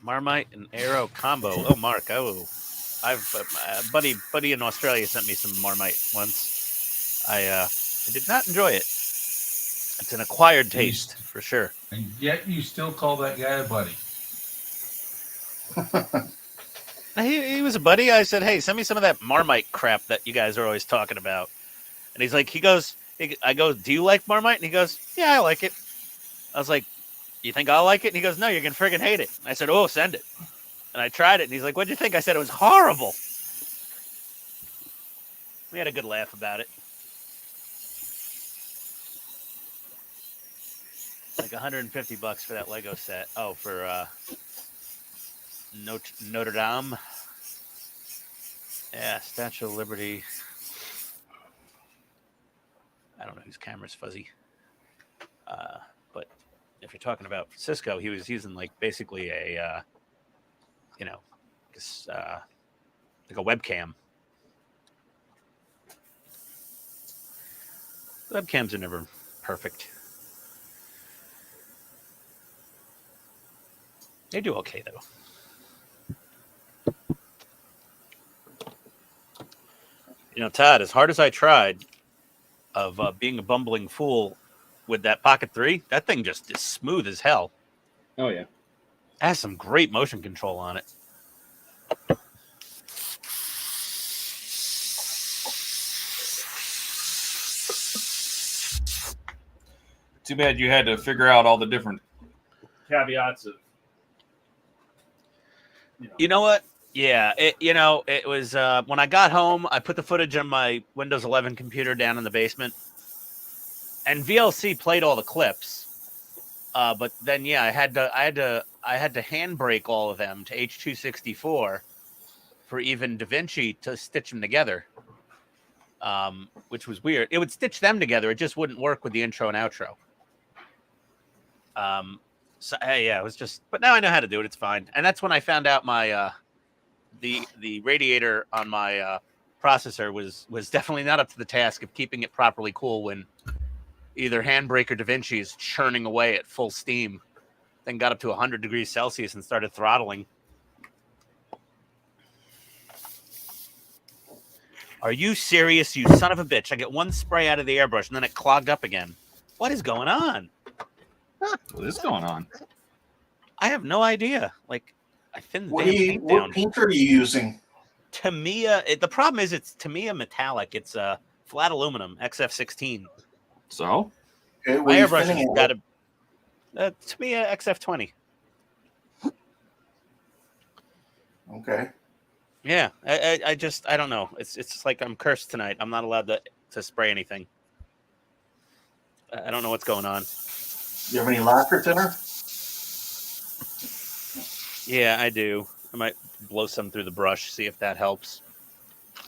Marmite and Arrow combo. Oh, Mark. Oh, I've buddy in Australia sent me some Marmite once. I did not enjoy it. It's an acquired taste for sure. And yet you still call that guy a buddy. He was a buddy. I said, hey, send me some of that Marmite crap that you guys are always talking about. And he's like, I go, do you like Marmite? And he goes, yeah, I like it. I was like, you think I'll like it? And he goes, no, you're going to friggin' hate it. I said, oh, send it. And I tried it. And he's like, what'd you think? I said, it was horrible. We had a good laugh about it. Like $150 for that Lego set. Oh, for Notre Dame. Yeah, Statue of Liberty. I don't know whose camera's fuzzy. But if you're talking about Cisco, he was using like basically a, like a webcam. Webcams are never perfect. They do okay though. You know, Todd, as hard as I tried of being a bumbling fool with that Pocket 3, that thing just is smooth as hell. Oh, yeah. It has some great motion control on it. Too bad you had to figure out all the different caveats of. You know what? Yeah, it was when I got home, I put the footage on my Windows 11 computer down in the basement, and VLC played all the clips. But then, yeah, I had to handbrake all of them to H.264 for even DaVinci to stitch them together, which was weird. It would stitch them together; it just wouldn't work with the intro and outro. So hey, yeah, it was just. But now I know how to do it. It's fine. And that's when I found out my the radiator on my processor was definitely not up to the task of keeping it properly cool when either Handbrake or DaVinci is churning away at full steam. Then got up to 100 degrees Celsius and started throttling. Are you serious, you son of a bitch? I get one spray out of the airbrush and then it clogged up again. What is going on? What is going on? I have no idea. Like, I thinned the What damn paint what down. paint are you using? Tamiya. The problem is it's Tamiya metallic. It's flat aluminum XF16. So? Okay, what My are you airbrush thinning has it got with? a Tamiya XF20. Okay. Yeah, I just I don't know. It's like I'm cursed tonight. I'm not allowed to spray anything. I don't know what's going on. Do you have any lacquer thinner? Yeah, I do. I might blow some through the brush, see if that helps. You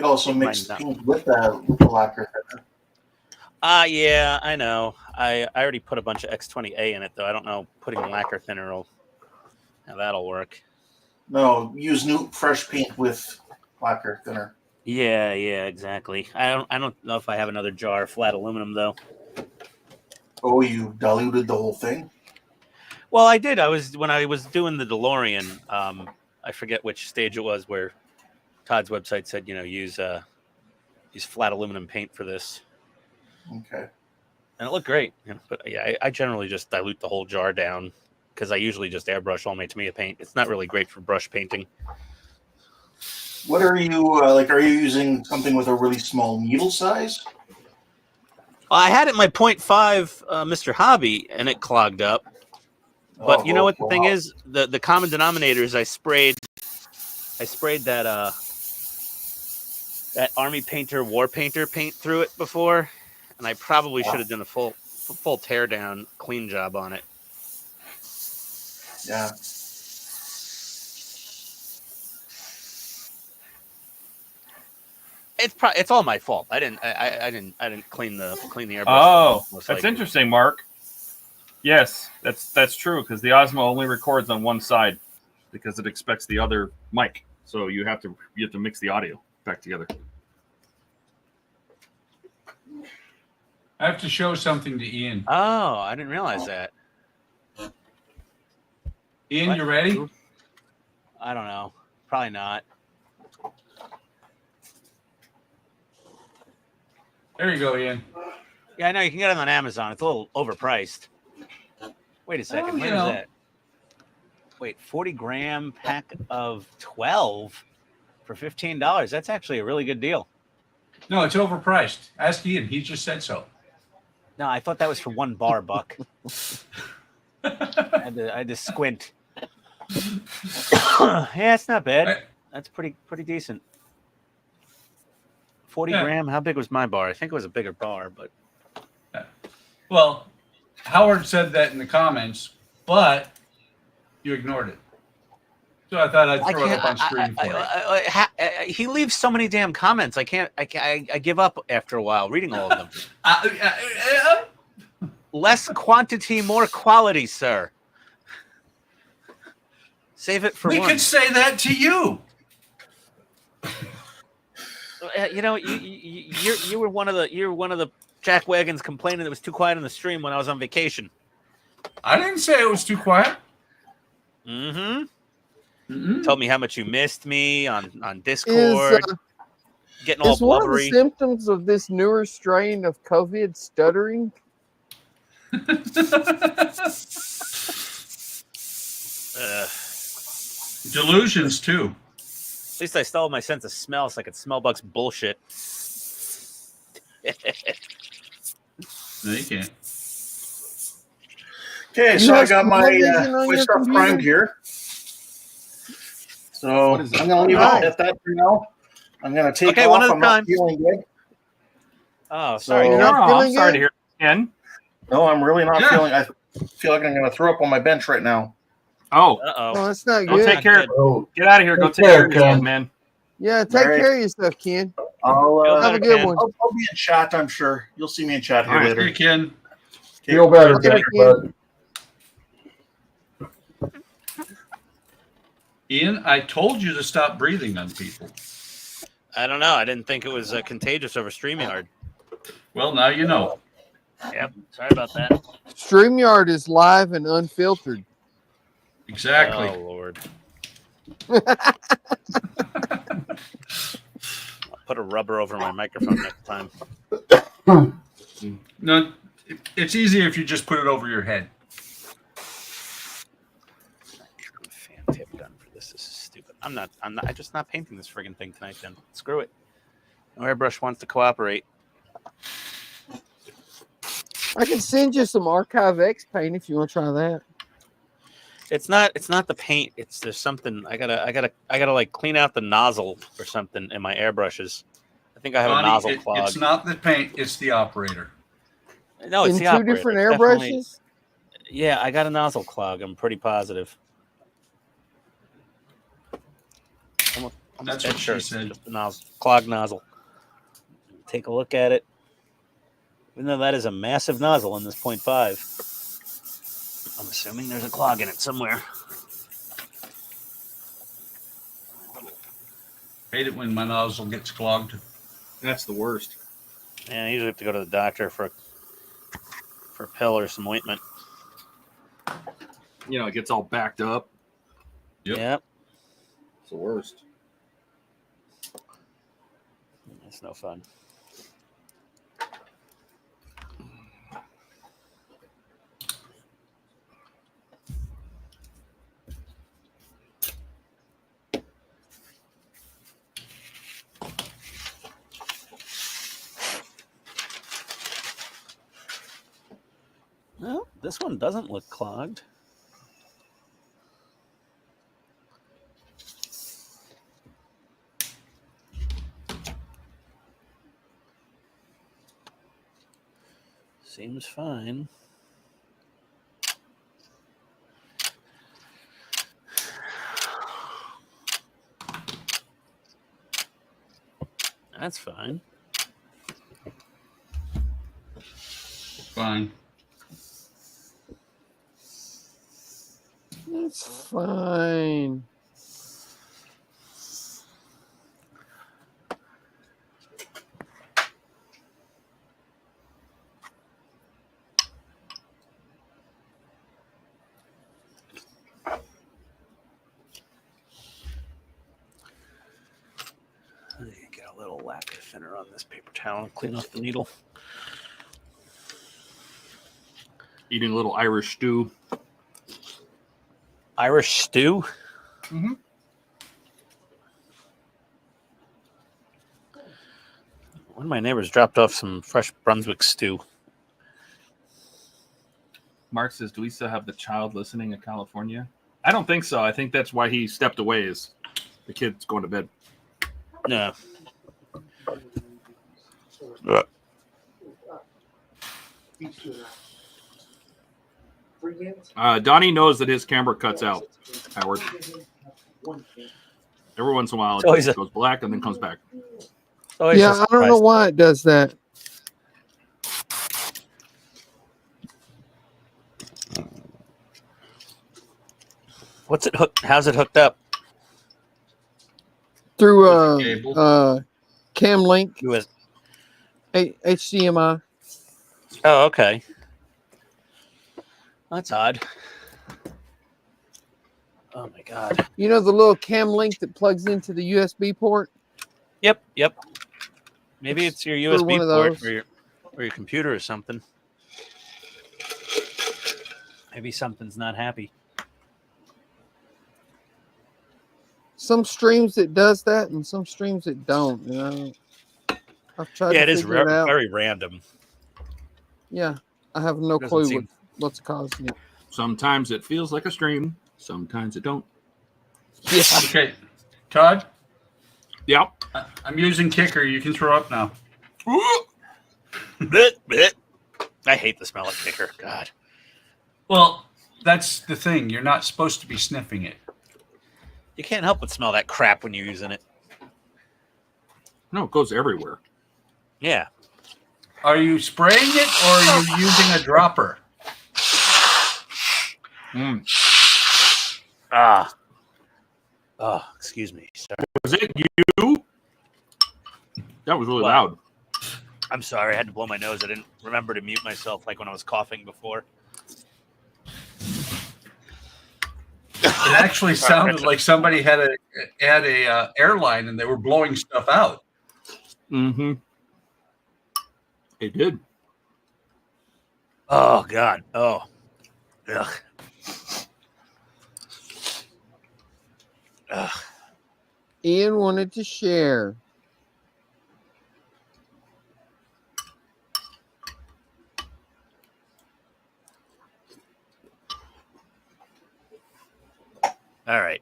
could also It mix might not. paint with the lacquer thinner. Yeah, I know. I already put a bunch of X20A in it, though. I don't know putting lacquer thinner how that'll work. No, use new fresh paint with lacquer thinner. Yeah, exactly. I don't know if I have another jar of flat aluminum though. Oh, you diluted the whole thing? Well, I did. When I was doing the DeLorean. I forget which stage it was where Todd's website said, use flat aluminum paint for this. Okay. And it looked great. But yeah, I generally just dilute the whole jar down because I usually just airbrush all my Tamiya paint. It's not really great for brush painting. What are you like? Are you using something with a really small needle size? Well, I had it in my 0.5 Mr. Hobby, and it clogged up. But you know what the thing is? The common denominator is I sprayed that Army Painter War Painter paint through it before, and I probably should have done a full tear down, clean job on it. Yeah. It's all my fault. I didn't clean the airbrush. Oh, that's interesting, Mark. Yes, that's true because the Osmo only records on one side because it expects the other mic. So you have to mix the audio back together. I have to show something to Ian. Oh, I didn't realize that. Ian, What? you ready? I don't know. Probably not. There you go, Ian. Yeah, I know you can get it on Amazon. It's a little overpriced. Wait a second. Where is that? Wait, 40-gram pack of 12 for $15. That's actually a really good deal. No, it's overpriced. Ask Ian. He just said so. No, I thought that was for one bar, Buck. I had to squint. Yeah, it's not bad. That's pretty decent. 40 gram. How big was my bar? I think it was a bigger bar, but. Well, Howard said that in the comments, but you ignored it. So I thought I'd throw it up on screen for you. He leaves so many damn comments. I give up after a while reading all of them. Less quantity, more quality, sir. Save it for we one. could say that to you. You were one of the jack wagons complaining it was too quiet on the stream when I was on vacation. I didn't say it was too quiet. Mm-hmm. Told me how much you missed me on Discord. Getting all is one of the blubbery. symptoms of this newer strain of COVID stuttering? Delusions too. At least I stole my sense of smell so I could smell Buck's bullshit. No, you can't. Okay, so I got my stuff primed here. So I'm going to leave it at that for now. I'm going to take off. One at a I'm not time. feeling good. Oh, sorry. I'm sorry to hear it again. No, I'm really not feeling. I feel like I'm going to throw up on my bench right now. Oh, Oh, that's not go good. take care. Get out of here. Go take care of yourself, man. Yeah, take care of yourself, Ken. I'll have a good one. I'll be in chat, I'm sure. You'll see me in chat here later. Hey, Ken. Feel better, bud. Ian, I told you to stop breathing on people. I don't know. I didn't think it was contagious over StreamYard. Well, now you know. Yep. Sorry about that. StreamYard is live and unfiltered. Exactly. Oh, Lord. I'll put a rubber over my microphone next time. No, it's easier if you just put it over your head. Fan tip done for this. This is stupid. I'm just not painting this friggin' thing tonight then. Screw it. No airbrush wants to cooperate. I can send you some Archive X paint if you want to try that. It's not the paint. There's something I gotta like clean out the nozzle or something in my airbrushes. I think I have a nozzle clog. It's not the paint, it's the operator. No, it's in the two operator. different It's airbrushes. Yeah, I got a nozzle clog. I'm pretty positive. Almost That's dead what sure she it's said. just a nozzle, clog nozzle. Take a look at it. Even though that is a massive nozzle in this 0.5. I'm assuming there's a clog in it somewhere. Hate it when my nozzle gets clogged. That's the worst. Yeah, I usually have to go to the doctor for a pill or some ointment. You know, it gets all backed up. Yep. It's the worst. It's no fun. Well, this one doesn't look clogged. Seems fine. That's fine. Fine. It's fine. Get a little lacquer thinner on this paper towel and clean off the needle. Eating a little Irish stew. Irish stew? Mm-hmm. One of my neighbors dropped off some fresh Brunswick stew. Mark says, do we still have the child listening in California? I don't think so. I think that's why he stepped away, is the kid's going to bed. No. Donnie knows that his camera cuts out, Howard. Every once in a while, it always goes black and then comes back. Yeah, I don't know why it does that. What's it hooked? How's it hooked up? Through cam link, US. HDMI. Oh, okay. That's odd. Oh my god. You know the little cam link that plugs into the USB port? Yep. Maybe it's your Through USB one of port those. or your computer or something. Maybe something's not happy. Some streams it does that, and some streams it don't. You know, I've tried Yeah, to it is figure it out. very random. Yeah, I have no Doesn't clue seem- what's causing it. Sometimes it feels like a stream. Sometimes it don't. Yeah. Okay, Todd. Yep. I'm using Kicker. You can throw up now. I hate the smell of Kicker. God. Well, that's the thing. You're not supposed to be sniffing it. You can't help but smell that crap when you're using it. No, it goes everywhere. Yeah. Are you spraying it or are you using a dropper? Ah. Oh, excuse me. Sorry. Was it you? That was really loud. I'm sorry. I had to blow my nose. I didn't remember to mute myself like when I was coughing before. It actually sounded like somebody had a airline and they were blowing stuff out. Mm-hmm. It did. Oh God. Oh. Ugh. Ugh. Ian wanted to share. All right.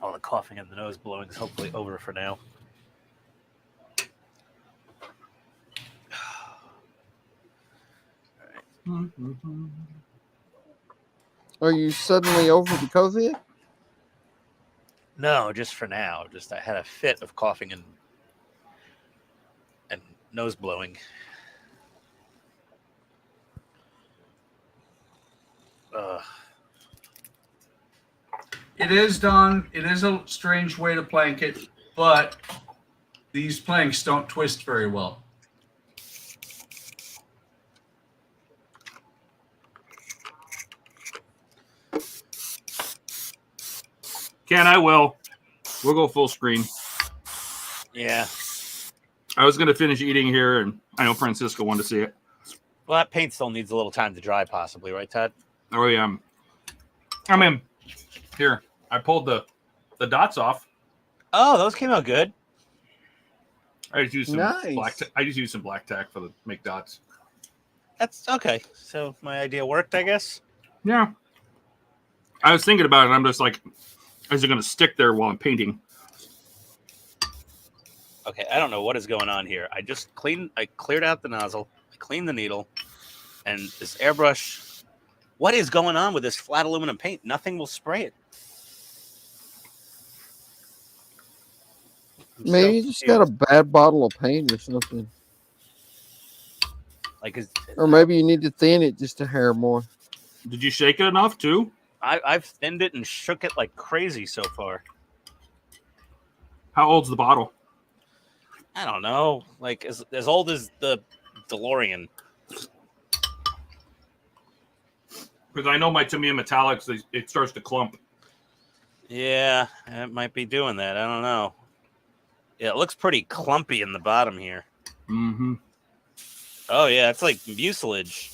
All the coughing and the nose blowing is hopefully over for now. Are you suddenly over the COVID? No, just for now. Just I had a fit of coughing and nose blowing. It is, Don. It is a strange way to blanket. but these planks don't twist very well. Ken, I will. We'll go full screen. Yeah. I was going to finish eating here, and I know Francisco wanted to see it. Well, that paint still needs a little time to dry, possibly, right, Todd? Oh, yeah. I mean, here, I pulled the dots off. Oh, those came out good. I just used some Nice. I just used some black tack for the make dots. That's okay. So my idea worked, I guess. Yeah. I was thinking about it, and I'm just like, is it going to stick there while I'm painting? Okay, I don't know what is going on here. I cleared out the nozzle, I cleaned the needle, and this airbrush. What is going on with this flat aluminum paint? Nothing will spray it. Maybe you just got a bad bottle of paint or something. Or maybe you need to thin it just a hair more. Did you shake it enough, too? I've thinned it and shook it like crazy so far. How old's the bottle? I don't know. Like as old as the DeLorean. Because I know my Tamiya Metallics, it starts to clump. Yeah, it might be doing that. I don't know. Yeah, it looks pretty clumpy in the bottom here. Mm-hmm. Oh, yeah, it's like mucilage.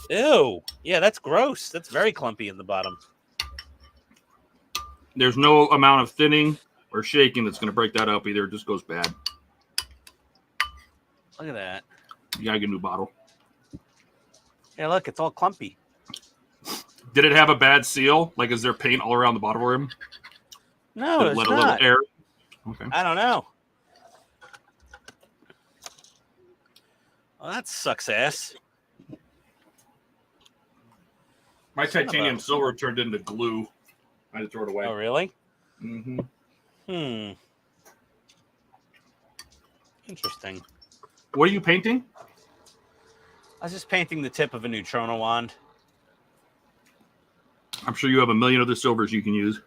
Ew. Yeah, that's gross. That's very clumpy in the bottom. There's no amount of thinning or shaking that's going to break that up either. It just goes bad. Look at that. You got to get a new bottle. Yeah, look, it's all clumpy. Did it have a bad seal? Like, is there paint all around the bottom rim? No, Did it it's let not. a little air? Okay. I don't know. Well, that sucks ass. My titanium silver turned into glue. I had to throw it away. Oh, really? Mm-hmm. Interesting. What are you painting? I was just painting the tip of a neutrona wand. I'm sure you have a million other silvers you can use.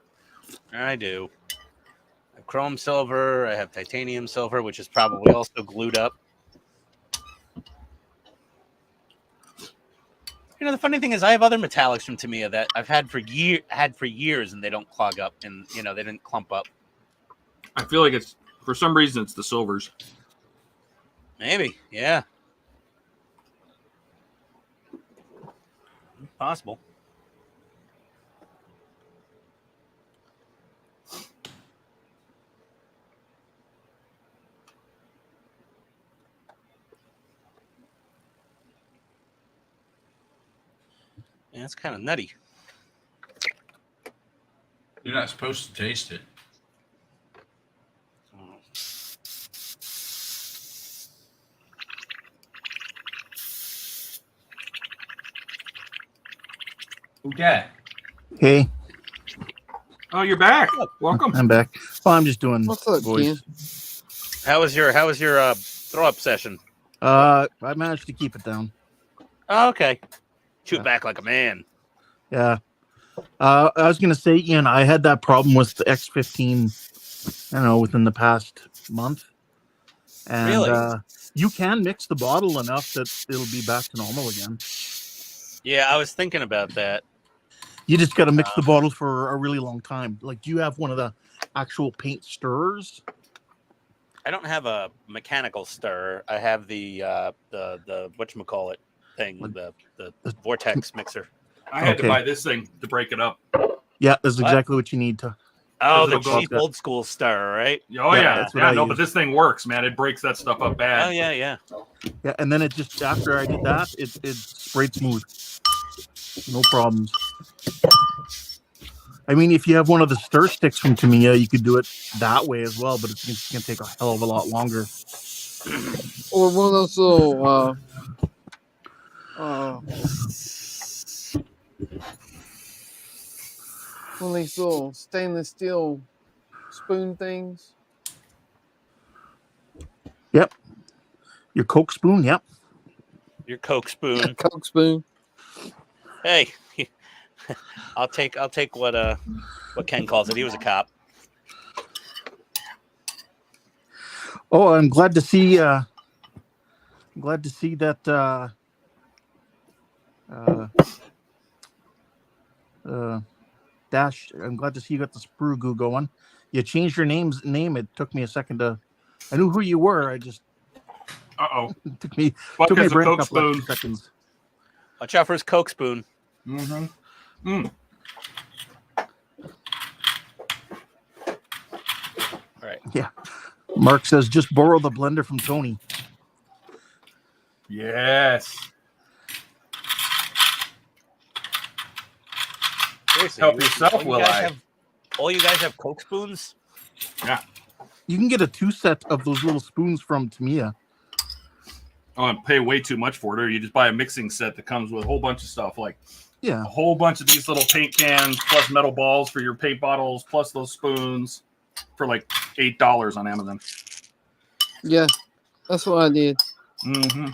I do. I have chrome silver. I have titanium silver, which is probably also glued up. You know, the funny thing is I have other metallics from Tamiya that I've had for years, and they don't clog up, and, you know, they didn't clump up. I feel like it's, for some reason, it's the silvers. Maybe, yeah. Possible. Yeah, it's kind of nutty. You're not supposed to taste it. Okay. Hey, Oh, you're back. Welcome. I'm back. Well, I'm just doing What's up, voice. Ken? How was your throw up session? I managed to keep it down. Oh, okay. Shoot back like a man. Yeah. I was gonna say, Ian, I had that problem with the X15. I don't know, within the past month. And Really? you can mix the bottle enough that it'll be back to normal again. Yeah, I was thinking about that. You just got to mix the bottle for a really long time. Like, do you have one of the actual paint stirrers? I don't have a mechanical stir. I have the whatchamacallit thing, the vortex mixer. I had to buy this thing to break it up. Yeah, that's exactly what you need to. Oh, the It'll go cheap up. old school stir, right? Oh, yeah. that's what Yeah, I no, use. but this thing works, man. It breaks that stuff up bad. Oh, yeah, yeah. Yeah, and then it just, after I did that, it sprayed smooth. No problems. I mean, if you have one of the stir sticks from Tamiya, you could do it that way as well, but it's going to take a hell of a lot longer. Or one of those little one of these little stainless steel spoon things. Yep. Your Coke spoon, yep. Your Coke spoon. Coke spoon. Hey, I'll take what Ken calls it. He was a cop. Oh, I'm glad to see. That. Dash. I'm glad to see you got the sprue goo going. You changed your name. It took me a second to. I knew who you were. I just. It took me. Buck took me a has a brain Coke couple spoon. extra seconds. Watch out for his Coke spoon. Mm-hmm. Mm. All right. Yeah. Mark says just borrow the blender from Tony. Yes. Seriously, Help yourself, will I? All you guys have Coke spoons? Yeah. You can get a 2-set of those little spoons from Tamiya. Oh, and pay way too much for it, or you just buy a mixing set that comes with a whole bunch of stuff, like Yeah. a whole bunch of these little paint cans, plus metal balls for your paint bottles, plus those spoons for like $8 on Amazon. Yeah, that's what I did. Mm-hmm.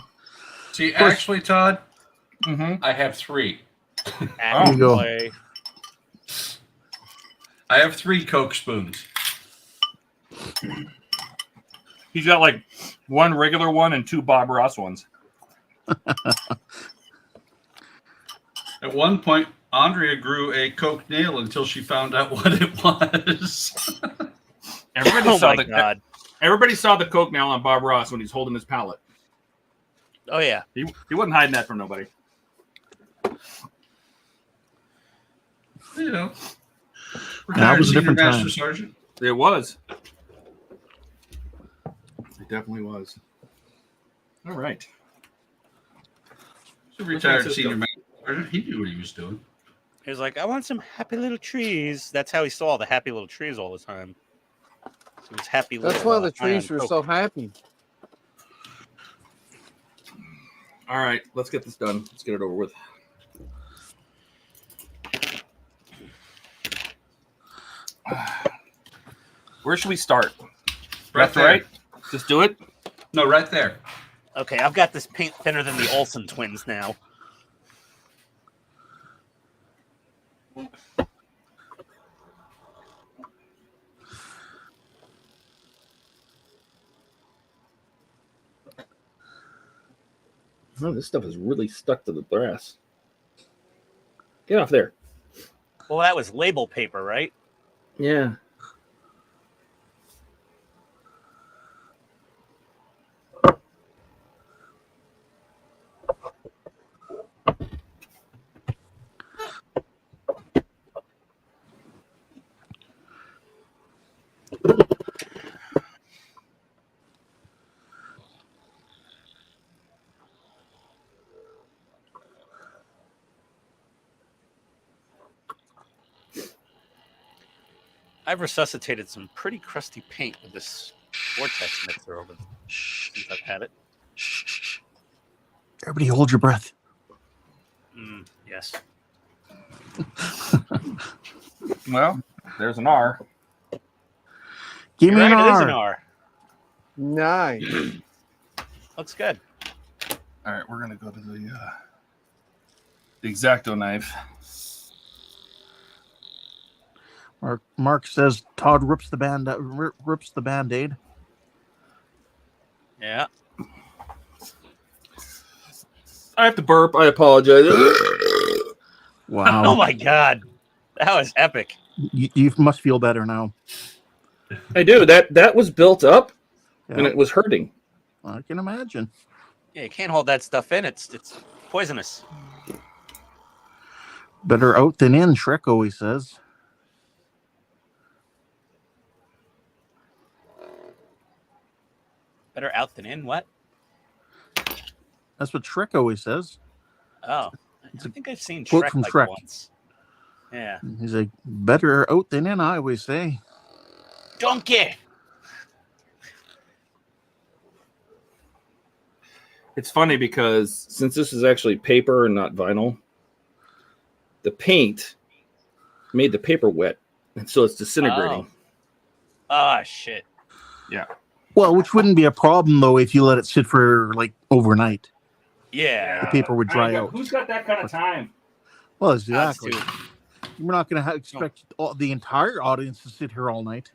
See, actually, Todd, Mm-hmm. I have 3. There you go. Boy. I have 3 Coke spoons. He's got like 1 regular one and 2 Bob Ross ones. At one point, Andrea grew a Coke nail until she found out what it was. Everybody Oh saw my the God. Everybody saw the Coke nail on Bob Ross when he's holding his palate. Oh, yeah. He wasn't hiding that from nobody. You know, That retired was a senior different master time. sergeant. It was. It definitely was. All right. He's a retired Francisco. senior master sergeant. He knew what he was doing. He was like, I want some happy little trees. That's how he saw the happy little trees all the time. So it was happy little, That's why the trees iron were Coke. so happy. All right. Let's get this done. Let's get it over with. Where should we start? Left, there. right? Just do it? No, right there. Okay, I've got this paint thinner than the Olsen twins now. Oh, this stuff is really stuck to the brass. Get off there. Well, that was label paper, right? Yeah. I've resuscitated some pretty crusty paint with this vortex mixer over since I've had it. Everybody hold your breath. Yes. Well, there's an R. Give me You're an right, it is R. an R. Nice. Looks good. All right, we're gonna go to the X-Acto knife. Mark says Todd rips the band-aid. Yeah. I have to burp. I apologize. Wow. Oh my God, that was epic. You must feel better now. I do. That was built up, Yeah. and it was hurting. I can imagine. Yeah, you can't hold that stuff in. It's poisonous. Better out than in, Shrek always says. Better out than in. What? That's what Shrek always says. Oh, I think I've seen quote Shrek from like Shrek. once. Yeah. He's like, better out than in, I always say. Donkey. It's funny because since this is actually paper and not vinyl, the paint made the paper wet, and so it's disintegrating. Ah, shit. Yeah. Well, which wouldn't be a problem, though, if you let it sit for, like, overnight. Yeah. The paper would dry out. Who's got that kind of time? Well, exactly. That's We're not going to expect the entire audience to sit here all night.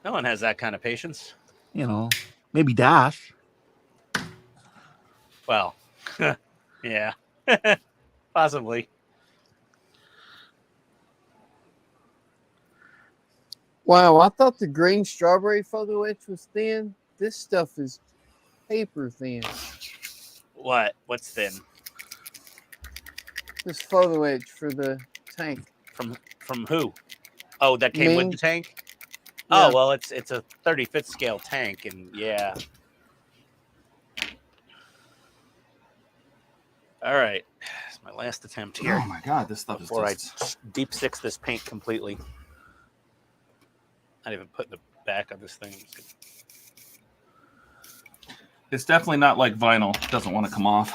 No one has that kind of patience. You know, Maybe Dash. Well, yeah, possibly. Wow, I thought the green strawberry photo etch was thin. This stuff is paper thin. What? What's thin? This photo etch for the tank. From who? Oh, that came with Ming. the tank? Yeah. Oh, well, it's a 35th scale tank, and yeah. All right. It's my last attempt here. Oh my god, this stuff before is just... I deep six this paint completely. Not even putting the back on this thing. It's definitely not like vinyl. It doesn't want to come off.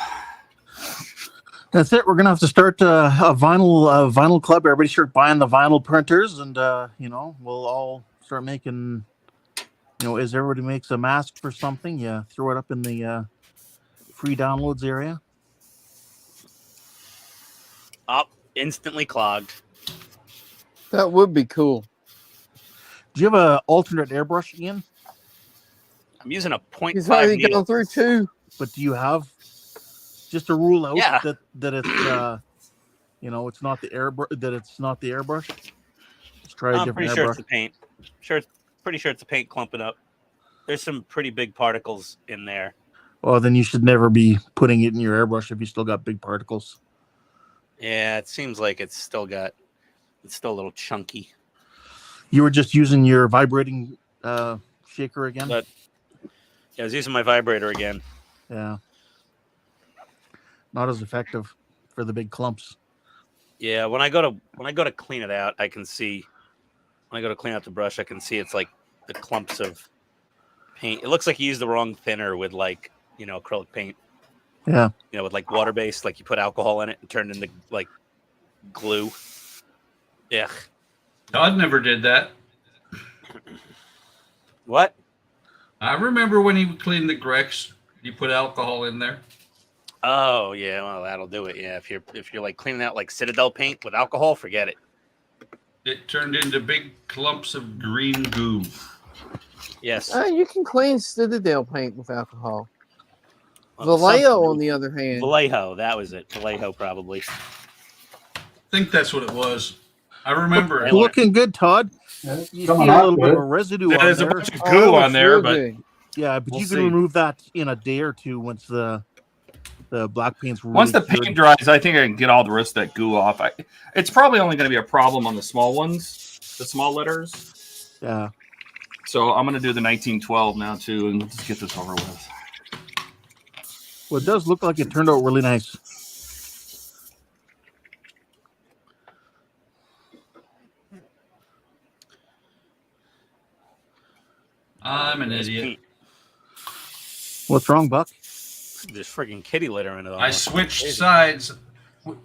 That's it. We're gonna have to start a vinyl club. Everybody start buying the vinyl printers, and we'll all start making. As everybody makes a mask for something, throw it up in the free downloads area. Up, instantly clogged. That would be cool. Do you have an alternate airbrush, Ian? I'm using a 0.5 He's already needle. gone through 2. But do you have just to rule out Yeah. that it's it's not the airbrush? Let's try a I'm different pretty airbrush. sure it's the paint. Pretty sure it's the paint clumping up. There's some pretty big particles in there. Well, then you should never be putting it in your airbrush if you still got big particles. Yeah, it seems like it's still a little chunky. You were just using your vibrating shaker again? But yeah, I was using my vibrator again. Yeah. Not as effective for the big clumps. Yeah, when I go to clean it out, I can see when I go to clean out the brush, I can see it's like the clumps of paint. It looks like you used the wrong thinner with acrylic paint. Yeah. With like water based, like you put alcohol in it and turned into like glue. Yeah. Todd never did that. What? I remember when he would clean the Grex, he put alcohol in there. Oh yeah, well that'll do it. Yeah, if you're like cleaning out like Citadel paint with alcohol, forget it. It turned into big clumps of green goo. Yes. You can clean Citadel paint with alcohol. Well, Vallejo, on the other hand. Vallejo, that was it. Vallejo, probably. I think that's what it was. I remember it. Looking good, Todd. Yeah, You see coming a out little bit good. of a residue Yeah, on there's a there. bunch of goo on there, but yeah, but we'll you can see. remove that in a day or two once the black paint's really Once the cured. paint dries, I think I can get all the rest of that goo off. It's probably only going to be a problem on the small ones, the small letters. Yeah. So I'm going to do the 1912 now too, and just get this over with. Well, it does look like it turned out really nice. I'm an idiot. What's wrong, Buck? There's friggin' kitty litter in it. I switched sides.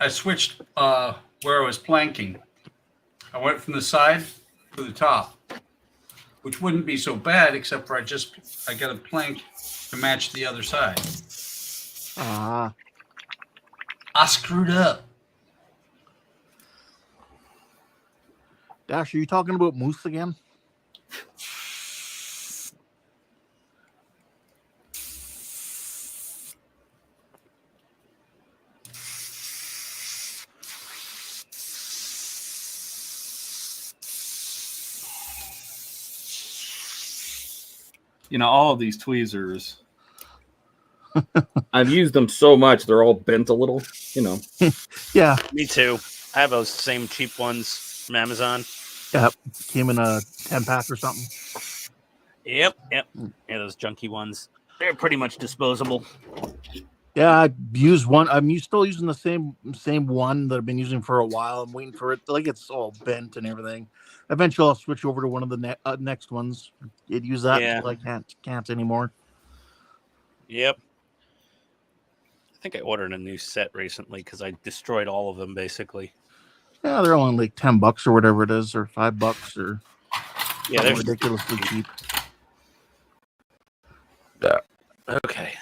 I switched where I was planking. I went from the side to the top, which wouldn't be so bad, except for I got a plank to match the other side. Ah. I screwed up. Dash, are you talking about moose again? All of these tweezers, I've used them so much, they're all bent a little, Yeah. Me too. I have those same cheap ones from Amazon. Yeah. Came in a 10-pack or something. Yep. Yeah, those junky ones. They're pretty much disposable. Yeah, I used one. I'm still using the same one that I've been using for a while. I'm waiting for it. Like, it's all bent and everything. Eventually, I'll switch over to one of the next ones. I'd use that until I can't anymore. Yep. I think I ordered a new set recently because I destroyed all of them, basically. Yeah, they're only like $10 or whatever it is, or $5 or they're ridiculously cheap. Okay.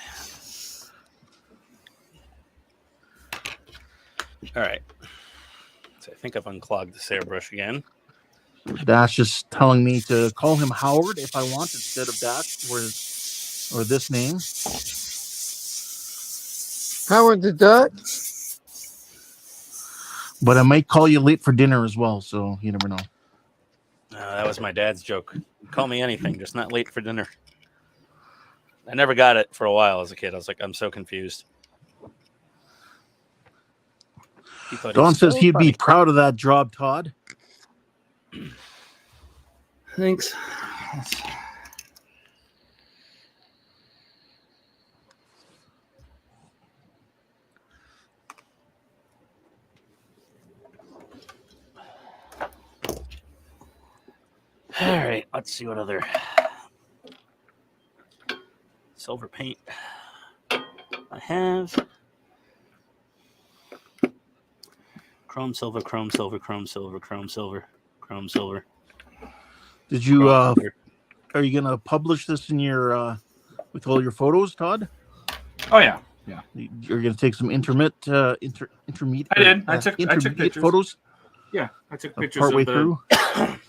All right. So I think I've unclogged this airbrush again. Dash is telling me to call him Howard if I want instead of Dash, whereas or this name. Howard the Duck. But I might call you late for dinner as well, so you never know. That was my dad's joke. Call me anything, just not late for dinner. I never got it for a while as a kid. I was like, I'm so confused. Don says he'd be proud of that job, Todd. Thanks. All right, let's see what other silver paint I have. Chrome silver, chrome silver, chrome silver, chrome silver, chrome silver. Did you are you gonna publish this in your with all your photos, Todd? Oh yeah. Yeah. You're gonna take some intermediate. I did. I took pictures. Photos. Yeah, I took pictures partway of the... through.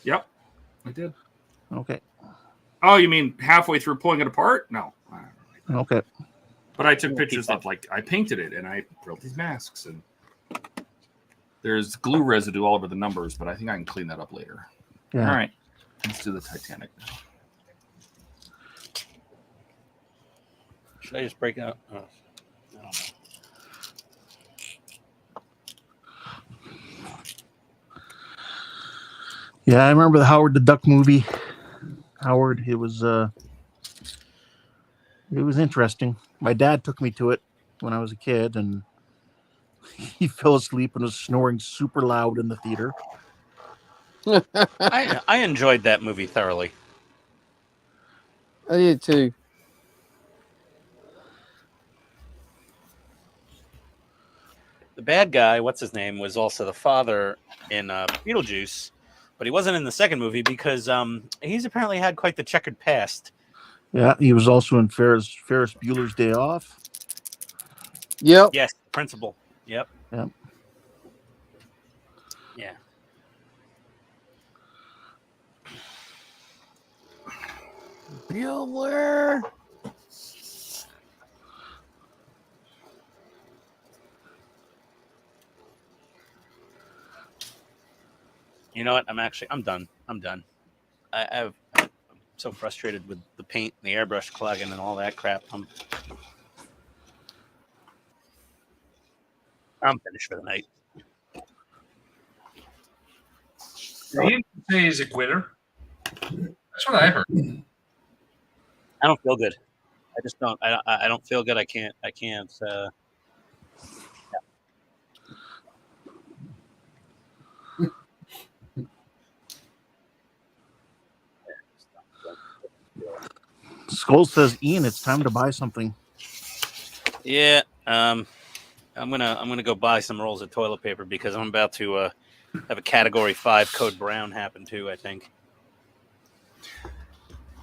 Yep, I did. Okay. Oh, you mean halfway through pulling it apart? No. Okay. But I took pictures of, like, I painted it and I built these masks, and there's glue residue all over the numbers, but I think I can clean that up later. Yeah. All right, let's do the Titanic now. Should I just break out? Oh, I don't know. Yeah, I remember the Howard the Duck movie. Howard, it was interesting. My dad took me to it when I was a kid, and he fell asleep and was snoring super loud in the theater. I enjoyed that movie thoroughly. I did too. The bad guy, what's his name, was also the father in Beetlejuice, but he wasn't in the second movie because he's apparently had quite the checkered past. Yeah, he was also in Ferris Bueller's Day Off. Yep. Yes, principal. Yep. Yep. Yeah. Bueller. You know what? I'm done. I'm so frustrated with the paint and the airbrush clogging and all that crap. I'm finished for the night. Ian say he's a quitter. That's what I heard. I don't feel good. I just don't. I don't feel good. I can't. Yeah. Skull says, Ian, it's time to buy something. Yeah. I'm gonna go buy some rolls of toilet paper because I'm about to have a Category 5 Code Brown happen too. I think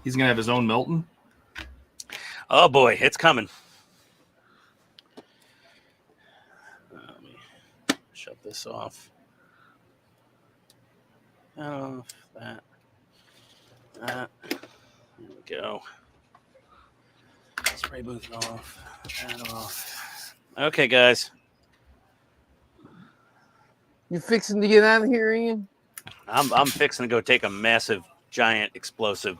He's gonna have his own Milton. Oh boy, it's coming. Let me shut this off. Oh, that. There we go. Spray booth off. That off. Okay, guys. You fixing to get out of here, Ian? I'm fixing to go take a massive, giant, explosive.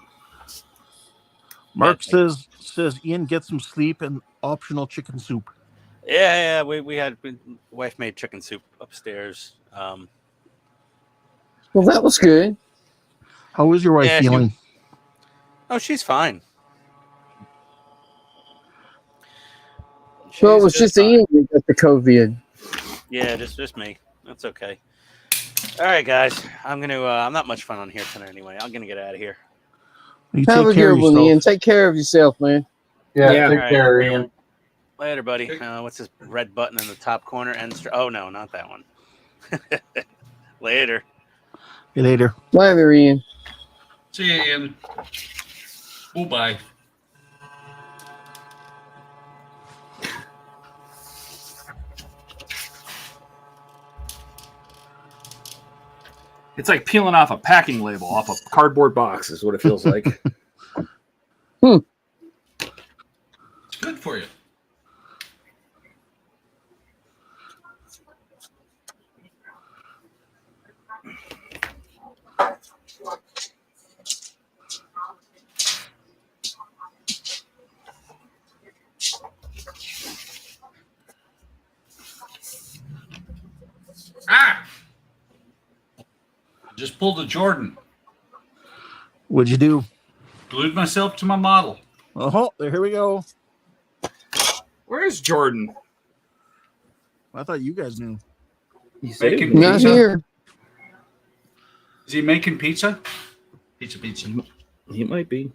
Mark says Ian, get some sleep and optional chicken soup. Yeah. We had wife made chicken soup upstairs. Well, that was good. How is your wife feeling? She's fine. So it was just Ian that got the COVID. Yeah, just me. That's okay. All right, guys. I'm not much fun on here tonight anyway. I'm gonna get out of here. Have a good one, Ian. Take care of yourself, man. Yeah. Take care, Ian. Later, buddy. What's this red button in the top corner? Oh no, not that one. Later. See you later. Later, Ian. See you, Ian. Oh, bye. It's like peeling off a packing label off a cardboard box is what it feels like. good for you. Ah! Just pulled a Jordan. What'd you do? Glued myself to my model. Oh, here we go. Where's Jordan? I thought you guys knew. He said Making he was- Not pizza? here. Is he making pizza? Pizza. He might be.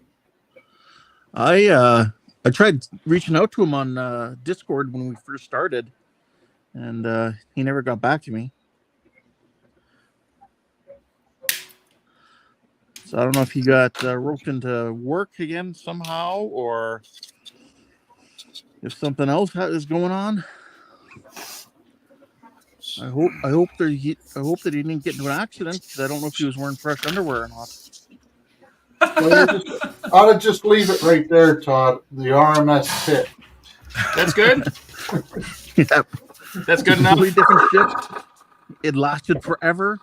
I tried reaching out to him on Discord when we first started, and he never got back to me. So I don't know if he got roped into work again somehow, or if something else is going on. I hope that he didn't get into an accident, because I don't know if he was wearing fresh underwear or not. Well, ought to just leave it right there, Todd. The RMS tip. That's good. Yep. That's good enough. Completely different ship. It lasted forever.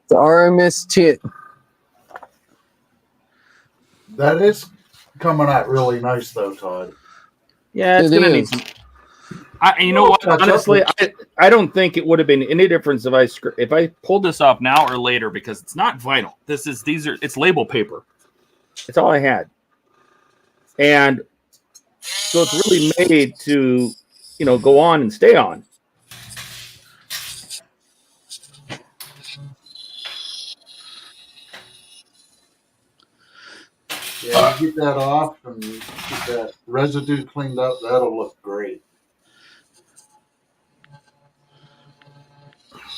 The RMS tit. That is coming out really nice, though, Todd. Yeah, it's It gonna need is. some. You know what? Honestly, I don't think it would have been any difference if I pulled this off now or later, because it's not vinyl. It's label paper. It's all I had, and so it's really made to, go on and stay on. Yeah, you get that off and get that residue cleaned up, that'll look great.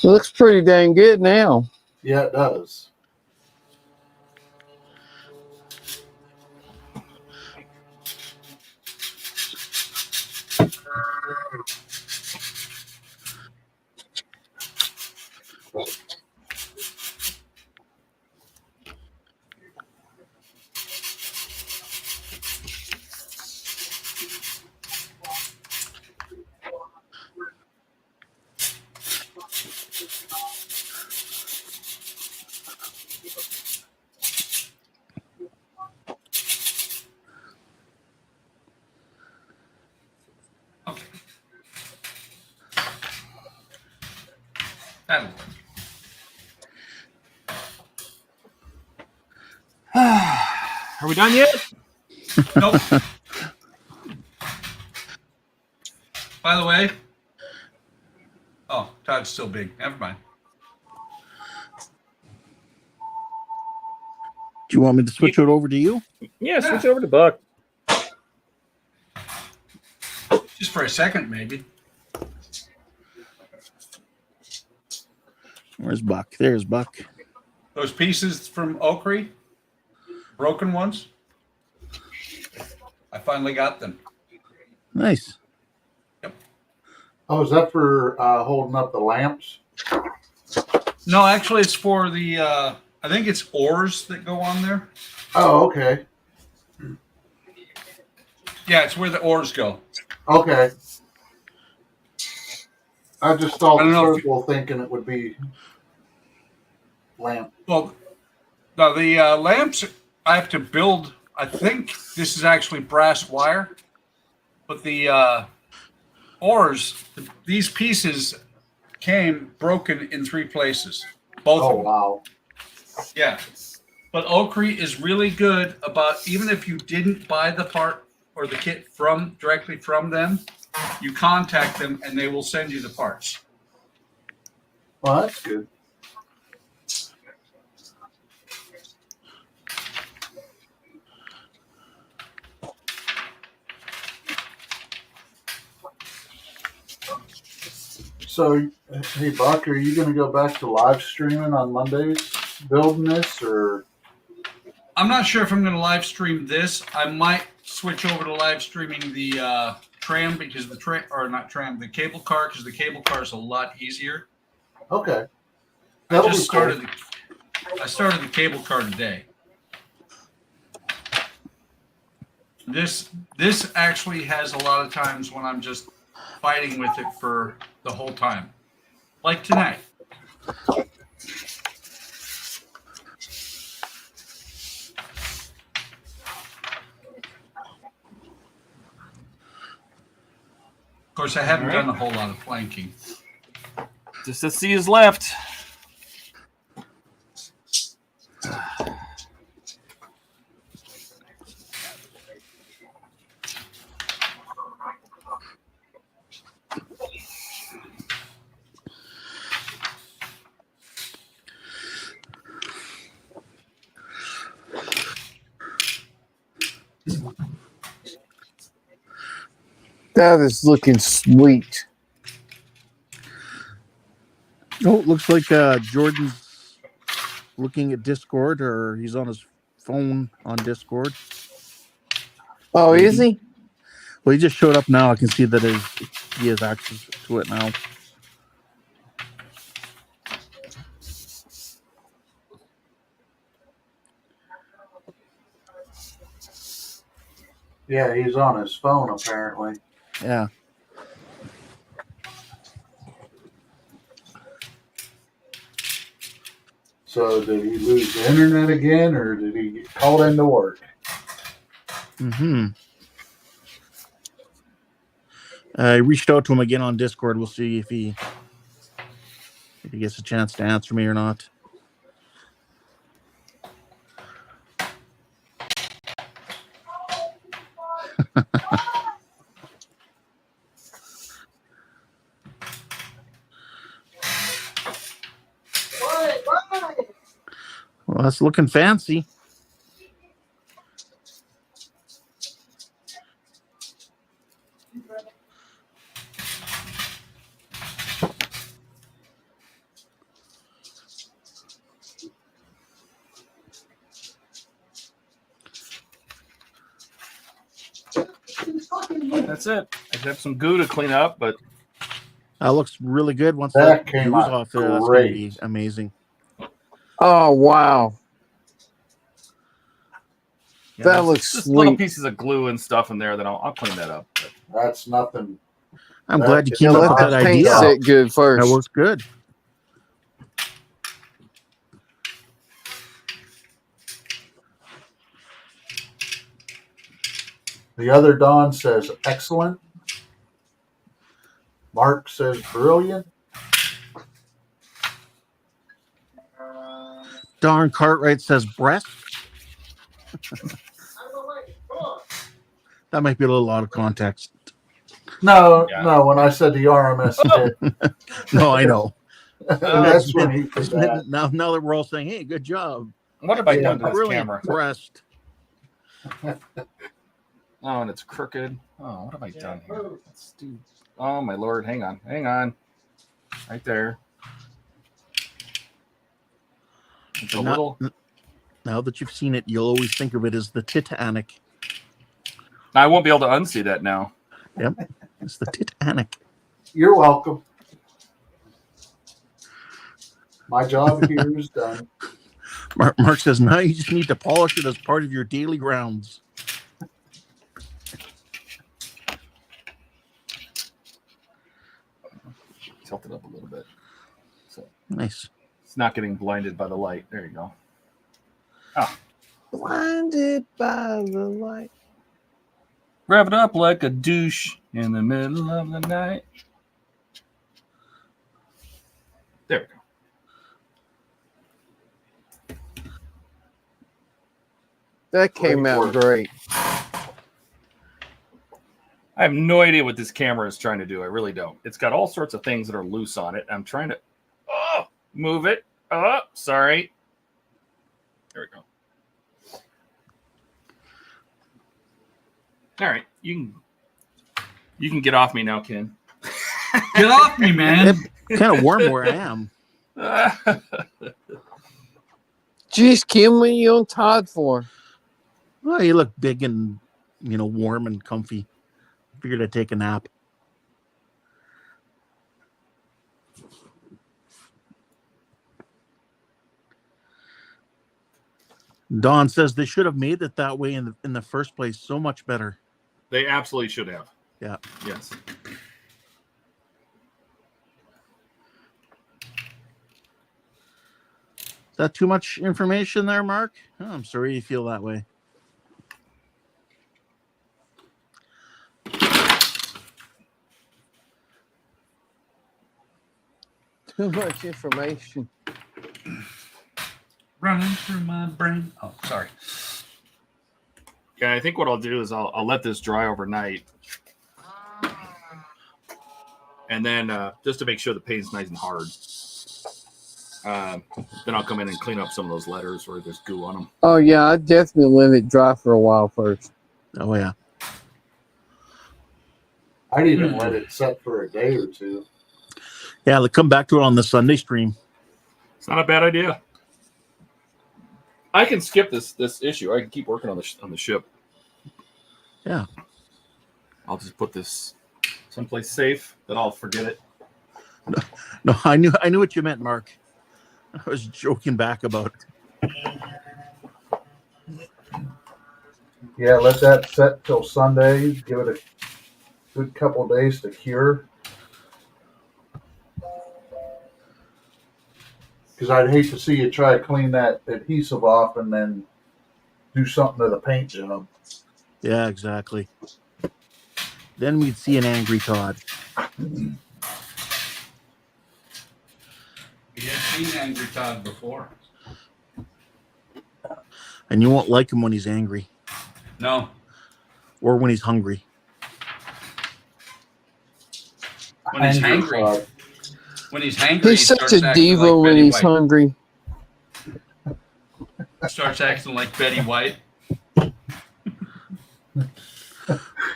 It looks pretty dang good now. Yeah, it does. That'll work. Are we done yet? Nope. By the way, Todd's still big. Never mind. Do you want me to switch it over to you? Yeah, switch over to Buck. Just for a second, maybe. Where's Buck? There's Buck. Those pieces from Oakry, broken ones, I finally got them. Nice. Yep. Oh, is that for holding up the lamps? No, actually, it's for the, I think it's oars that go on there. Oh, okay. Yeah, it's where the oars go. Okay. I just saw I don't the know if circle thinking it would be lamp. Well, no, the lamps I have to build. I think this is actually brass wire, but the oars, these pieces came broken in 3 places. Both of them. Wow. Yeah. But Oakry is really good about, even if you didn't buy the part or the kit directly from them, you contact them and they will send you the parts. Well, that's good. So, hey, Buck, are you going to go back to live streaming on Mondays, building this, or? I'm not sure if I'm going to live stream this. I might switch over to live streaming the tram, because the the cable car, because the cable car is a lot easier. Okay. I started the cable car today. This actually has a lot of times when I'm just fighting with it for the whole time, like tonight. Of course, I haven't done a whole lot of flanking. Just a C is left. That is looking sweet. Oh, it looks like Jordan's looking at Discord, or he's on his phone on Discord. Oh, is he? Well, he just showed up now. I can see that he has access to it now. Yeah, he's on his phone apparently. Yeah. So did he lose the internet again, or did he get called into work? Mm-hmm. I reached out to him again on Discord. We'll see if he gets a chance to answer me or not. Well, that's looking fancy. That's it. I have some goo to clean up, but That looks really good. Once That that came goo's out off there, that's going to great. be amazing. Oh, wow. yeah, That there's looks just little sweet. pieces of glue and stuff in there that I'll clean that up. But That's nothing. I'm That glad you is came Yeah, up let with that that paint idea. sit good That first. works good. The other Don says excellent. Mark says brilliant. Darn Cartwright says breast. That might be a little out of context. No, Yeah. no. When I said the RMS hit, No, I know. that's when he did that. Now that we're all saying, hey, good job. what have I Yeah. done to this Brilliant. camera? Breast. Oh, and it's crooked. Oh, what have I done here? Let's do. Oh my lord! Hang on, right there. It's a little. Now that you've seen it, you'll always think of it as the Titanic. I won't be able to unsee that now. Yep. It's the Titanic. You're welcome. My job here is done. Mark says, now you just need to polish it as part of your daily rounds. Tilt it up a little bit. So Nice. it's not getting blinded by the light. There you go. Ah. Blinded by the light. Rev it up like a douche in the middle of the night. There we go. That came out great. I have no idea what this camera is trying to do. I really don't. It's got all sorts of things that are loose on it. I'm trying to move it. Oh, sorry. There we go. All right, you can get off me now, Ken. Get off me, man. It's kind of warm where I am. Jeez, Kim, what are you on Todd for? Well, you look big and, warm and comfy. Figured I'd take a nap. Don says they should have made it that way in the first place. So much better. They absolutely should have. Yeah. Yes. Is that too much information there, Mark? Oh, I'm sorry you feel that way. Too much information. Running through my brain. Oh, sorry. Yeah, I think what I'll do is I'll let this dry overnight. And then just to make sure the paint's nice and hard. Then I'll come in and clean up some of those letters where there's goo on them. Oh, yeah, I definitely let it dry for a while first. Oh, yeah. I'd even let it set for a day or two. Yeah, they'll come back to it on the Sunday stream. It's not a bad idea. I can skip this issue. I can keep working on the ship. Yeah. I'll just put this someplace safe that I'll forget it. No, I knew what you meant, Mark. I was joking back about it. Yeah, let that set till Sunday. Give it a good couple days to cure. Because I'd hate to see you try to clean that adhesive off and then do something to the paint job. Yeah, exactly. Then we'd see an angry Todd. We have seen Angry Todd before. And you won't like him when he's angry. No. Or when he's hungry. When he's hangry. When he's hangry, He's such a diva when he's hungry. Starts acting like Betty White.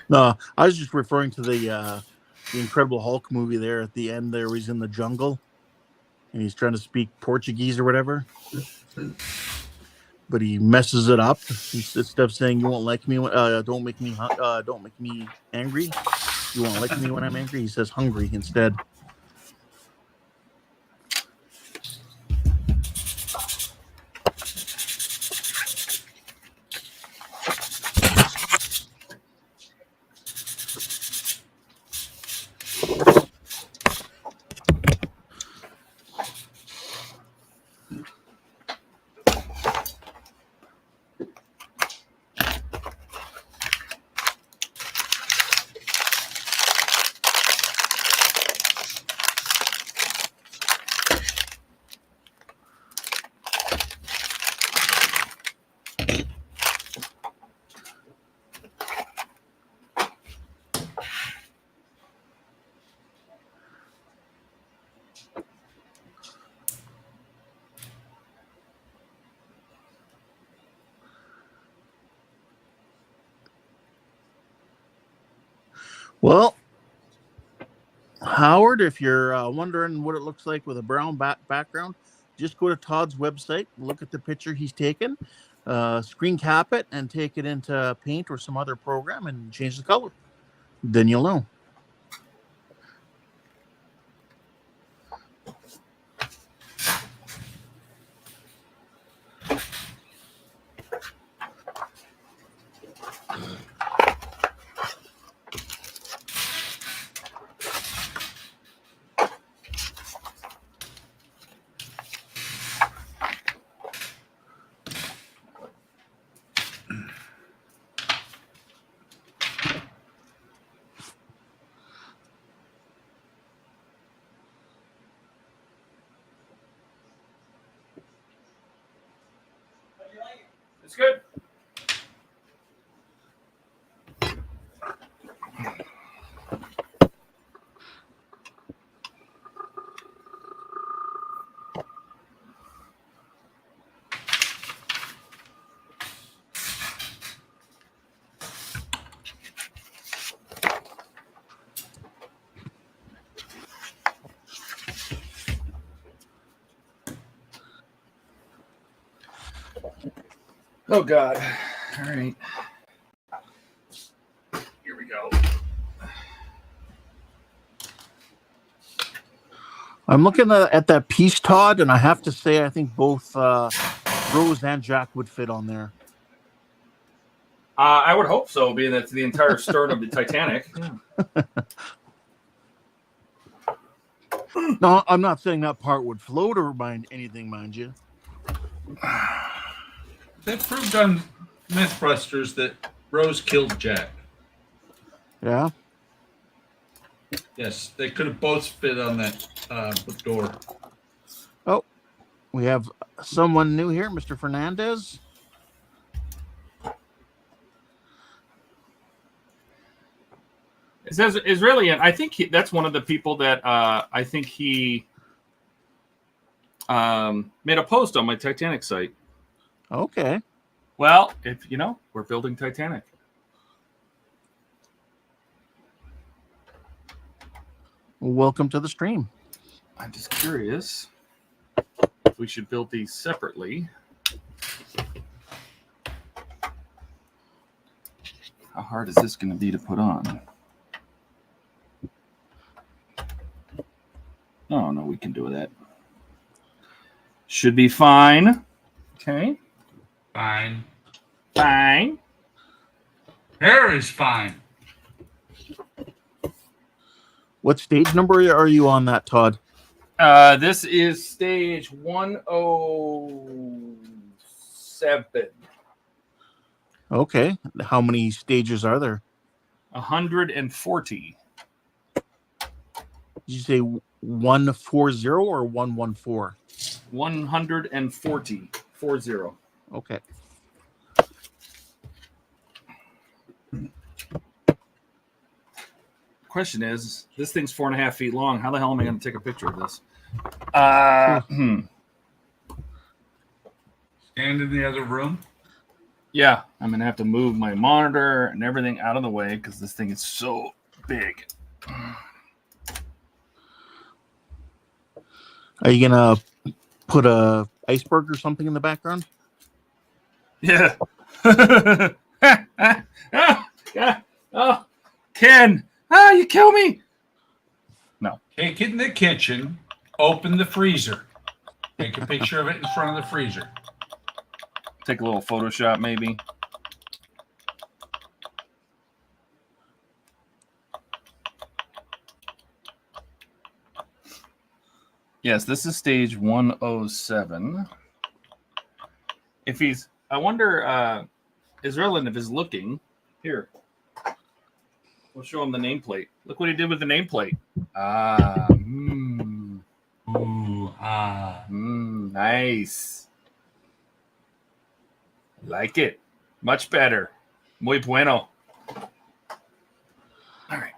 No, I was just referring to the Incredible Hulk movie there at the end there. He's in the jungle and he's trying to speak Portuguese or whatever. But he messes it up. Instead of saying you won't like me, don't make me angry. You won't like me when I'm angry. He says hungry instead. Well, Howard, if you're wondering what it looks like with a brown background, just go to Todd's website, look at the picture he's taken, screen cap it, and take it into Paint or some other program and change the color. Then you'll know. It's good. Oh, God. All right. Here we go. I'm looking at that piece, Todd, and I have to say I think both Rose and Jack would fit on there. I would hope so, being that's the entire stern of the Titanic. No, I'm not saying that part would float or anything, mind you. They proved on Mythbusters that Rose killed Jack. Yeah. Yes, they could have both fit on that door. Oh, we have someone new here, Mr. Fernandez. It says Israeli, and I think that's one of the people that I think he made a post on my Titanic site. Okay. Well, if you know, we're building Titanic. Welcome to the stream. I'm just curious if we should build these separately. How hard is this going to be to put on? Oh, no, we can do that. Should be fine. Okay. Fine. Fine. Hair is fine. What stage number are you on that, Todd? This is stage 107. Okay. How many stages are there? 140. Did you say 140 or 114? 140. 40. Okay. Question is, this thing's 4.5 feet long. How the hell am I going to take a picture of this? Stand in the other room. Yeah, I'm going to have to move my monitor and everything out of the way because this thing is so big. Are you gonna put a iceberg or something in the background? Yeah. Oh, Ken. You kill me. No. Take it in the kitchen. Open the freezer. Take a picture of it in front of the freezer. Take a little Photoshop, maybe. Yes, this is stage 107. If he's, I wonder, Israelin, if he's looking here. We'll show him the nameplate. Look what he did with the nameplate. Nice. Like it. Much better. Muy bueno. All right.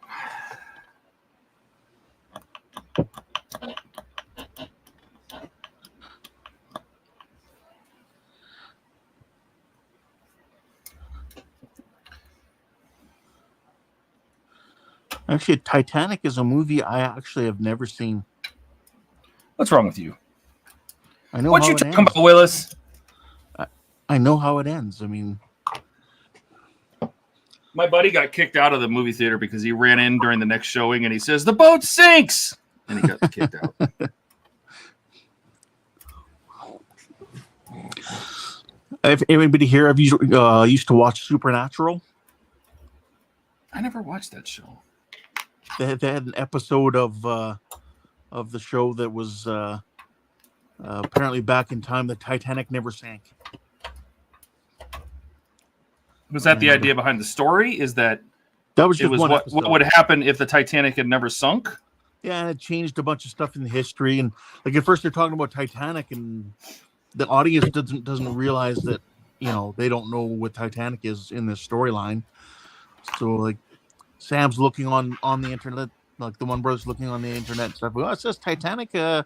Actually, Titanic is a movie I actually have never seen. What's wrong with you? I know what how you it talking ends. about, Willis? I know how it ends. I mean, my buddy got kicked out of the movie theater because he ran in during the next showing and he says, "The boat sinks!" And he got kicked out. if anybody here have you used to watch Supernatural? I never watched that show. They had an episode of the show that was apparently back in time. The Titanic never sank. Was that the idea behind the story? Is that was just it was one what would happen if the Titanic had never sunk? Yeah, and it changed a bunch of stuff in the history. And like at first they're talking about Titanic, and the audience doesn't realize that they don't know what Titanic is in this storyline. So like Sam's looking on the internet, like the one brother's looking on the internet and stuff. Well, it says Titanic was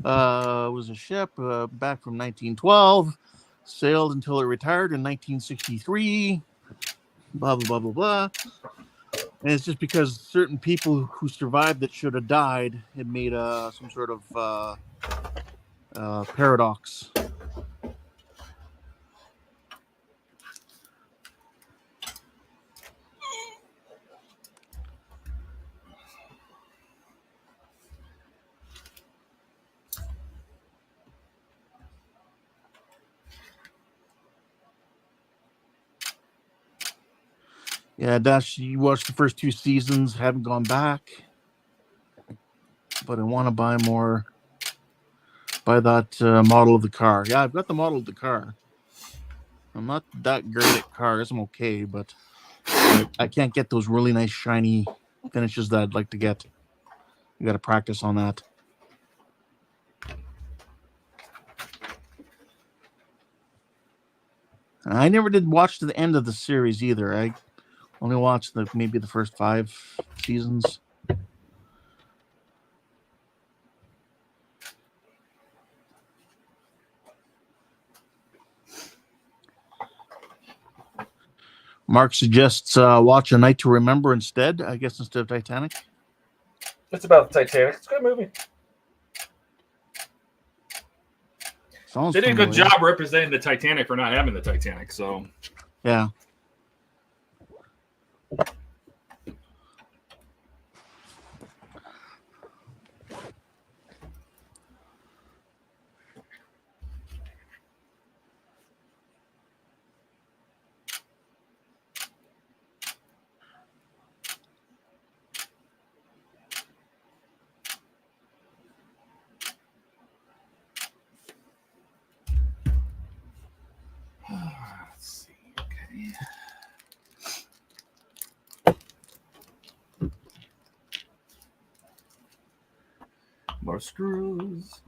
a ship back from 1912, sailed until it retired in 1963. Blah blah blah blah blah. And it's just because certain people who survived that should have died had made some sort of paradox. Yeah, Dash, you watched the first 2 seasons, haven't gone back. But I want to buy more. Buy that model of the car. Yeah, I've got the model of the car. I'm not that great at cars. I'm okay, but I can't get those really nice shiny finishes that I'd like to get. You got to practice on that. I never did watch to the end of the series either. I only watched maybe the first 5 seasons. Mark suggests watch A Night to Remember instead, I guess, instead of Titanic. It's about the Titanic. It's a good movie. Sounds They did a good familiar. job representing the Titanic for not having the Titanic. So Yeah. let's see. Okay. More screws.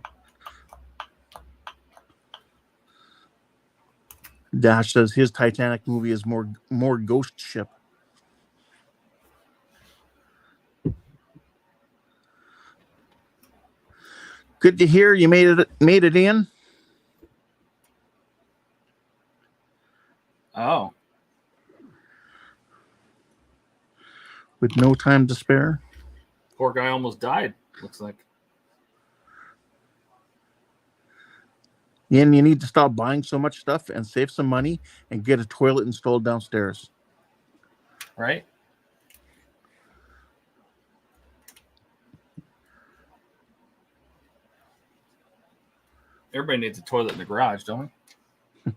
Dash says his Titanic movie is more ghost ship. Good to hear you made it in. Oh. With no time to spare. Poor guy almost died, looks like. Ian, you need to stop buying so much stuff and save some money and get a toilet installed downstairs. Right? Everybody needs a toilet in the garage, don't we?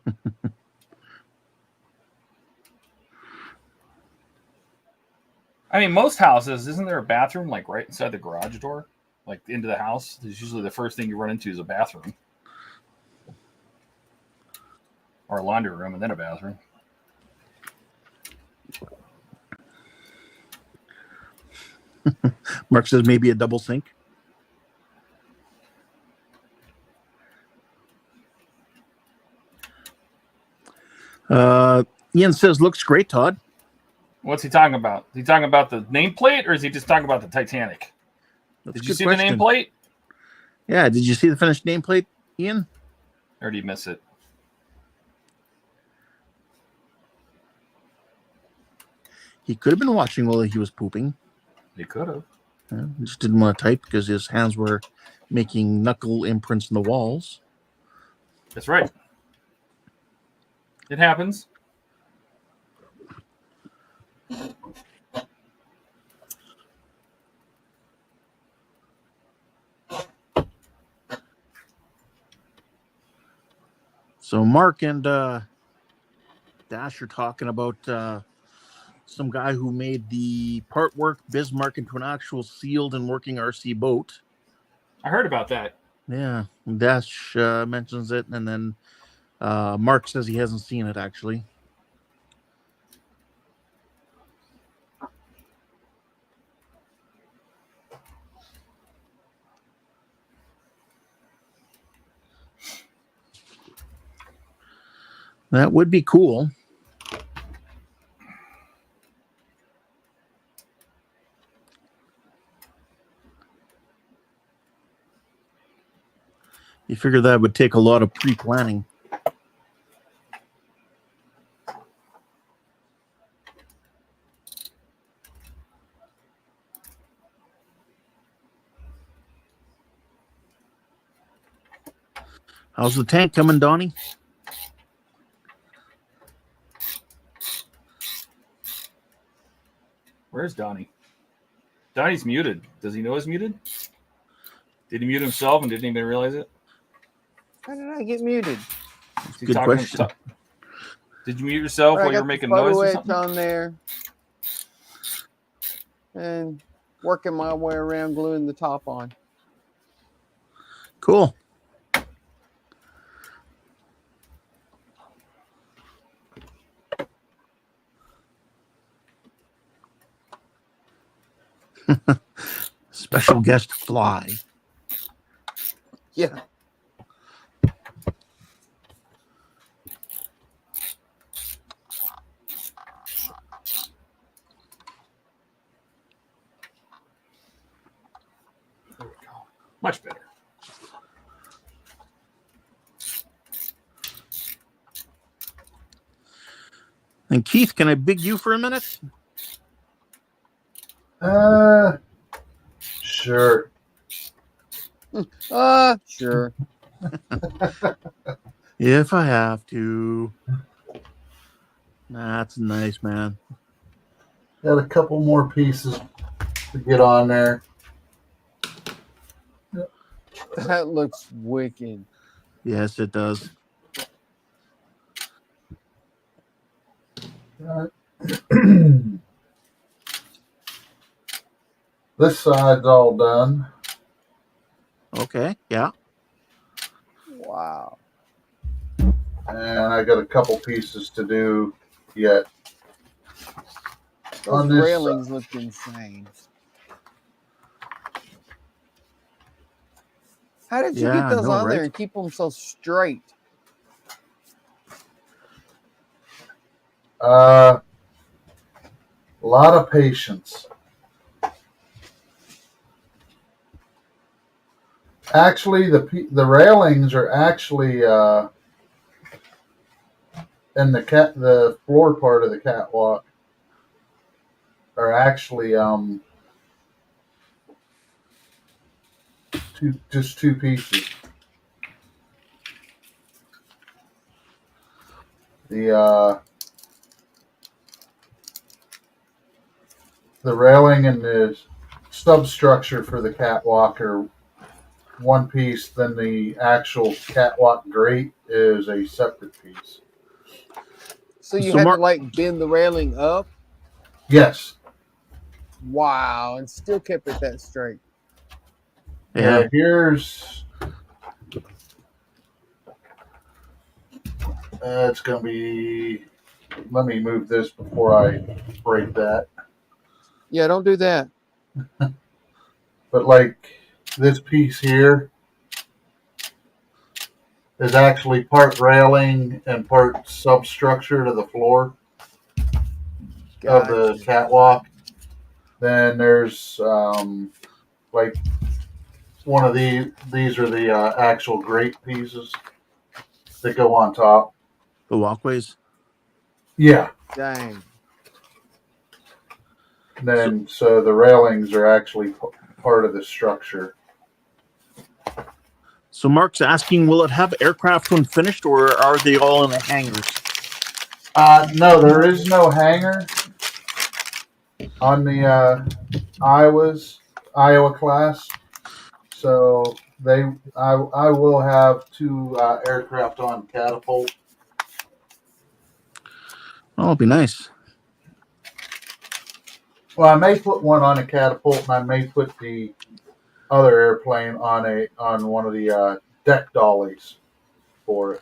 I mean, most houses, isn't there a bathroom like right inside the garage door? Like into the house? There's usually the first thing you run into is a bathroom. Or a laundry room and then a bathroom. Mark says maybe a double sink. Ian says looks great, Todd. What's he talking about? Is he talking about the nameplate or is he just talking about the Titanic? That's Did a you good see question. the nameplate? Yeah, did you see the finished nameplate, Ian? Or did you miss it? He could have been watching while he was pooping. He could have. Yeah, he just didn't want to type because his hands were making knuckle imprints in the walls. That's right. It happens. So Mark and Dash are talking about some guy who made the part work Bismarck into an actual sealed and working RC boat. I heard about that. Yeah, Dash mentions it, and then Mark says he hasn't seen it actually. That would be cool. You figure that would take a lot of pre-planning. How's the tank coming, Donnie? Where's Donnie? Donnie's muted. Does he know he's muted? Did he mute himself and didn't even realize it? How did I get muted? Is he Good talking question. Did you mute yourself I while you got were making the noise photo or edge something? on there. and working my way around gluing the top on. Cool. Special guest fly. Yeah. There we go. Much better. And Keith, can I big you for a minute? Sure. Sure. If I have to. That's nice, man. Got a couple more pieces to get on there. That looks wicked. Yes, it does. This side's all done. Okay, yeah. Wow. And I got a couple pieces to do yet. Those On this railings look insane. How did you get those on there and keep them so straight? A lot of patience. Actually, the railings are actually in the floor part of the catwalk are actually just two pieces. The railing and the substructure for the catwalk are one piece, then the actual catwalk grate is a separate piece. So you had to like bend the railing up? Yes. Wow, and still kept it that straight. Yeah, here's it's gonna be, let me move this before I break that. Yeah, don't do that. But like this piece here is actually part railing and part substructure to the floor of the catwalk. Then there's like one of these are the actual grate pieces that go on top. The walkways? Yeah. Dang. Then so the railings are actually part of the structure. So Mark's asking, will it have aircraft when finished, or are they all in the hangars? No, there is no hangar on the Iowa class. So I will have two aircraft on catapult. Oh, it'll be nice. Well, I may put one on a catapult, and I may put the other airplane on one of the deck dollies for it.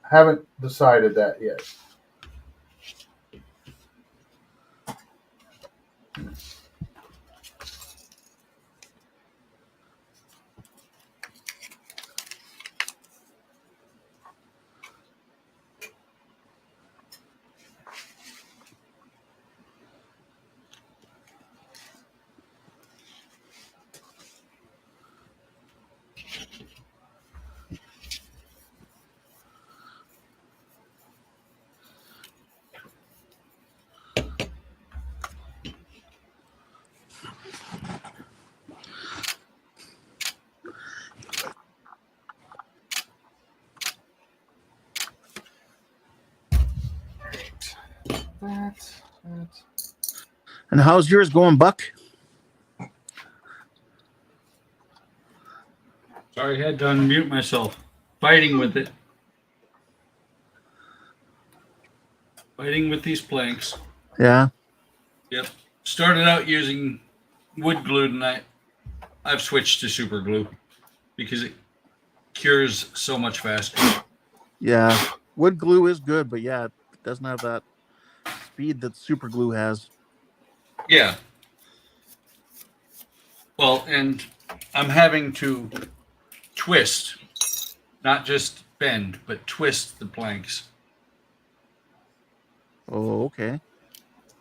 Haven't decided that yet. And how's yours going, Buck? Sorry, I had to unmute myself. Fighting with it. Fighting with these planks. Yeah. Yep. Started out using wood glue, and I've switched to super glue because it cures so much faster. Yeah. Wood glue is good, but yeah, it doesn't have that speed that super glue has. Yeah. Well, and I'm having to twist, not just bend, but twist the planks. Oh, okay.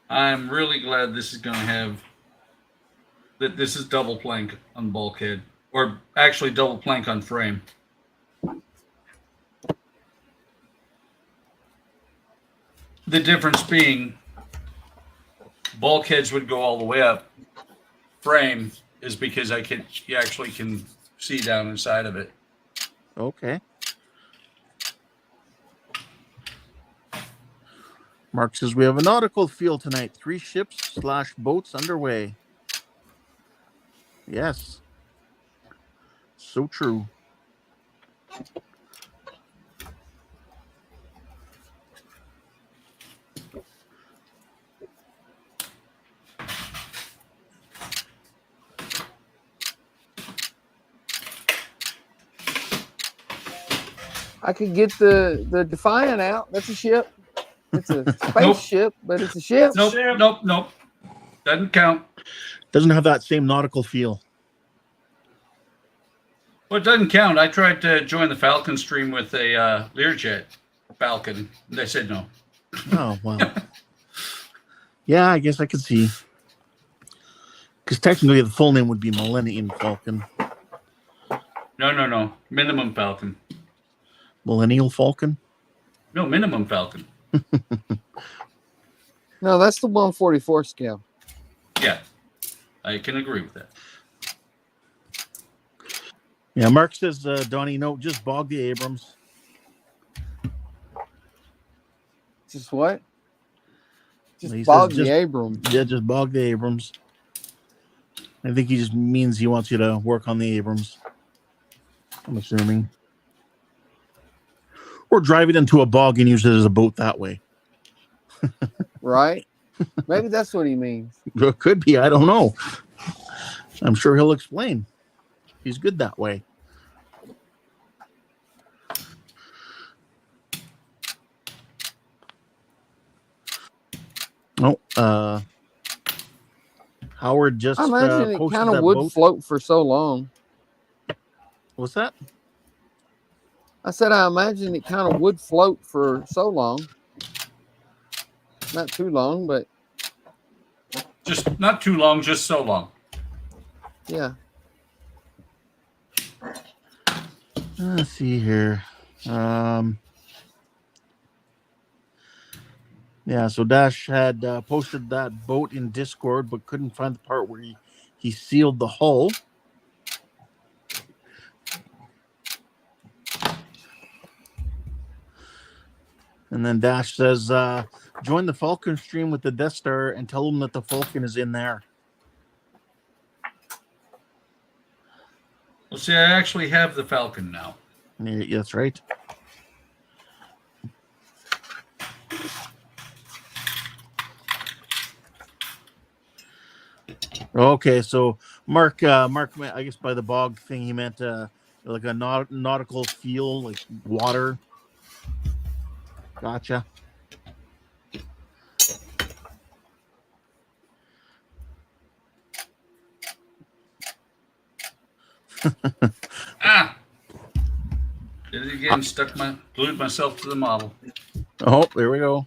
I'm really glad this is going to have that. This is double plank on bulkhead, or actually double plank on frame. The difference being bulkheads would go all the way up. Frame is because you actually can see down inside of it. Okay. Mark says we have a nautical field tonight. 3 ships/boats underway. Yes. So true. I could get the Defiant out. That's a ship. It's a spaceship, but it's a ship. Nope. Doesn't count. Doesn't have that same nautical feel. Well, it doesn't count. I tried to join the Falcon stream with a Learjet Falcon. And they said no. Oh, well. Yeah, I guess I could see. Because technically the full name would be Millennium Falcon. No. Minimum Falcon. Millennial Falcon? No, minimum Falcon. No, that's the 144 scale. Yeah, I can agree with that. Yeah, Mark says, Donnie, no, just bog the Abrams. Just what? Just He bog says the Abrams. Yeah, just bog the Abrams. I think he just means he wants you to work on the Abrams. I'm assuming. Or drive it into a bog and use it as a boat that way. Right? Maybe that's what he means. It could be. I don't know. I'm sure he'll explain. He's good that way. Oh, Howard just I imagine it posted kind of that would boat. float for so long. What's that? I said I imagine it kind of would float for so long. Not too long, but Just not too long, just so long. yeah. Let's see here. Yeah, so Dash had posted that boat in Discord, but couldn't find the part where he sealed the hull. And then Dash says, join the Falcon stream with the Death Star and tell them that the Falcon is in there. Well, see, I actually have the Falcon now. Yeah, that's right. Okay, so Mark, I guess by the bog thing, he meant like a nautical feel, like water. Gotcha. Did it again, glued myself to the model. Oh, there we go.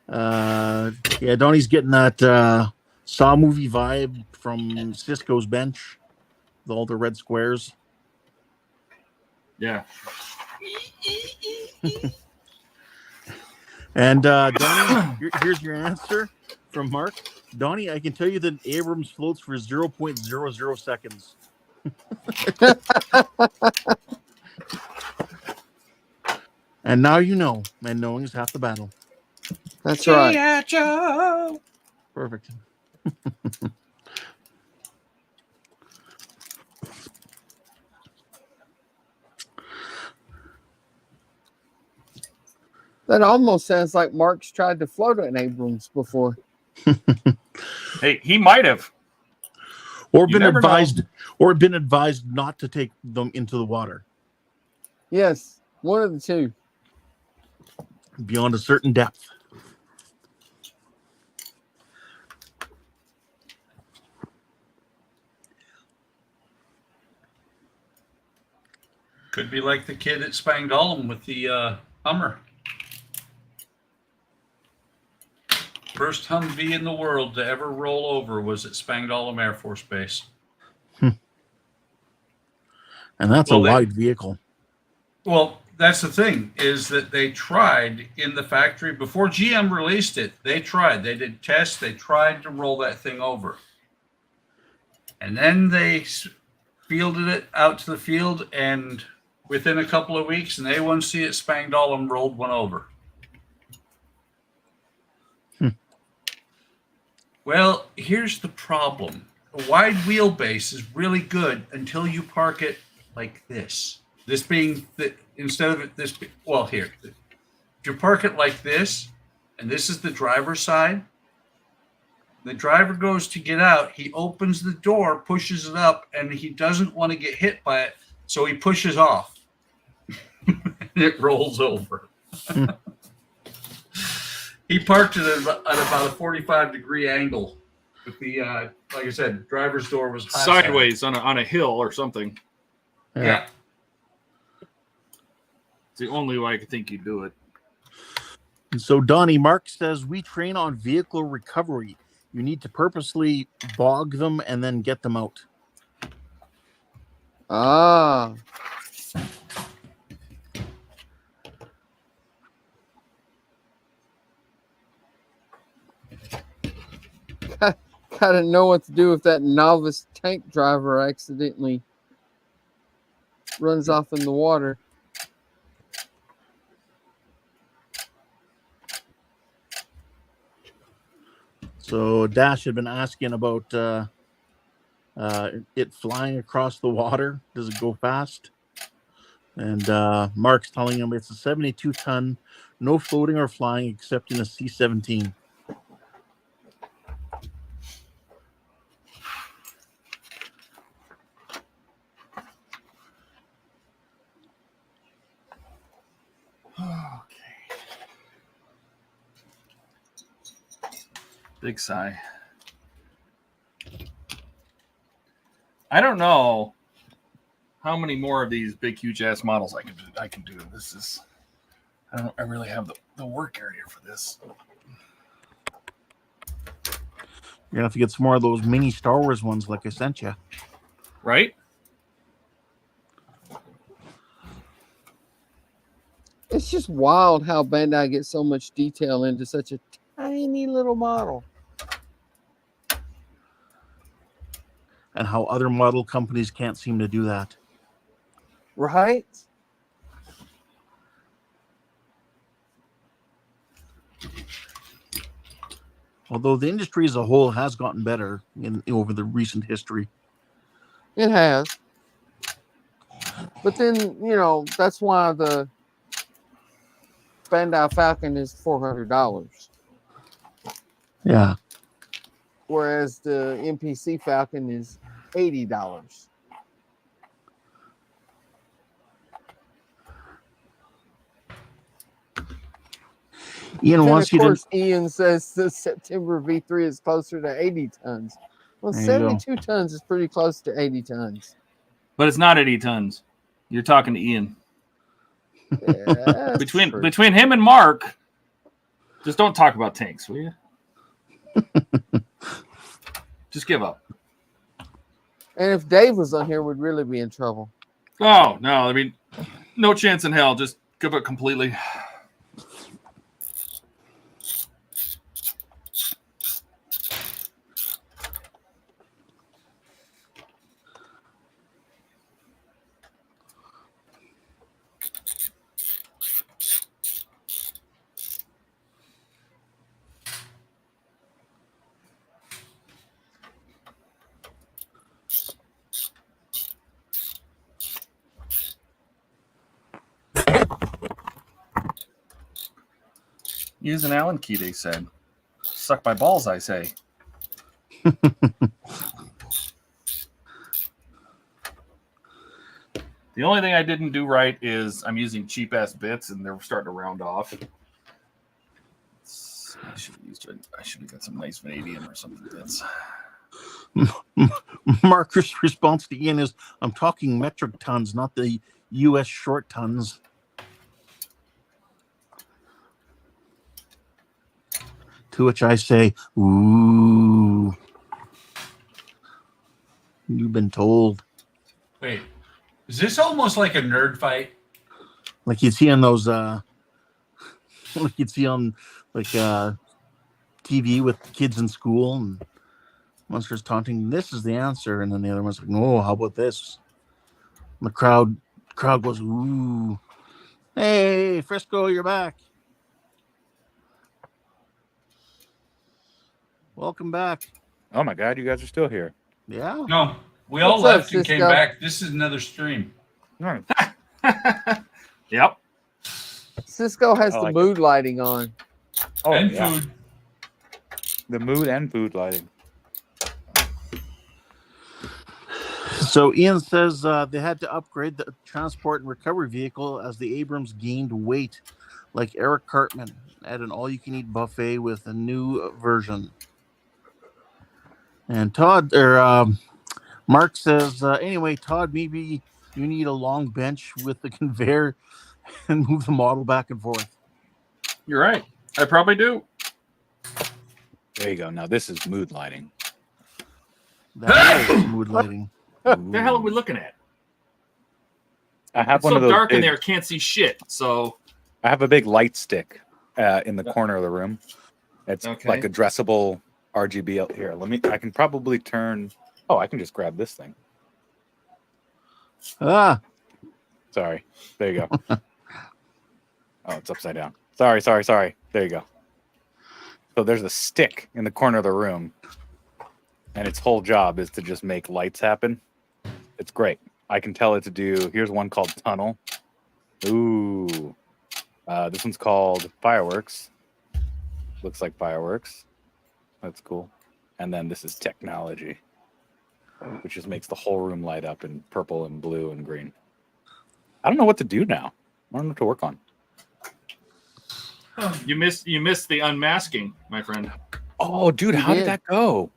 Yeah, Donnie's getting that Saw movie vibe from Cisco's bench with all the red squares. Yeah. And Donnie, here's your answer from Mark. Donnie, I can tell you that Abrams floats for 0.00 seconds. And now you know, and knowing is half the battle. That's right. Yeah, Joe. Perfect. That almost sounds like Mark's tried to float an Abrams before. Hey, he might have. Or You never been advised not to take them into the water Yes, one of the two. beyond a certain depth. Could be like the kid at Spangdahlem with the Hummer. First Humvee in the world to ever roll over was at Spangdahlem Air Force Base. And that's a wide vehicle. Well, that's the thing, is that they tried in the factory before GM released it. They tried. They did tests. They tried to roll that thing over. And then they fielded it out to the field, and within a couple of weeks, an A1C at Spangdahlem rolled one over. Well, here's the problem. A wide wheelbase is really good until you park it like this. This being the, instead of it, this, well, here. If you park it like this, and this is the driver's side, the driver goes to get out, he opens the door, pushes it up, and he doesn't want to get hit by it, so he pushes off. It rolls over. He parked it at about a 45-degree angle with the, like I said, driver's door was high Sideways on a hill or something. Yeah. It's the only way I could think you'd do it. And so Donnie, Mark says, we train on vehicle recovery. You need to purposely bog them and then get them out. Ah. Gotta know what to do if that novice tank driver accidentally runs off in the water. So Dash had been asking about it flying across the water. Does it go fast? And Mark's telling him it's a 72-ton, no floating or flying except in a C-17. Big sigh. I don't know how many more of these big, huge ass models I can do. This is, I really have the work area for this. You're gonna have to get some more of those mini Star Wars ones, like I sent you. Right? It's just wild how Bandai gets so much detail into such a tiny little model. And how other model companies can't seem to do that. Right? Although the industry as a whole has gotten better over the recent history. It has. But then, you know, that's why the Bandai Falcon is $400. Yeah. Whereas the NPC Falcon is $80. Ian wants you to. Of course, Ian says the September V3 is closer to 80 tons. Well, 72 tons is pretty close to 80 tons. But it's not 80 tons. You're talking to Ian. Yeah, between him and Mark, just don't talk about tanks, will you? Just give up. And if Dave was on here, we'd really be in trouble. Oh, no. I mean, no chance in hell. Just give up completely. use an Allen key, they said. Suck my balls, I say. The only thing I didn't do right is I'm using cheap ass bits and they're starting to round off. I should have got some nice vanadium or something bits. Marcus' response to Ian is, I'm talking metric tons, not the U.S. short tons. To which I say, ooh. You've been told. Wait, is this almost like a nerd fight? Like you'd see on those, like you'd see on, like, TV with kids in school, and one starts taunting, this is the answer, and then the other one's like, no, how about this? And the crowd goes, ooh. Hey, Frisco, you're back. Welcome back. Oh my God, you guys are still here. Yeah. No, we all What's up, left and came Cisco? back. This is another stream. Yep. Cisco has I the like mood lighting on. Oh, And yeah. food. The mood and food lighting. So Ian says they had to upgrade the transport and recovery vehicle as the Abrams gained weight, like Eric Cartman at an all-you-can-eat buffet with a new version. And Mark says, anyway, Todd, maybe you need a long bench with the conveyor and move the model back and forth. You're right. I probably do. There you go. Now this is mood lighting. That is mood lighting. What the hell are we looking at? I have It's one so of those dark in big- there, can't see shit. So I have a big light stick in the corner of the room. It's Okay. like addressable RGB out here. I can probably turn. Oh, I can just grab this thing. Ah, Sorry. There you go. Oh, it's upside down. Sorry. There you go. So there's a stick in the corner of the room, and its whole job is to just make lights happen. It's great. I can tell it to do. Here's one called Tunnel. Ooh. This one's called Fireworks. Looks like fireworks. That's cool. And then this is Technology, which just makes the whole room light up in purple and blue and green. I don't know what to do now. I don't know what to work on. you missed the unmasking, my friend. Oh, dude, how did did. that go?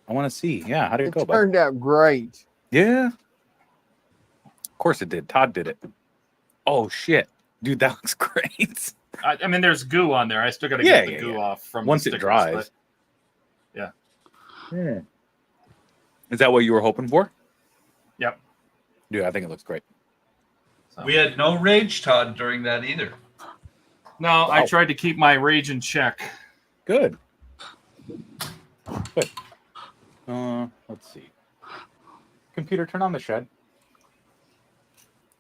I want to see. Yeah, how did it It go, bud? turned out great. Yeah. Of course it did. Todd did it. Oh, shit. Dude, that looks great. I mean, there's goo on there. I still got to Yeah, get the yeah, goo yeah. off from Once the it stickers, dries. but- Yeah. Yeah. Is that what you were hoping for? Yep. Dude, I think it looks great. So. We had no rage, Todd, during that either. No, I Wow. tried to keep my rage in check. Good. Good. Let's see. Computer, turn on the shed.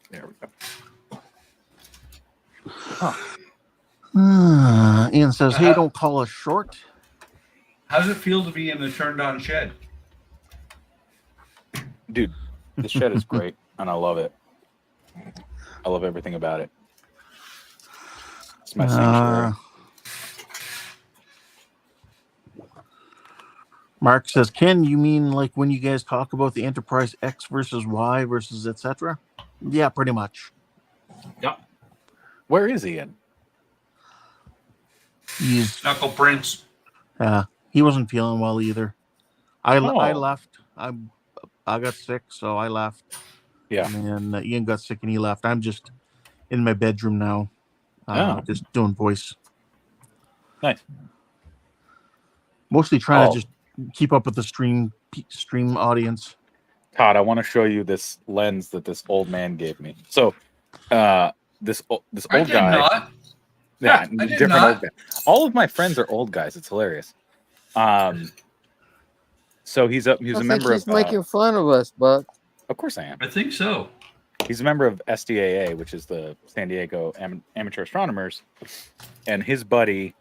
There we go. Huh. Ian says, hey, don't call us short. How does it feel to be in the turned on shed? Dude, the shed is great, and I love it. I love everything about it. It's my sanctuary. Mark says, Ken, you mean like when you guys talk about the Enterprise X versus Y versus etc.? Yeah, pretty much. Yep. Where is Ian? He's Knuckle Prince. he wasn't feeling well either. I Oh. left. I got sick, so I left. Yeah. And then Ian got sick and he left. I'm just in my bedroom now, Oh. just doing voice. Nice. Mostly trying Oh. to just keep up with the stream audience. Todd, I want to show you this lens that this old man gave me. So, this I old did guy. not. Yeah, I did different not. old guy. All of my friends are old guys. It's hilarious. So he's a I think member he's of. making fun of us, Buck. Of course I am. I think so. He's a member of SDAA, which is the San Diego Amateur Astronomers, and his buddy,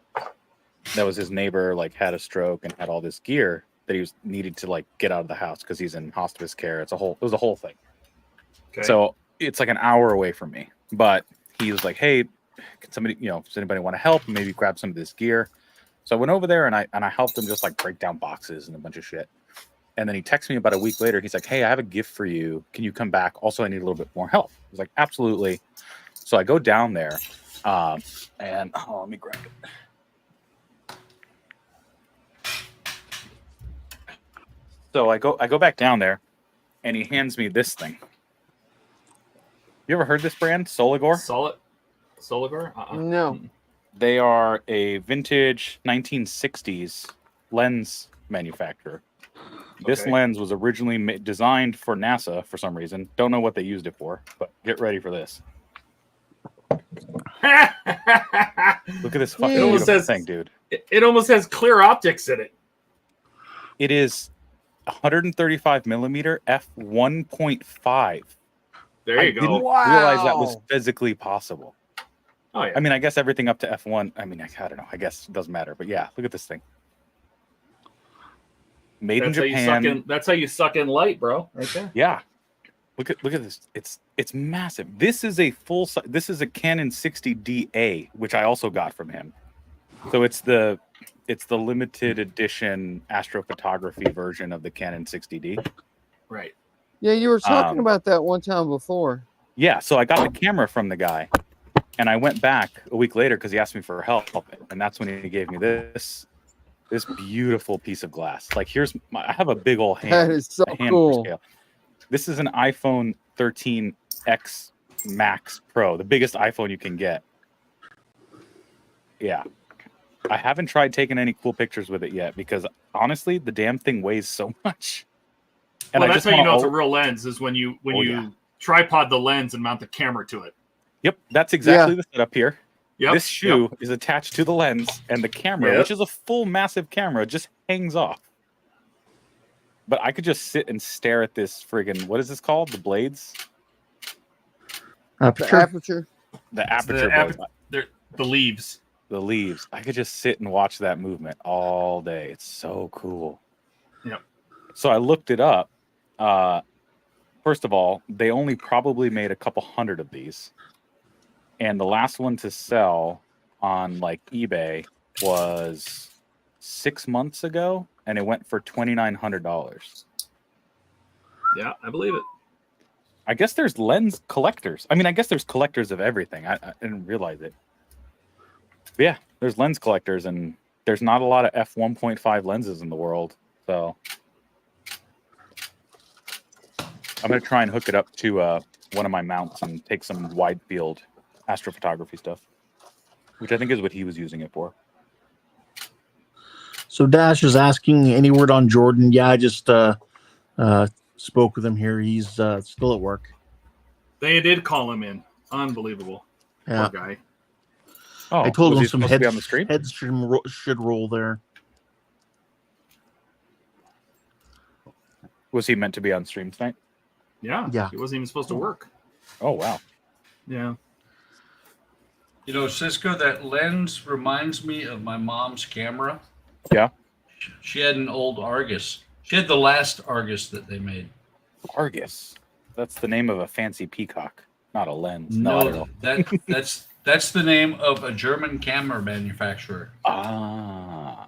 that was his neighbor, like had a stroke and had all this gear that he was needed to like get out of the house because he's in hospice care. It was a whole thing. Okay. So it's like an hour away from me, but he was like, "Hey, can somebody, does anybody want to help? Maybe grab some of this gear. So I went over there and I helped him just like break down boxes and a bunch of shit. And then he texted me about a week later. He's like, "Hey, I have a gift for you. Can you come back? Also, I need a little bit more help." I was like, "Absolutely." So I go down there, and let me grab it. So I go back down there, and he hands me this thing. You ever heard this brand, Soligor? Soligor? No. They are a vintage 1960s lens manufacturer. This lens was originally designed for NASA for some reason. Don't know what they used it for, but get ready for this. Look at this fucking beautiful thing, dude. It almost has clear optics in it. It is 135 millimeter f1.5. There you I go. didn't realize that was physically possible. Oh, yeah. I mean, I guess everything up to f1. I mean, I don't know. I guess it doesn't matter. But yeah, look at this thing. Made in Japan. That's how you suck in light, bro. Right there. Yeah. Look at this. It's massive. This is a this is a Canon 60DA, which I also got from him. So it's the limited edition astrophotography version of the Canon 60D. Right. Yeah, you were talking about that one time before. Yeah, so I got the camera from the guy, and I went back a week later because he asked me for help, and that's when he gave me this beautiful piece of glass. Like, I have a big old hand. That is so cool. Scale. This is an iPhone 13X Max Pro, the biggest iPhone you can get. Yeah. I haven't tried taking any cool pictures with it yet because honestly, the damn thing weighs so much. And well, that's how you know it's a real lens is when you tripod the lens and mount the camera to it. Yep, that's exactly the setup here. Yep. This shoe is attached to the lens, and the camera, which is a full massive camera, just hangs off. But I could just sit and stare at this friggin' what is this called? The blades? Aperture. The aperture. The leaves. The leaves. I could just sit and watch that movement all day. It's so cool. Yep. So I looked it up. First of all, they only probably made a couple hundred of these. And the last one to sell on like eBay was 6 months ago, and it went for $2,900. Yeah, I believe it. I guess there's lens collectors. I mean, I guess there's collectors of everything. I didn't realize it. But yeah, there's lens collectors, and there's not a lot of f1.5 lenses in the world. So I'm going to try and hook it up to one of my mounts and take some wide field astrophotography stuff, which I think is what he was using it for. So Dash is asking any word on Jordan. Yeah, I just spoke with him here. He's still at work. They did call him in. Unbelievable. Yeah. Poor guy. Oh, I told him some head on the stream? should roll there. Was he meant to be on stream tonight? Yeah. Yeah. He wasn't even supposed to work. Oh, wow. Yeah. You know, Cisco, that lens reminds me of my mom's camera. Yeah. She had an old Argus. She had the last Argus that they made. Argus. That's the name of a fancy peacock, not a lens. No, that's the name of a German camera manufacturer. Ah.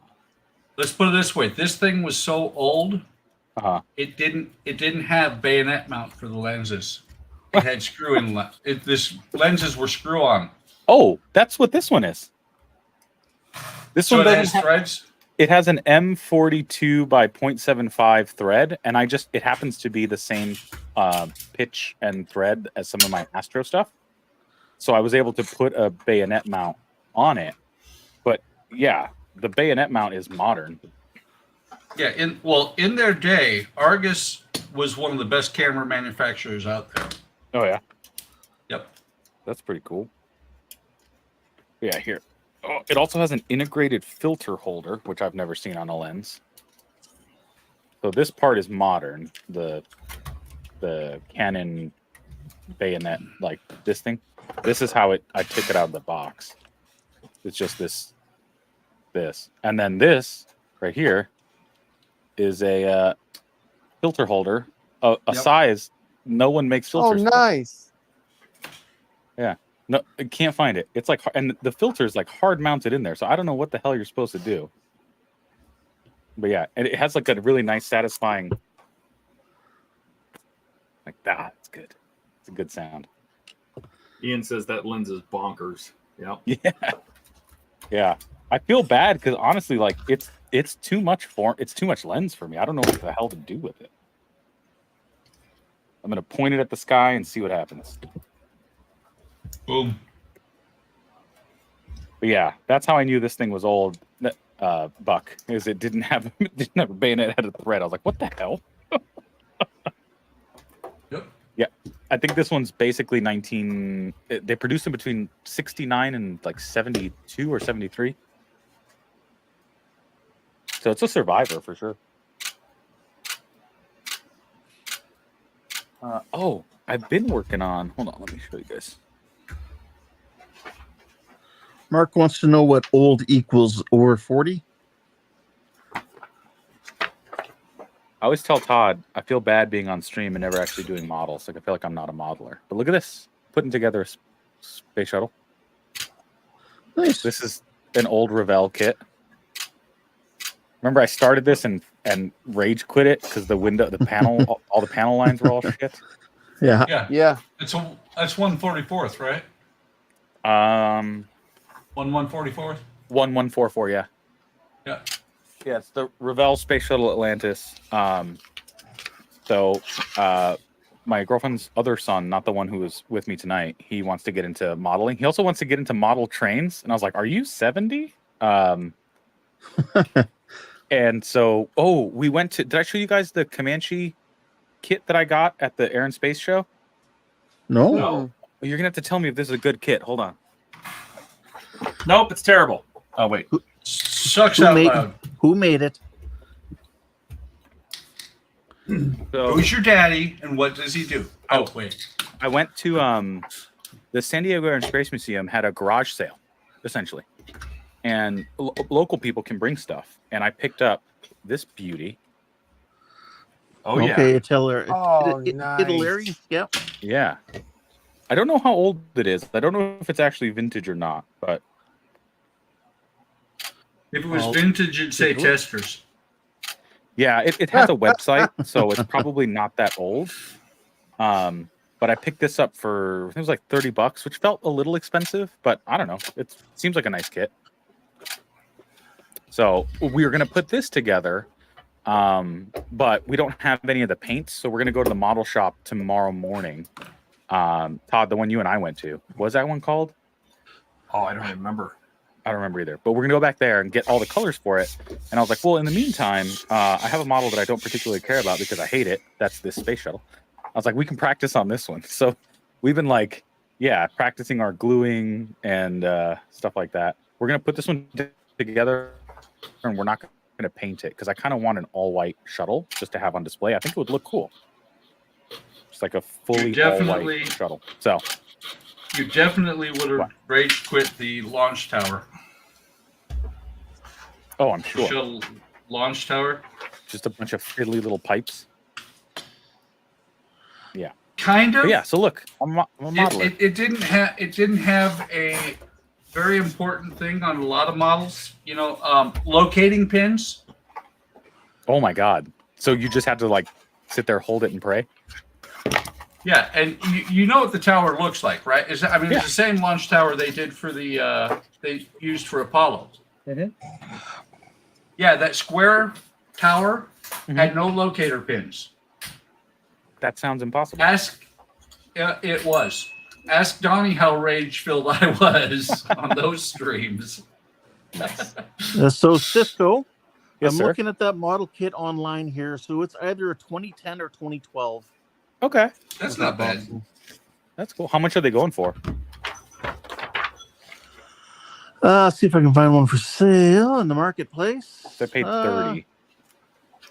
Let's put it this way: this thing was so old, it didn't have bayonet mount for the lenses. It had screw-in. This lenses were screw-on. Oh, that's what this one is. This So one it has threads. It has an M42 by 0.75 thread, and it happens to be the same pitch and thread as some of my Astro stuff. So I was able to put a bayonet mount on it. But yeah, the bayonet mount is modern. Yeah, in their day, Argus was one of the best camera manufacturers out there. Oh yeah. Yep. That's pretty cool. Yeah, here. Oh, it also has an integrated filter holder, which I've never seen on a lens. So this part is modern. The Canon bayonet, like this thing. This is how I took it out of the box. It's just this. And then this right here is a filter holder, a size no one makes filters. Oh, nice. For. Yeah. No, I can't find it. It's like, and the filter is like hard mounted in there, so I don't know what the hell you're supposed to do. But yeah, and it has like a really nice, satisfying, like that. It's good. It's a good sound. Ian says that lens is bonkers. Yep. Yeah, yeah. I feel bad because honestly, like it's too much it's too much lens for me. I don't know what the hell to do with it. I'm gonna point it at the sky and see what happens. Boom. But yeah, that's how I knew this thing was old. Buck, is it didn't have a bayonet had a thread. I was like, what the hell? Yep. Yeah, I think this one's basically 19. They produced them between 69 and like 72 or 73. So it's a survivor for sure. Oh, I've been working on. Hold on, let me show you guys. Mark wants to know what old equals over 40. I always tell Todd I feel bad being on stream and never actually doing models. Like I feel like I'm not a modeler. But look at this, putting together a space shuttle. Nice. This is an old Revell kit. Remember, I started this and rage quit it because the panel, all the panel lines were all shit. Yeah. Yeah. That's 144th, right? 1/144th. 1144, yeah. Yeah. Yeah, it's the Revell Space Shuttle Atlantis. So my girlfriend's other son, not the one who was with me tonight, he wants to get into modeling. He also wants to get into model trains. And I was like, are you 70? And so, we went to, did I show you guys the Comanche kit that I got at the Air and Space Show? No. You're going to have to tell me if this is a good kit. Hold on. Nope, it's terrible. Oh, wait. Sucks out loud. Who made it? So, Who's your daddy and what does he do? Oh, wait. I went to the San Diego Air and Space Museum had a garage sale, essentially. And local people can bring stuff. And I picked up this beauty. Oh, okay, yeah. it's hilarious. Oh, Hilarious. Yep. Yeah. I don't know how old it is. I don't know if it's actually vintage or not, but If it was vintage, it'd say testers. yeah, it has a website, so it's probably not that old. But I picked this up for, it was like $30, which felt a little expensive, but I don't know. It seems like a nice kit. So we were going to put this together, but we don't have any of the paints, so we're going to go to the model shop tomorrow morning. Todd, the one you and I went to, what was that one called? Oh, I don't remember. I don't remember either, but we're going to go back there and get all the colors for it. And I was like, well, in the meantime, I have a model that I don't particularly care about because I hate it. That's this space shuttle. I was like, we can practice on this one. So we've been like, yeah, practicing our gluing and stuff like that. We're going to put this one together and we're not going to paint it because I kind of want an all white shuttle just to have on display. I think it would look cool. Just like a fully all white shuttle. So you definitely would have rage quit the launch tower. Oh, I'm sure. Shuttle launch tower. Just a bunch of fiddly little pipes. Yeah. Kind of. But yeah. So look, I'm a modeler. It didn't have a very important thing on a lot of models. You know, locating pins. Oh my God! So you just had to like sit there, hold it, and pray. Yeah, and you know what the tower looks like, right? It's the same launch tower they did for the they used for Apollo. Mm-hmm. Yeah, that square tower had no locator pins. That sounds impossible. It was. Ask Donnie how rage-filled I was on those streams. So Cisco, Yes, I'm sir. looking at that model kit online here. So it's either a 2010 or 2012. Okay, That's not bad. that's cool. How much are they going for? See if I can find one for sale in the marketplace. They paid 30.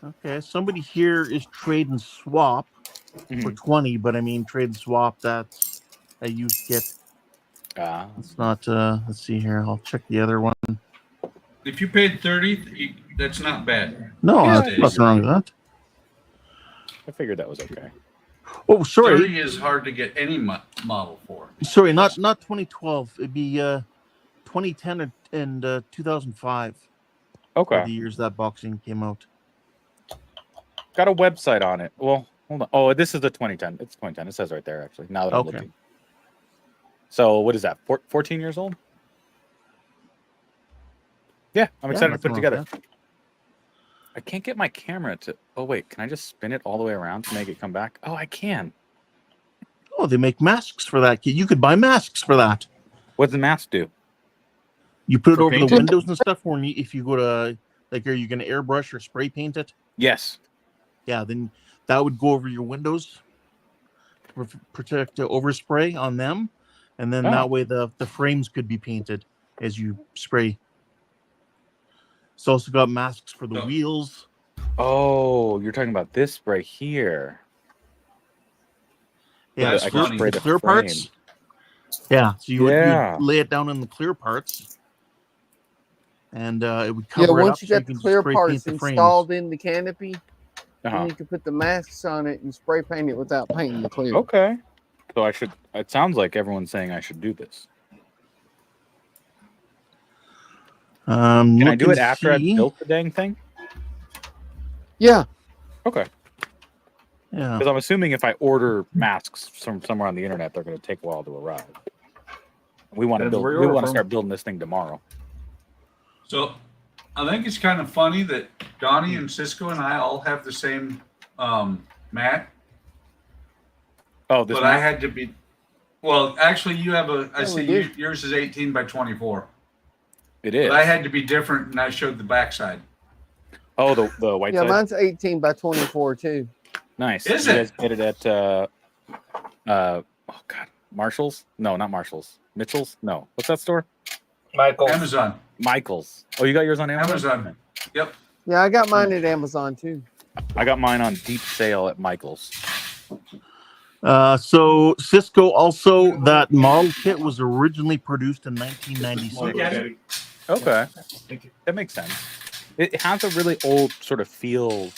Okay, somebody here is trade and swap for 20, but I mean trade and swap, that's a used kit. It's not let's see here. I'll check the other one. If you paid 30, that's not bad. No, These there's days. nothing wrong with that. I figured that was okay. Oh, sorry. 30 is hard to get any model for. Sorry, not 2012. It'd be 2010 and 2005. Okay. Are the years that boxing came out. Got a website on it. Well, hold on. Oh, this is the 2010. It's 2010. It says right there, actually. Now that I'm looking. So what is that? 14 years old? Yeah, I'm excited to put it together. I can't get my camera to... Oh, wait. Can I just spin it all the way around to make it come back? Oh, I can. Oh, they make masks for that. You could buy masks for that. What does the mask do? You put it For over painting? the windows and stuff. Or if you go to... Like, are you going to airbrush or spray paint it? Yes. Yeah, then that would go over your windows. Protect overspray on them. And then that way the frames could be painted as you spray. It's also got masks for the wheels. Oh, you're talking about this right here. Yeah, I can spray the clear frame. parts. Yeah, so you would lay it down in the clear parts. And it would cover it up. Once you got the clear parts installed in the canopy, then you can put the masks on it and spray paint it without painting the clear. Okay. So I should... It sounds like everyone's saying I should do this. Can I do it after I've built the dang thing? Yeah. Okay. Yeah. Because I'm assuming if I order masks from somewhere on the internet, they're going to take a while to arrive. We want to build. We want to start building this thing tomorrow. So, I think it's kind of funny that Donnie and Cisco and I all have the same mat. Oh, this but mat? I had to be. Well, actually, you have a. I see yours is 18 by 24. It is. But I had to be different, and I showed the backside. Oh, the white side. Yeah, mine's 18 by 24 too. Nice. Is you it? guys get it at oh god, Marshalls? No, not Marshalls. Mitchell's? No. What's that store? Michael's. Amazon. Michael's. Oh, you got yours on Amazon? Amazon. Yep. Yeah, I got mine at Amazon too. I got mine on deep sale at Michael's. So Cisco also, that model kit was originally produced in 1996. Okay. That makes sense. It has a really old sort of feel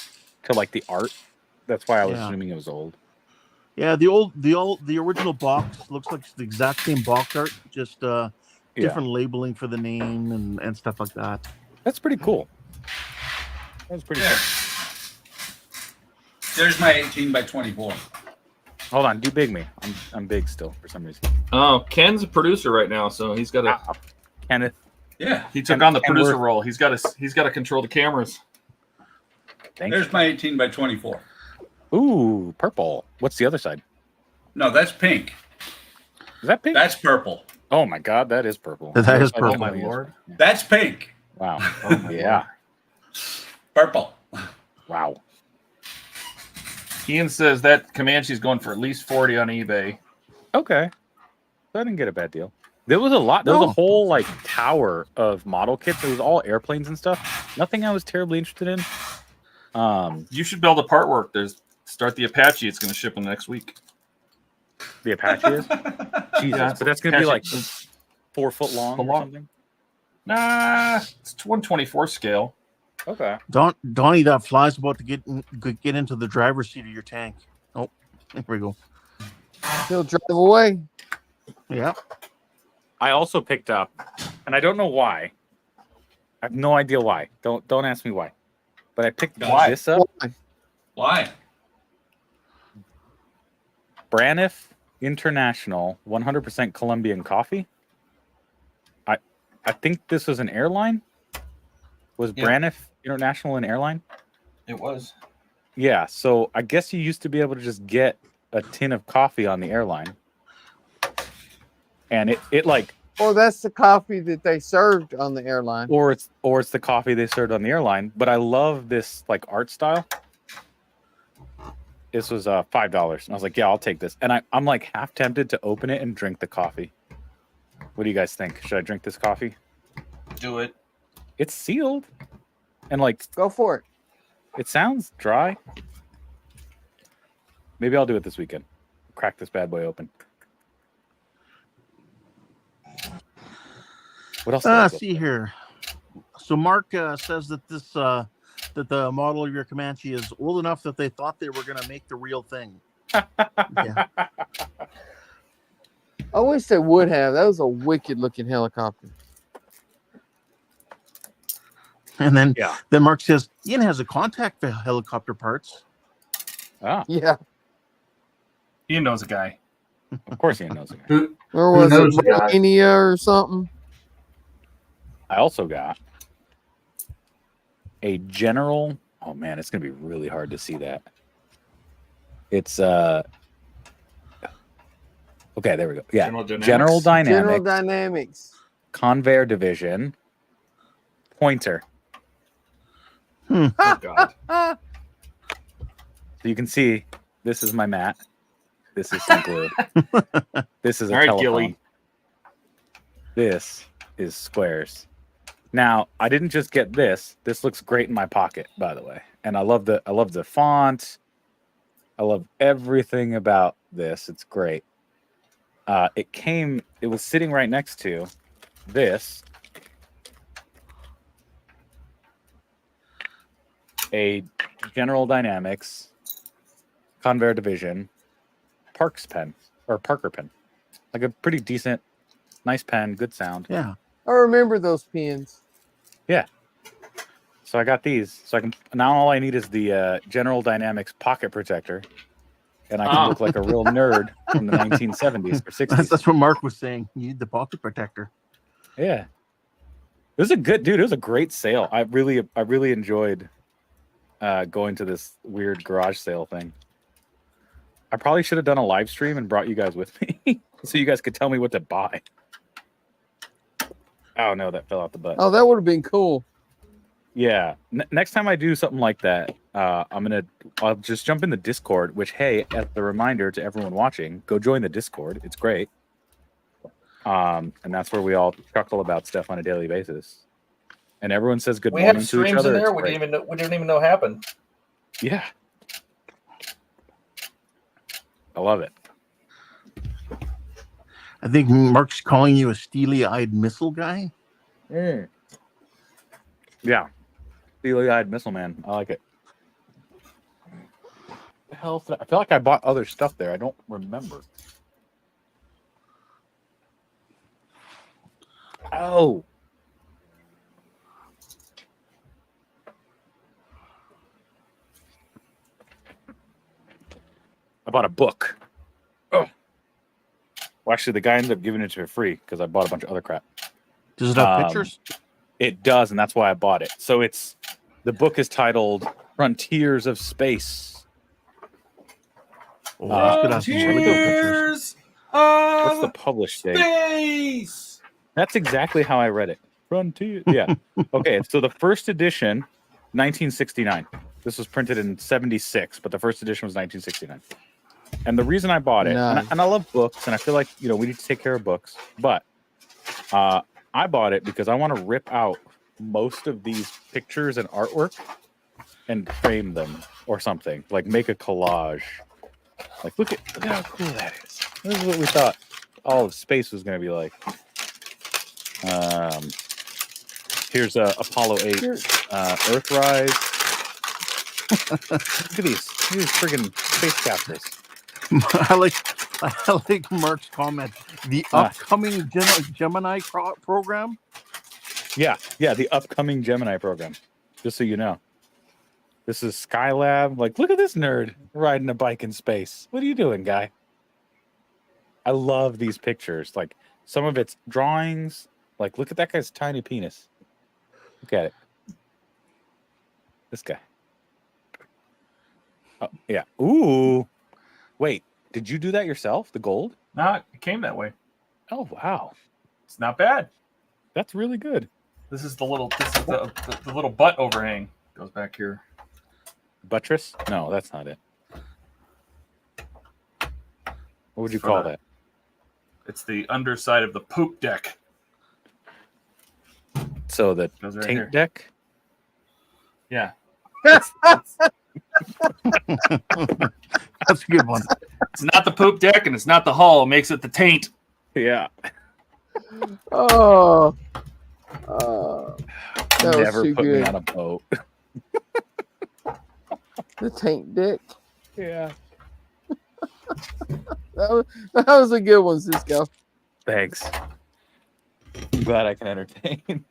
to like the art. That's why I was assuming it was old. Yeah, the original box looks like it's the exact same box art, just different labeling for the name and stuff like that. That's pretty cool. That's pretty cool. There's my 18 by 24. Hold on, do big me. I'm big still for some reason. Oh, Ken's a producer right now, so he's got to. Kenneth. Yeah, he took on the producer role. He's got to control the cameras. There's my 18 by 24. Ooh, purple. What's the other side? No, that's pink. Is that pink? That's purple. Oh my god, that is purple. That is purple. Oh my lord. That's pink. Wow. Oh, yeah. Purple. Wow. Ian says that Comanche's going for at least 40 on eBay. Okay. So I didn't get a bad deal. There was a lot. There was a whole like tower of model kits. It was all airplanes and stuff. Nothing I was terribly interested in. You should build a part work. Start the Apache. It's going to ship in the next week. The Apache is? Jesus. Yeah, but that's going to be like Apache. 4 foot long or something? Nah, it's 124 scale. Okay. Donnie, that fly's about to get into the driver's seat of your tank. Oh, there we go. He'll drive away. Yeah. I also picked up, and I don't know why. I have no idea why. Don't ask me why. But I picked this up. Why? Braniff International 100% Colombian coffee. I think this was an airline. Was Braniff International an airline? It was. Yeah, so I guess you used to be able to just get a tin of coffee on the airline. And it like... Or that's the coffee that they served on the airline. Or it's the coffee they served on the airline. But I love this like art style. This was $5. And I was like, yeah, I'll take this. And I'm like half tempted to open it and drink the coffee. What do you guys think? Should I drink this coffee? Do it. It's sealed. And like... Go for it. It sounds dry. Maybe I'll do it this weekend. Crack this bad boy open. What else? See here. So Mark says that that the model of your Comanche is old enough that they thought they were going to make the real thing. Yeah. I wish they would have. That was a wicked looking helicopter. And then, Yeah. then Mark says, Ian has a contact for helicopter parts. Ah, Yeah. Ian knows a guy. of course Ian knows a guy. Who Or was knows the it guy? Romania or something? I also got a general. Oh man, it's gonna be really hard to see that. It's okay, there we go. Yeah, General Dynamics. General Dynamics. Convair division pointer. Oh God. So you can see this is my mat. This is some glue. This is a All right, telephone. Gilly. This is squares. Now, I didn't just get this. This looks great in my pocket, by the way. And I love the font. I love everything about this. It's great. It was sitting right next to this. A General Dynamics Convair division Parker pen. Like a pretty decent, nice pen, good sound. Yeah. I remember those pins. Yeah. So I got these. So I can now all I need is the General Dynamics pocket protector, and I can look like a real nerd from the 1970s or 60s. That's what Mark was saying. You need the pocket protector. Yeah. It was a good dude. It was a great sale. I really enjoyed going to this weird garage sale thing. I probably should have done a live stream and brought you guys with me so you guys could tell me what to buy. Oh no, that fell out the butt. Oh, that would have been cool. Yeah. Next time I do something like that, I'll just jump in the Discord, which, hey, as a reminder to everyone watching, go join the Discord. It's great. And that's where we all chuckle about stuff on a daily basis. And everyone says good morning to each streams other. in there. It's We great. didn't even know happened. Yeah. I love it. I think Mark's calling you a steely-eyed missile guy. Yeah. Steely-eyed missile man. I like it. The hell? I feel like I bought other stuff there. I don't remember. Oh. I bought a book. Oh. Well, actually, the guy ended up giving it to me free because I bought a bunch of other crap. Does it have pictures? It does, and that's why I bought it. So the book is titled Frontiers of Space. Oh, that's good. Have some really good pictures. What's the published date? Space. That's exactly how I read it. Frontier. Yeah. Okay, so the first edition, 1969. This was printed in 76, but the first edition was 1969. And the reason I bought it, Nice. and I love books, and I feel like, we need to take care of books, but I bought it because I want to rip out most of these pictures and artwork and frame them or something, like make a collage. Like, look at how cool that is. This is what we thought all of space was going to be like. Here's Apollo 8 Earthrise. Look at these friggin' space capsules. I like Mark's comment. The upcoming Gemini program. Yeah, the upcoming Gemini program. Just so you know. This is Skylab. Like, look at this nerd riding a bike in space. What are you doing, guy? I love these pictures. Like, some of it's drawings. Like, look at that guy's tiny penis. Look at it. This guy. Oh, yeah. Ooh. Wait, did you do that yourself? The gold? No, it came that way. Oh, wow. It's not bad. That's really good. This is the little butt overhang. Goes back here. Buttress? No, that's not it. What would you call that? It's the underside of the poop deck. So the Goes right taint here. deck? Yeah. That's a good one. It's not the poop deck and it's not the hull. It makes it the taint. Yeah. Oh. That was Never too put me good. on a boat. The tank deck. Yeah. That was a good one, Cisco. Thanks. I'm glad I can entertain.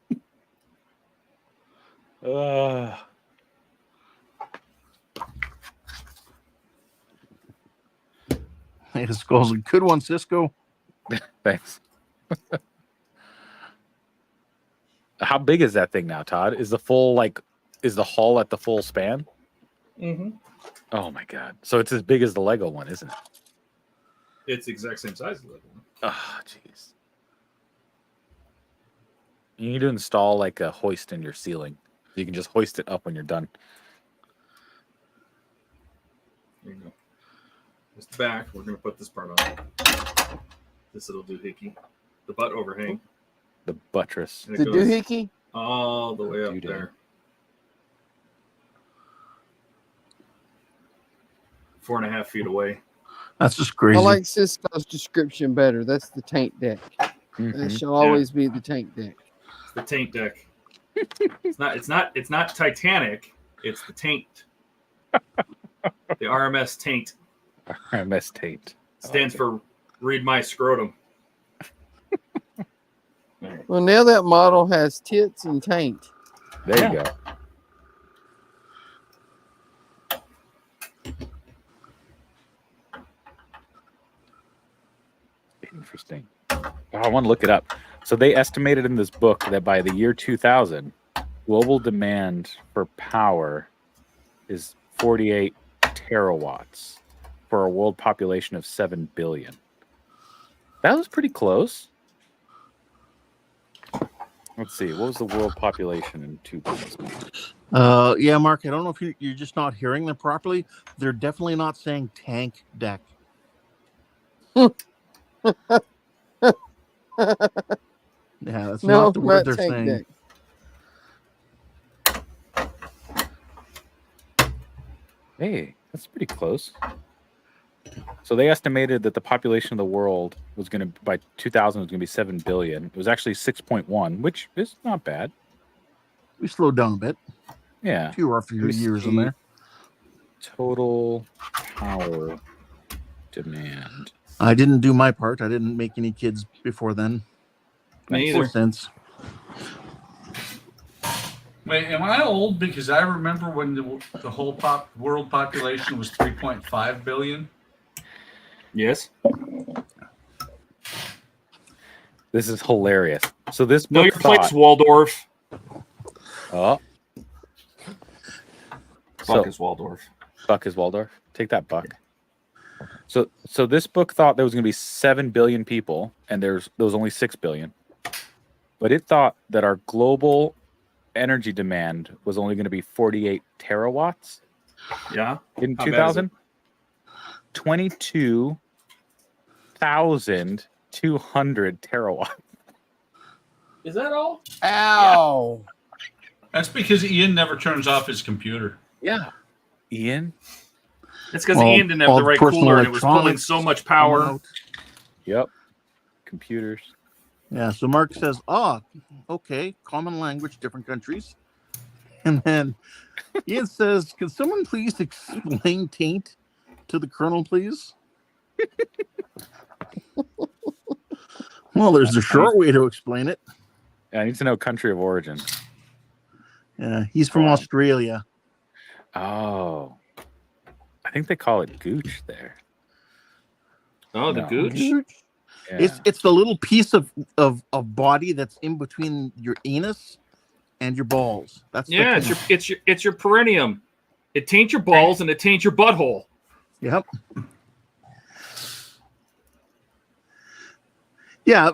Cisco's a good one, Cisco. Thanks. How big is that thing now, Todd? Is the hull at the full span? Mm-hmm. Oh my god! So it's as big as the Lego one, isn't it? It's the exact same size as the Lego one. Oh, jeez. You need to install like a hoist in your ceiling. You can just hoist it up when you're done. There you go. This back, we're going to put this part on. This little doohickey. The butt overhang. The buttress. And The it goes doohickey? all the way up Doodah. there. 4.5 feet away. That's just crazy. I like Cisco's description better. That's the tank deck. That shall always be the tank deck. It's the tank deck. It's not Titanic. It's the tanked. The RMS tanked. RMS tanked. Stands for read my scrotum. Well, now that model has tits and taint. There you go. Interesting. Oh, I want to look it up. So they estimated in this book that by the year 2000, global demand for power is 48 terawatts for a world population of 7 billion. That was pretty close. Let's see. What was the world population in 2000? Yeah, Mark, I don't know if you're just not hearing them properly. They're definitely not saying tank deck. Yeah, that's not the word they're saying. Hey, that's pretty close. So they estimated that the population of the world was going to, by 2000, was going to be 7 billion. It was actually 6.1, which is not bad. We slowed down a bit. Yeah. A few rough years in there. Total power demand. I didn't do my part. I didn't make any kids before then. Me Makes either. sense. Wait, am I old? Because I remember when the whole world population was 3.5 billion. Yes. This is hilarious. So this Know book your place, Waldorf. Oh. Buck is Waldorf. Buck is Waldorf. Take that, Buck. So this book thought there was going to be 7 billion people, and there was only 6 billion. But it thought that our global energy demand was only going to be 48 terawatts. Yeah. In How bad is 2000, 22,200 terawatts. Is that all? Ow. Yeah. That's because Ian never turns off his computer. Yeah. Ian? It's because Ian didn't have the right cooler and it was pulling so much power. Yep. Computers. Yeah, so Mark says, okay, common language, different countries. And then Ian says, can someone please explain taint to the colonel, please? Well, there's a short way to explain it. Yeah, I need to know country of origin. Yeah, he's from Australia. Oh. I think they call it gooch there. Oh, the gooch? Yeah. It's the little piece of body that's in between your anus and your balls. That's it's your perineum. It taints your balls and it taints your butthole. Yep. Yeah,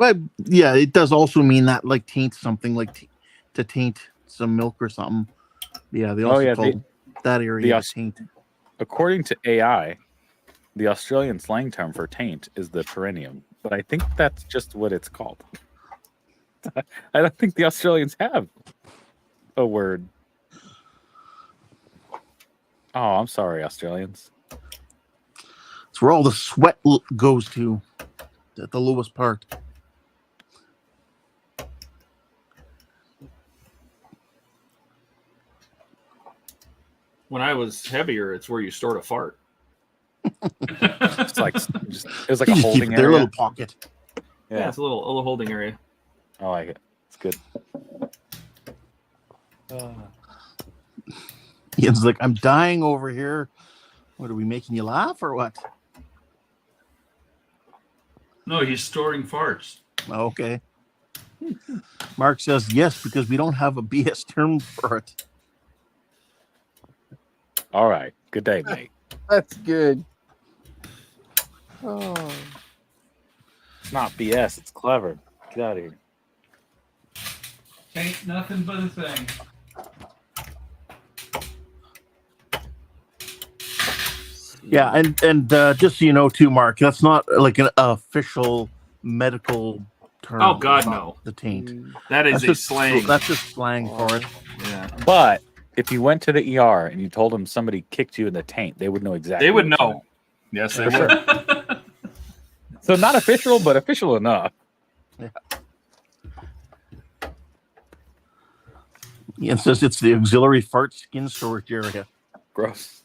it does also mean that like taint something, like to taint some milk or something. Yeah, they also call that area taint. According to AI, the Australian slang term for taint is the perineum, but I think that's just what it's called. I don't think the Australians have a word. Oh, I'm sorry, Australians. It's where all the sweat goes to, at the lowest part. When I was heavier, it's where you stored a fart. It's like It was like You a just keep holding it their area. little pocket. Yeah, it's a little holding area. I like it. It's good. Ian's like, I'm dying over here. What, are we making you laugh or what? No, he's storing farts. Okay. Mark says yes, because we don't have a BS term for it. All right. Good day, mate. That's good. Oh. It's not BS. It's clever. Get out of here. Ain't nothing but a thing. Yeah, and just so you know too, Mark, that's not like an official medical term. Oh, God, about no. The taint. That is That's a just slang. That's just slang for it. Yeah. But if you went to the ER and you told them somebody kicked you in the taint, they would know exactly. They would what know. Yes, they For would. sure. So not official, but official enough. Yeah. Ian says it's the auxiliary fart skin storage area. Gross.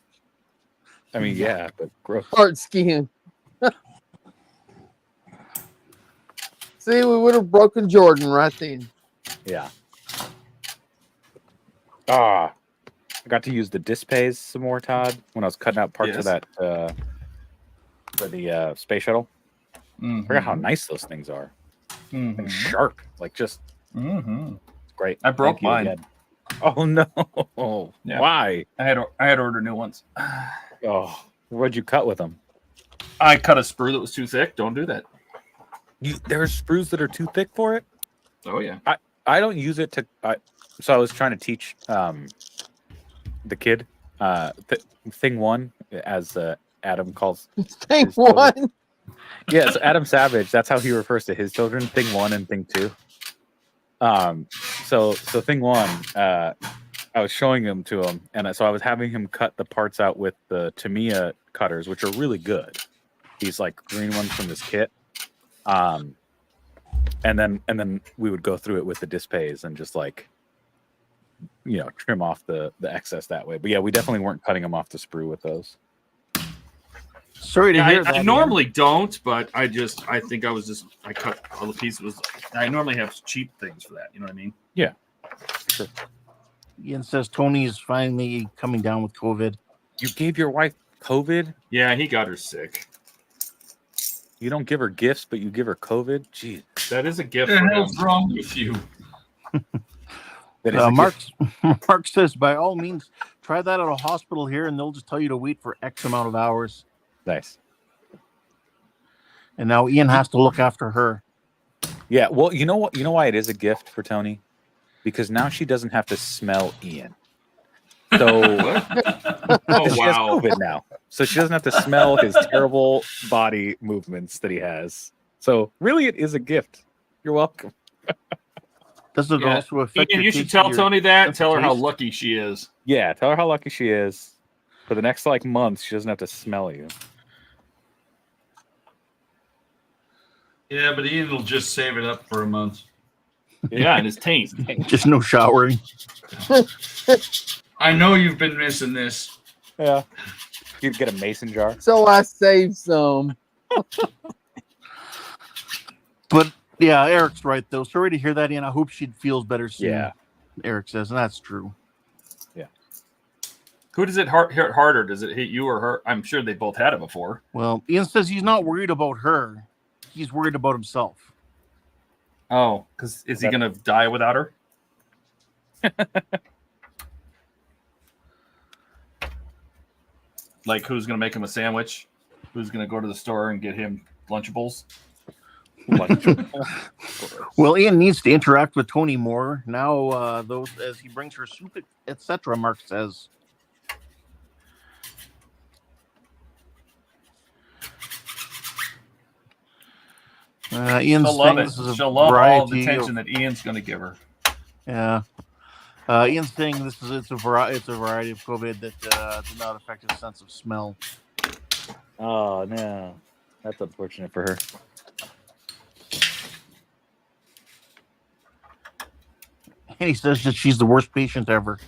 I mean, yeah, but gross. Fart skin. See, we would have broken Jordan right then. Yeah. I got to use the displays some more, Todd, when I was cutting out parts of that for the space shuttle. I forgot how nice those things are. And sharp, like just it's great. I broke Thank you mine. again. Oh no! Yeah. Why? I had to order new ones. Oh, what'd you cut with them? I cut a sprue that was too thick. Don't do that. There's sprues that are too thick for it. Oh yeah. I don't use it to. So I was trying to teach the kid thing one, as Adam calls Thing one. Yeah, so Adam Savage, that's how he refers to his children, thing one and thing two. So thing one, I was showing them to him, and so I was having him cut the parts out with the Tamiya cutters, which are really good. These like green ones from this kit. And then we would go through it with the displays and just like, you know, trim off the excess that way. But yeah, we definitely weren't cutting them off the sprue with those. Sorry to hear that. I normally don't, but I think I cut all the pieces. I normally have cheap things for that. You know what I mean? Yeah. Sure. Ian says Tony is finally coming down with COVID. You gave your wife COVID? Yeah, he got her sick. You don't give her gifts, but you give her COVID? Jeez. That is a gift. What the for hell's him. wrong with you? Mark says, by all means, try that at a hospital here, and they'll just tell you to wait for X amount of hours. Nice. And now Ian has to look after her. Yeah, well, you know what? You know why it is a gift for Tony? Because now she doesn't have to smell Ian. So Oh she has wow. COVID now. So she doesn't have to smell his terrible body movements that he has. So really, it is a gift. You're welcome. Does it Yeah. also affect Ian, your you should taste- tell your Tony that. sense Tell of her how taste? lucky she is. Yeah, tell her how lucky she is. For the next like month, she doesn't have to smell you. Yeah, but Ian will just save it up for a month. Yeah, and his taint. Just no showering. I know you've been missing this. Yeah. You'd get a mason jar. So I saved some. But yeah, Eric's right though. Sorry to hear that, Ian. I hope she feels better soon. Yeah. Eric says, and that's true. Who does it hit harder? Does it hit you or her? I'm sure they both had it before. Well, Ian says he's not worried about her. He's worried about himself. Oh, because is he gonna die without her? Like, who's gonna make him a sandwich? Who's gonna go to the store and get him Lunchables? Well, Ian needs to interact with Tony more now. Those as he brings her soup, etc. Mark says. Ian's She'll love saying it. this is a She'll love all the variety attention of- that Ian's gonna give her. Yeah. Ian's saying it's a variety of COVID that did not affect his sense of smell. Oh no. That's unfortunate for her. And he says that she's the worst patient ever.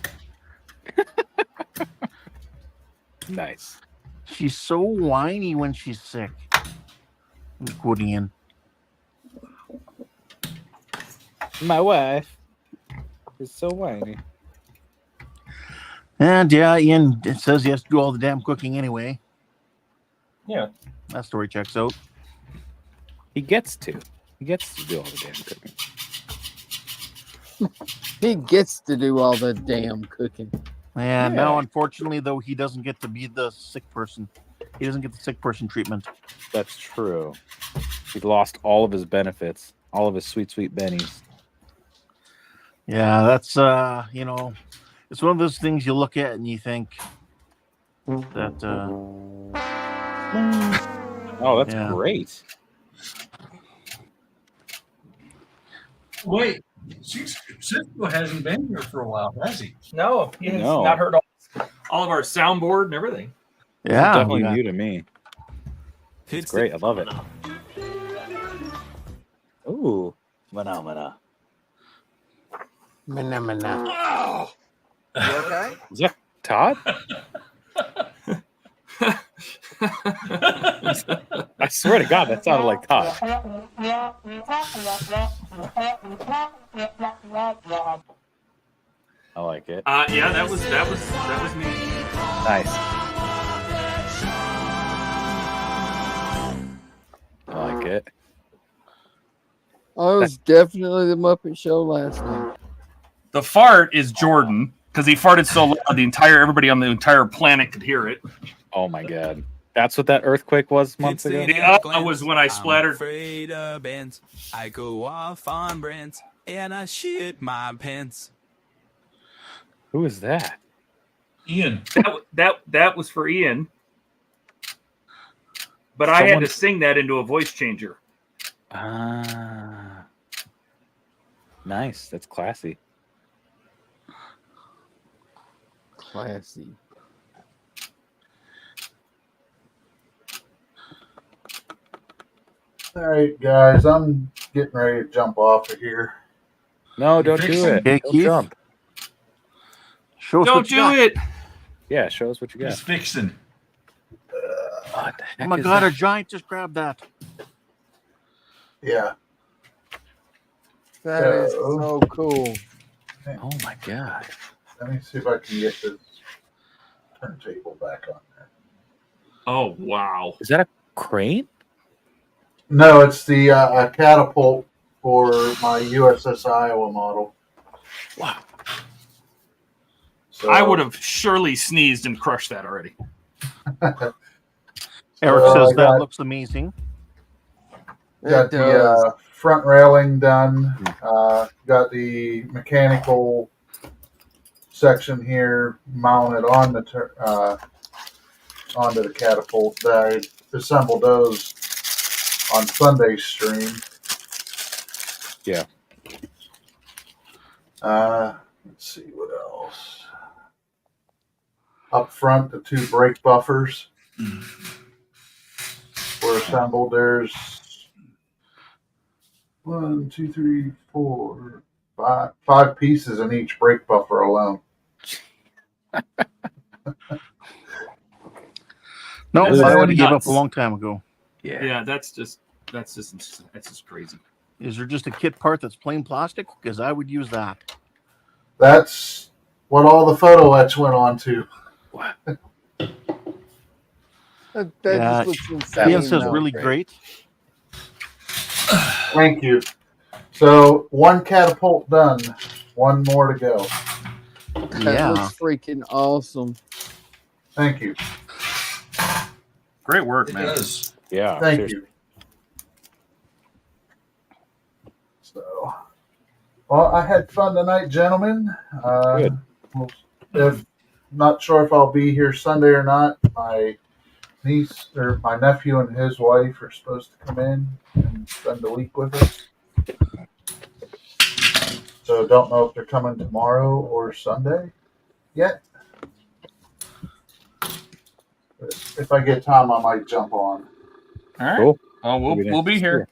Nice. She's so whiny when she's sick. Quoting in. My wife is so whiny. And yeah, Ian, it says he has to do all the damn cooking anyway. Yeah. That story checks out. He gets to. He gets to do all the damn cooking. He gets to do all the damn cooking. And now, unfortunately, though, he doesn't get to be the sick person. He doesn't get the sick person treatment. That's true. He lost all of his benefits, all of his sweet, sweet bennies. Yeah, that's you know, it's one of those things you look at and you think that oh, that's great. Wait, Cisco hasn't been here for a while, has he? No, he has No. not heard all of our soundboard and everything. Yeah, definitely we got- new to me. It's great. I love it. Ooh, phenomena. Mana. You okay? Is that Todd? I swear to God, that sounded like Todd. I like it. Yeah, that was me. Nice. I like it. Oh, it was definitely the Muppet Show last night. The fart is Jordan because he farted so loud everybody on the entire planet could hear it. Oh my God. That's what that earthquake was months ago? The was when I splattered. I'm afraid of bands. I go off on brands and I shit my pants. Who is that? Ian. That was for Ian. But I had to sing that into a voice changer. Ah. Nice. That's classy. Classy. All right, guys, I'm getting ready to jump off of here. No, don't do it. Hey, Don't Keith. jump. Show us Don't what you do got. it. Yeah, show us what you got. He's fixing. What the Oh heck my is God, that? a giant just grabbed that. Yeah. That is so cool. Oh my God. Let me see if I can get this turntable back on there. Oh, wow. Is that a crane? No, it's the a catapult for my USS Iowa model. Wow. So, I would have surely sneezed and crushed that already. Eric So says I that got- looks amazing. Got It the does. front railing done. Got the mechanical section here mounted on the onto the catapult. I assembled those on Sunday's stream. Yeah. Let's see what else. Up front, the two brake buffers were assembled. There's 1, 2, 3, 4, 5 pieces in each brake buffer alone. No, That's I would have gave up nuts. a long time ago. Yeah, that's just crazy. Is there just a kit part that's plain plastic? Because I would use that. That's what all the photo etch went on to. What? That Yeah, just looks insane. Ian says though. really great. Thank you. So one catapult done, one more to go. That Yeah. looks freaking awesome. Thank you. Great work, It man. does. Yeah. Thank seriously. you. So, well, I had fun tonight, gentlemen. Good. If not sure if I'll be here Sunday or not. My niece or my nephew and his wife are supposed to come in and spend the week with us. So don't know if they're coming tomorrow or Sunday yet. But if I get time, I might jump on. All right. Cool. Oh, we'll be here.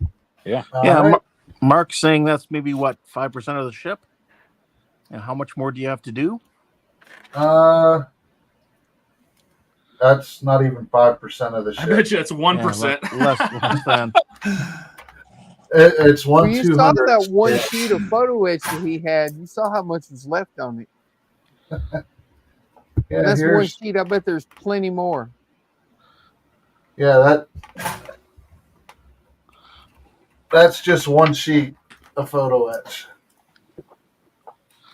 Yeah. All Yeah, right. Mark's saying that's maybe what 5% of the ship. And how much more do you have to do? That's not even 5% of the I ship. bet you it's 1%. Yeah, less than. It's Well, one you saw 200. that one sheet of photo etch that he had. You saw how much was left on it. Yeah, That's one here's sheet. I bet there's plenty more. yeah that's just one sheet of photo etch.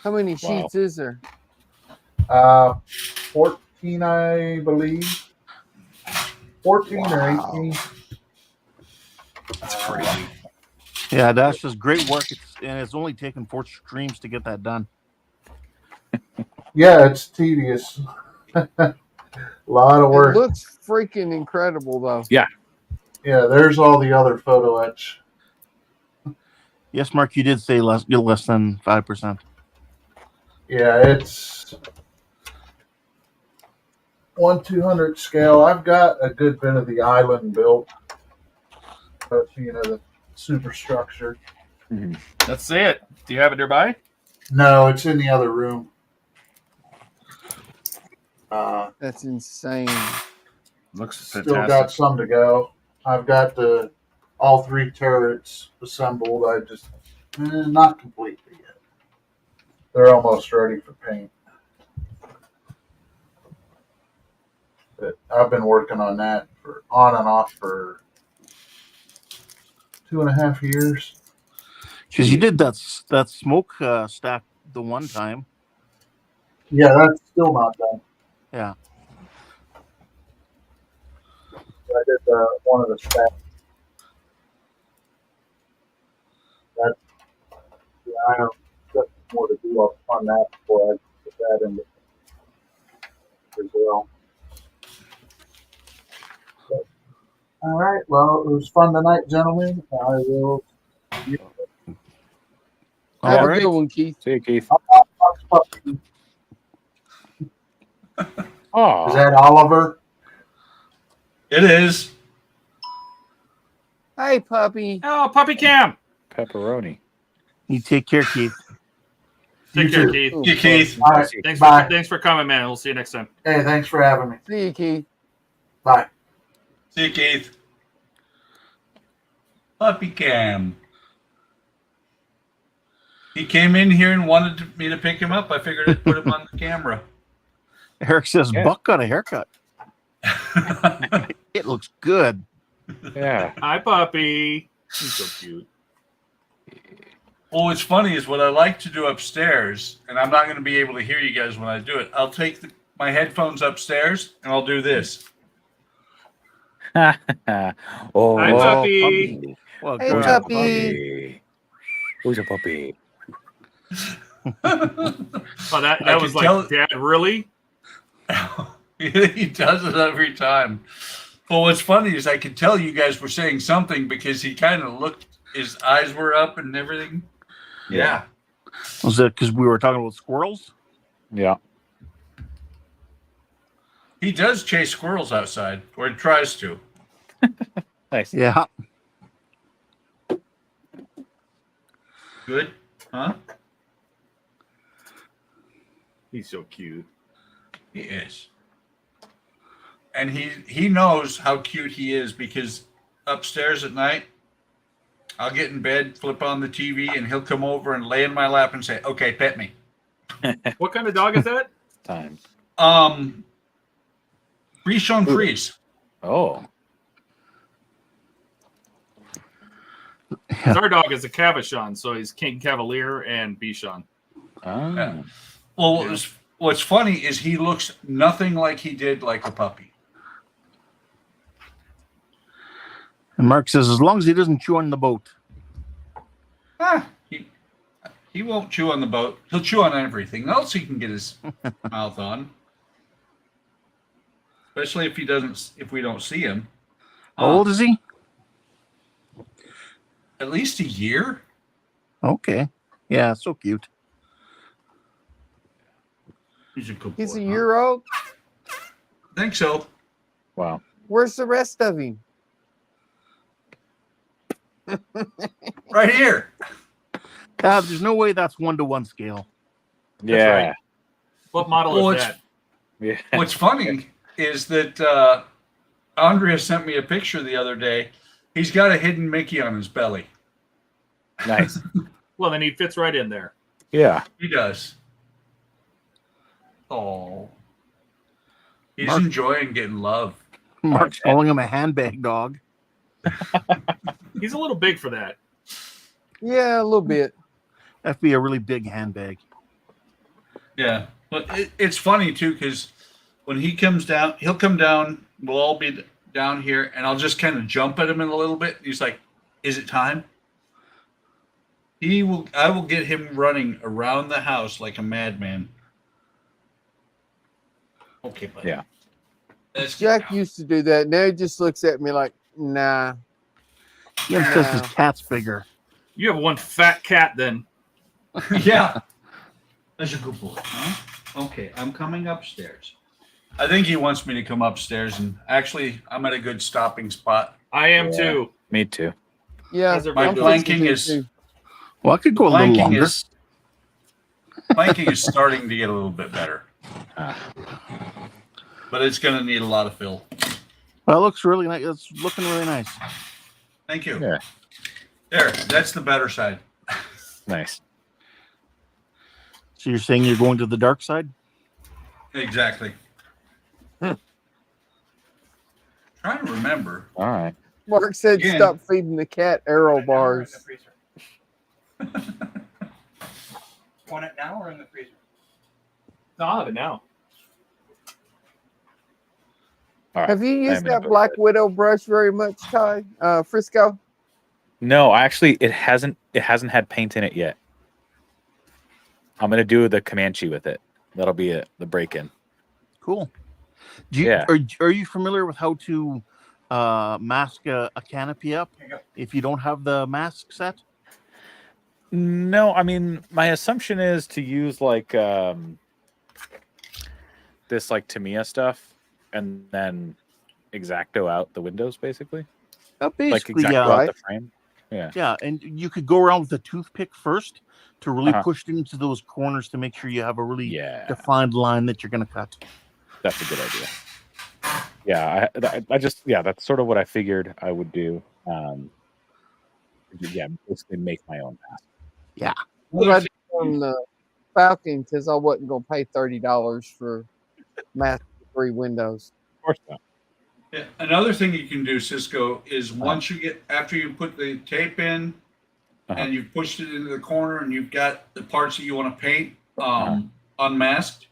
How many sheets is there? 14, I believe. 14 or 18. That's crazy. Yeah, that's just great work. It's only taken 4 streams to get that done. Yeah, it's tedious. A lot of work. It looks freaking incredible, though. Yeah. Yeah, there's all the other photo etch. Yes, Mark, you did say less than 5%. Yeah, it's 1/200 scale. I've got a good bit of the island built. But, the superstructure. That's it. Do you have it nearby? No, it's in the other room. That's insane. Looks Still fantastic. got some to go. I've got all 3 turrets assembled. I just not completely yet. They're almost ready for paint. But I've been working on that for on and off for 2.5 years. Because you did that smoke stack the one time. Yeah, that's still not done. Yeah. I did one of the stacks. That's I have got more to do on that before I put that in as well. But, all right. Well, it was fun tonight, gentlemen. I will. Have a good one, Keith. See you, Keith. Is Oh, that Oliver? It is. Hey, puppy. Oh, puppy cam. pepperoni. You take care, Keith. Take You care, too. Keith. You, Keith. All right. Thanks for coming, man. We'll see you next time. Hey, thanks for having me. See you, Keith. Bye. See you, Keith. Puppy cam. He came in here and wanted me to pick him up. I figured I'd put him on the camera. Eric says Yeah. Buck got a haircut. It looks good. Yeah. Hi, puppy. He's so cute. Well, what's funny is what I like to do upstairs, and I'm not going to be able to hear you guys when I do it. I'll take my headphones upstairs and I'll do this. Oh, Hi, puppy. Well, Hey, good. puppy. Who's a puppy? Oh, that I was can like, tell- Dad, really? He does it every time. Well, what's funny is I could tell you guys were saying something because he kind of looked, his eyes were up and everything. Yeah. Was that because we were talking about squirrels? Yeah. He does chase squirrels outside, or he tries to. Nice. Yeah. Good? Huh? He's so cute. He is. And he knows how cute he is because upstairs at night, I'll get in bed, flip on the TV, and he'll come over and lay in my lap and say, "Okay, pet me." What kind of dog is that? Time. Bichon Frise. Oh. 'Cause our dog is a Cavachon, so he's King Cavalier and Bichon. Ah. Yeah. Well, what's funny is he looks nothing like he did like a puppy. And Mark says, as long as he doesn't chew on the boat. He won't chew on the boat. He'll chew on everything else he can get his mouth on. Especially if we don't see him. How old is he? At least a year. Okay. Yeah, so cute. He's a good boy. He's a year old. Think so. Wow. Where's the rest of him? Right here. There's no way that's 1-to-1 scale. Yeah. right. What model Well, is it's- that? Yeah. What's funny is that Andrea sent me a picture the other day, He's got a hidden Mickey on his belly. Nice. Well, then he fits right in there. Yeah. He does. Oh. He's Mark- enjoying getting love. Mark's calling him a handbag dog. He's a little big for that. Yeah, a little bit. That'd be a really big handbag. Yeah. But it's funny, too, because when he comes down, he'll come down. We'll all be down here, and I'll just kind of jump at him in a little bit. He's like, is it time? I will get him running around the house like a madman. Okay, buddy. Yeah. Jack used to do that. Now he just looks at me like, nah. He says his cat's bigger. You have one fat cat then. Yeah. That's a good boy. Huh? Okay, I'm coming upstairs. I think he wants me to come upstairs, and actually, I'm at a good stopping spot. I am too. Me too. Yeah, My planking is. Well, I could go a little longer. Planking is starting to get a little bit better, but it's going to need a lot of fill. Well, it looks really nice. It's looking really nice. Thank you. Yeah. There, that's the better side. Nice. So you're saying you're going to the dark side? Exactly. Trying to remember. All right. Mark said Again. stop feeding the cat arrow bars. Want it now or in the freezer? No, I'll have it now. All right. Have you I used am gonna that go Black ahead. Widow brush very much, Ty? Frisco? No, actually, it hasn't had paint in it yet. I'm gonna do the Comanche with it. That'll be it. The break-in. Cool. Are you familiar with how to mask a canopy up if you don't have the mask set? No, I mean my assumption is to use like this like Tamiya stuff and then X-Acto out the windows basically. Basically, like X-Acto yeah. out the frame. Yeah. Yeah, and you could go around with a toothpick first to really Uh-huh. push it into those corners to make sure you have a really Yeah. defined line that you're going to cut. That's a good idea. Yeah, I just that's sort of what I figured I would do. Yeah, basically make my own mask. Yeah. What I did on the Falcon because I wasn't going to pay $30 for mask 3 windows. Of course not. Yeah, another thing you can do, Cisco, is once you get after you put the tape in and you've pushed it into the corner and you've got the parts that you want to paint unmasked,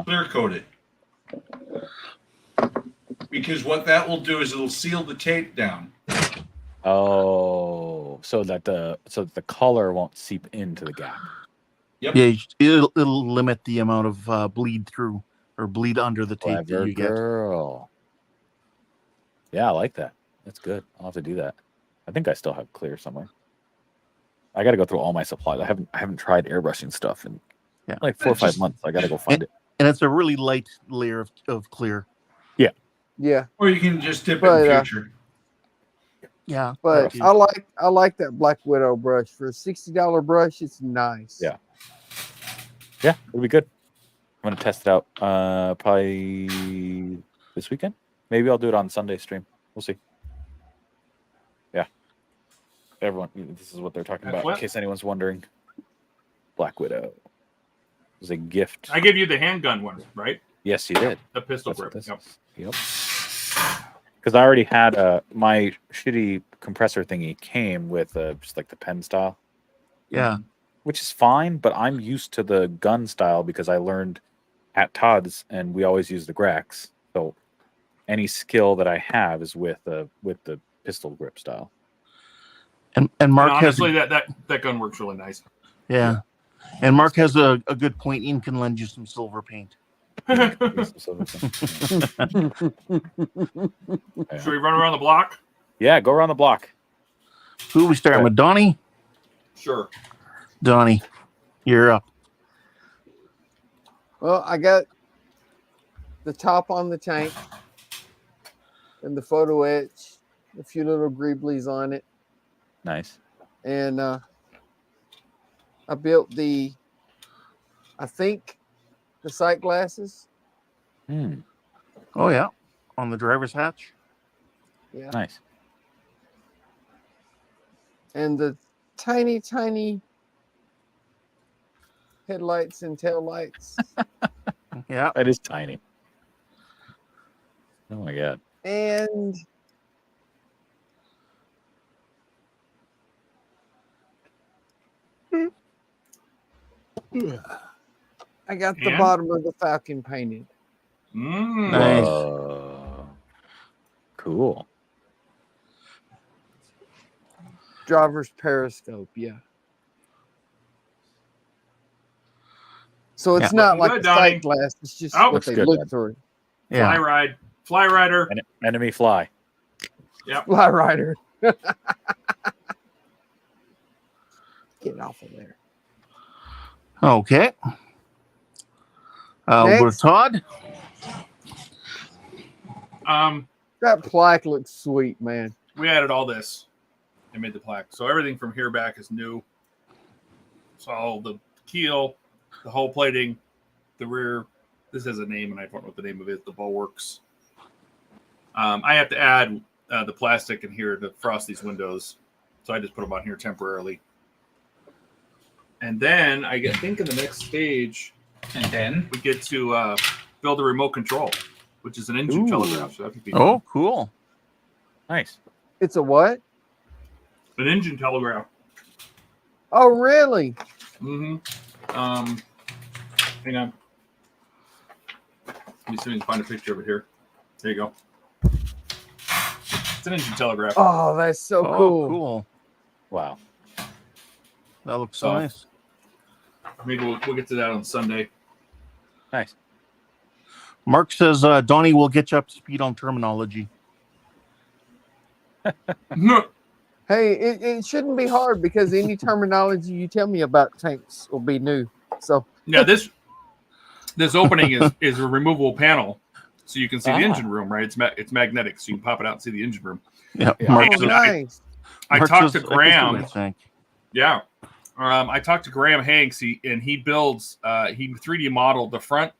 clear coat it. Because what that will do is it'll seal the tape down. Oh, so that the color won't seep into the gap. Yep. Yeah, it'll limit the amount of bleed through or bleed under the tape Clever that you get. girl. Yeah, I like that. That's good. I'll have to do that. I think I still have clear somewhere. I got to go through all my supplies. I haven't tried airbrushing stuff in like 4 or 5 months. I got to go find it. And it's a really light layer of clear. Yeah. Yeah. Or you can just dip it in future. Yeah. But I like that Black Widow brush. For a $60 brush, it's nice. Yeah. Yeah, it'll be good. I'm gonna test it out probably this weekend. Maybe I'll do it on Sunday stream. We'll see. Yeah. Everyone, this is what they're talking about. In case anyone's wondering. Black Widow. It was a gift. I gave you the handgun one, right? Yes, you did. The pistol That's what grip. this is. Yep. Because I already had my shitty compressor thingy came with just like the pen style. Yeah. Which is fine, but I'm used to the gun style because I learned at TODD's and we always use the Grex. So any skill that I have is with the pistol grip style. And Mark honestly, has that gun works really nice. yeah. And Mark has a good point. Ian can lend you some silver paint. Should we run around the block? Yeah, go around the block. Who are we starting with? Donnie? Sure. Donnie, you're up. Well, I got the top on the tank and the photo etch, a few little greeblies on it. Nice. And I built the sight glasses. Oh, yeah. On the driver's hatch. Yeah. Nice. and the tiny, tiny headlights and tail lights. Yeah. That is tiny. Oh my god. And I got the And? bottom of the Falcon painted. Nice. Whoa. Cool. Driver's periscope, yeah. So it's Yeah. not Looking like good, a Donnie. sight glass. It's just Oh, what looks they good, look man. through. Fly ride. Fly rider. Enemy fly. Yep. Fly rider. Get off of there. Okay. With Next. Todd. That plaque looks sweet, man. We added all this and made the plaque. So everything from here back is new. So all the keel, the hull plating, the rear. This has a name, and I don't know what the name of it. The bulwarks. I have to add the plastic in here to frost these windows, so I just put them on here temporarily. And then I think in the next stage, and then we get to build a remote control, which is an engine telegraph. So that could be Oh, cool. Nice. It's a what? an engine telegraph. Oh, really? Mm-hmm. Hang on. Let me see if we can find a picture of it here. There you go. It's an engine telegraph. Oh, that's so cool. Cool. Wow. That looks so nice. Maybe we'll get to that on Sunday. Nice. Mark says Donnie will get you up to speed on terminology. Hey, it shouldn't be hard because any terminology you tell me about tanks will be new. So yeah, this opening is a removable panel, so you can see the engine room. Right, it's magnetic, so you can pop it out and see the engine room. Yeah, oh, nice. I Mark talked to says, Graham. I think. Yeah, I talked to Graham Hanks, and he builds. He 3D modeled the front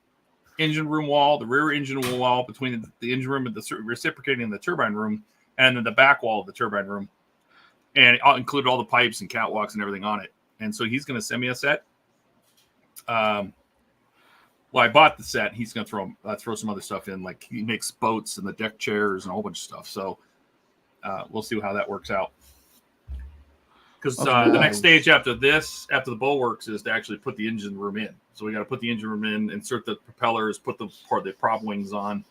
engine room wall, the rear engine wall between the engine room and the reciprocating the turbine room, and then the back wall of the turbine room, and it included all the pipes and catwalks and everything on it. And so he's going to send me a set. Well, I bought the set. He's going to throw some other stuff in, like he makes boats and the deck chairs and a whole bunch of stuff. So we'll see how that works out. Because the next stage after the bulwarks, is to actually put the engine room in. So we got to put the engine room in, insert the propellers, put the prop wings on.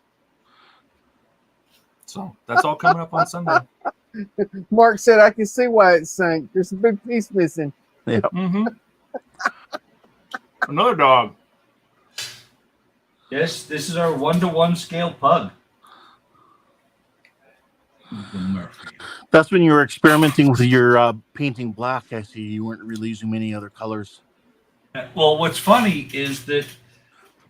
So that's all coming up on Sunday. Mark said, I can see why it sank. There's a big piece missing. Yeah. Mm-hmm. Another dog. Yes, this is our 1-to-1 scale pug. That's when you were experimenting with your painting black. I see you weren't really using many other colors. Well, what's funny is that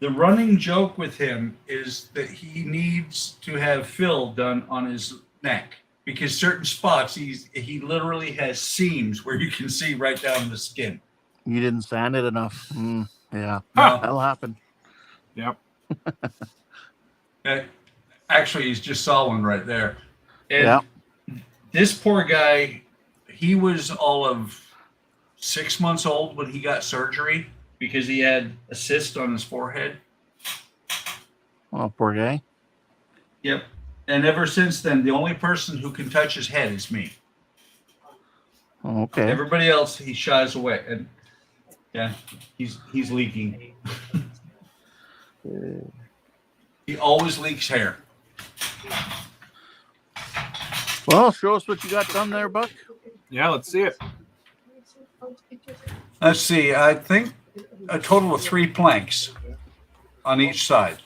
the running joke with him is that he needs to have fill done on his neck because certain spots he literally has seams where you can see right down the skin. You didn't sand it enough. Yeah, No. that'll happen. Yep. Actually, he's just saw one right there. And yeah. This poor guy, he was all of 6 months old when he got surgery because he had a cyst on his forehead. Oh, poor guy. Yep. And ever since then, the only person who can touch his head is me. Okay. Everybody else, he shies away. And yeah, he's leaking. He always leaks hair. Well, show us what you got done there, Buck. Yeah, let's see it. Let's see. I think a total of 3 planks on each side.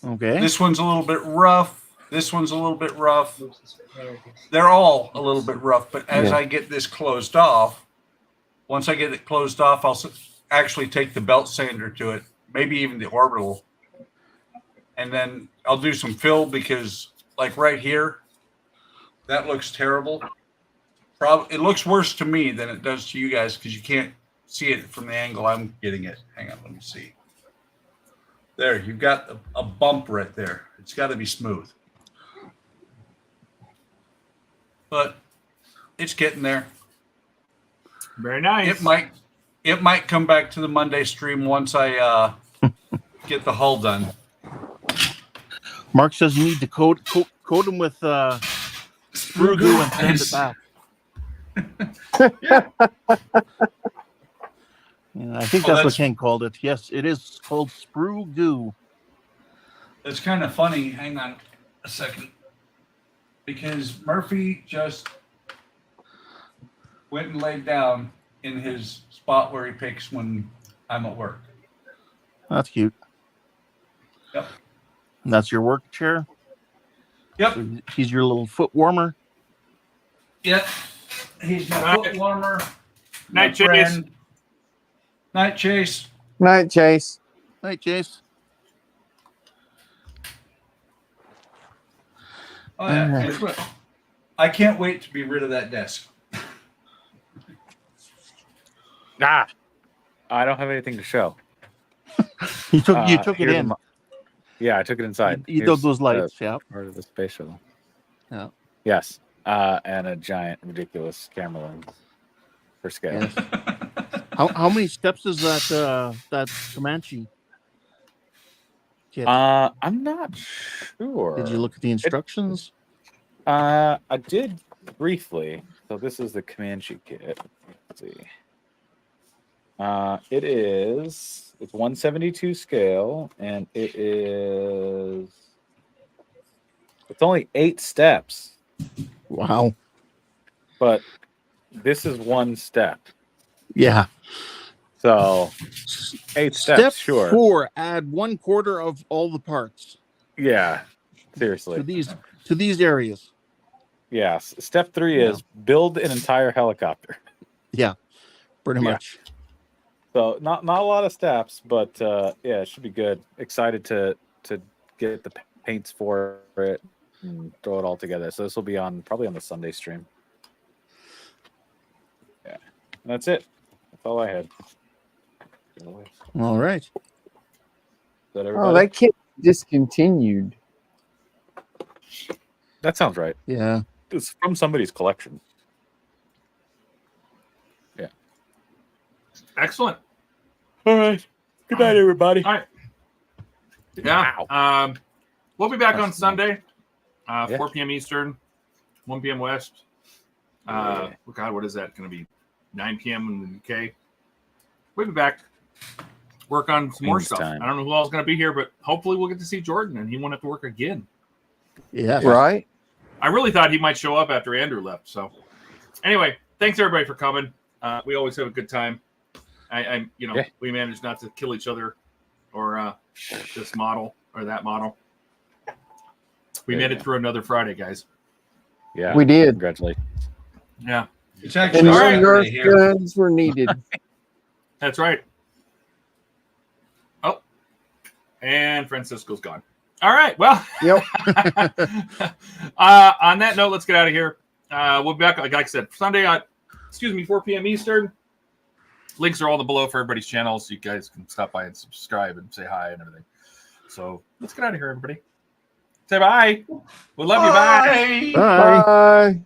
Okay. This one's a little bit rough. This one's a little bit rough. They're all a little bit rough, but as I get this closed off, once I get it closed off, I'll actually take the belt sander to it, maybe even the orbital, and then I'll do some fill because, like right here, that looks terrible. It looks worse to me than it does to you guys because you can't see it from the angle I'm getting it. Hang on, let me see. There, you've got a bump right there. It's got to be smooth. But It's getting there. Very nice. It might come back to the Monday stream once I get the hull done. Mark says you need to coat them with sprue goo and send it back. Yeah. Yeah, I think that's what Ken called it. Yes, it is called sprue goo. It's kind of funny. Hang on a second. Because Murphy just went and laid down in his spot where he picks when I'm at work. That's cute. Yep. And that's your work chair? Yep. So he's your little foot warmer? Yep. He's my foot warmer. Night, Chase. Night, Chase. Night, Chase. Night, Chase. Oh, yeah. Guess what? I can't wait to be rid of that desk. I don't have anything to show. You took it in. Yeah, I took it inside. You took those lights, yeah. Part of the space shuttle. Yeah. Yes. And a giant, ridiculous camera lens for scale. Yes. How many steps is that Comanche kit? I'm not sure. Did you look at the instructions? I did briefly. So this is the Comanche kit. Let's see. It's 172 scale, and it's only 8 steps. Wow. But this is 1 step. Yeah. So 8 steps, Step sure. 4, add 1/4 of all the parts. Yeah. Seriously. To these areas. Yes. Step 3 is build an entire helicopter. Yeah. Pretty much. So not a lot of steps, but yeah, it should be good. Excited to get the paints for it and throw it all together. So this will be probably on the Sunday stream. Yeah, and that's it. That's all I had. All right. Is that everybody? Oh, that kit discontinued. That sounds right. Yeah. It's from somebody's collection. Yeah. Excellent. All right. Good night, everybody. All right. Yeah. We'll be back on Sunday, 4 p.m. Eastern, 1 p.m. West. Oh God, what is that going to be? 9 p.m. in the UK. We'll be back. Work on some more stuff. Time. I don't know who else is going to be here, but hopefully we'll get to see Jordan and he won't have to work again. Yeah. Right. I really thought he might show up after Andrew left. So anyway, thanks everybody for coming. We always have a good time. We managed not to kill each other or this model or that model. We made it through another Friday, guys. Yeah. We did. Congratulations. Yeah. It's And actually your Saturday here. guns were needed. That's right. Oh, and Francisco's gone. All right. Well, Yep. On that note, let's get out of here. We'll be back, like I said, Sunday at 4 p.m. Eastern. Links are all below for everybody's channels, so you guys can stop by and subscribe and say hi and everything. So let's get out of here, everybody. Say bye. We love you. Bye. Bye.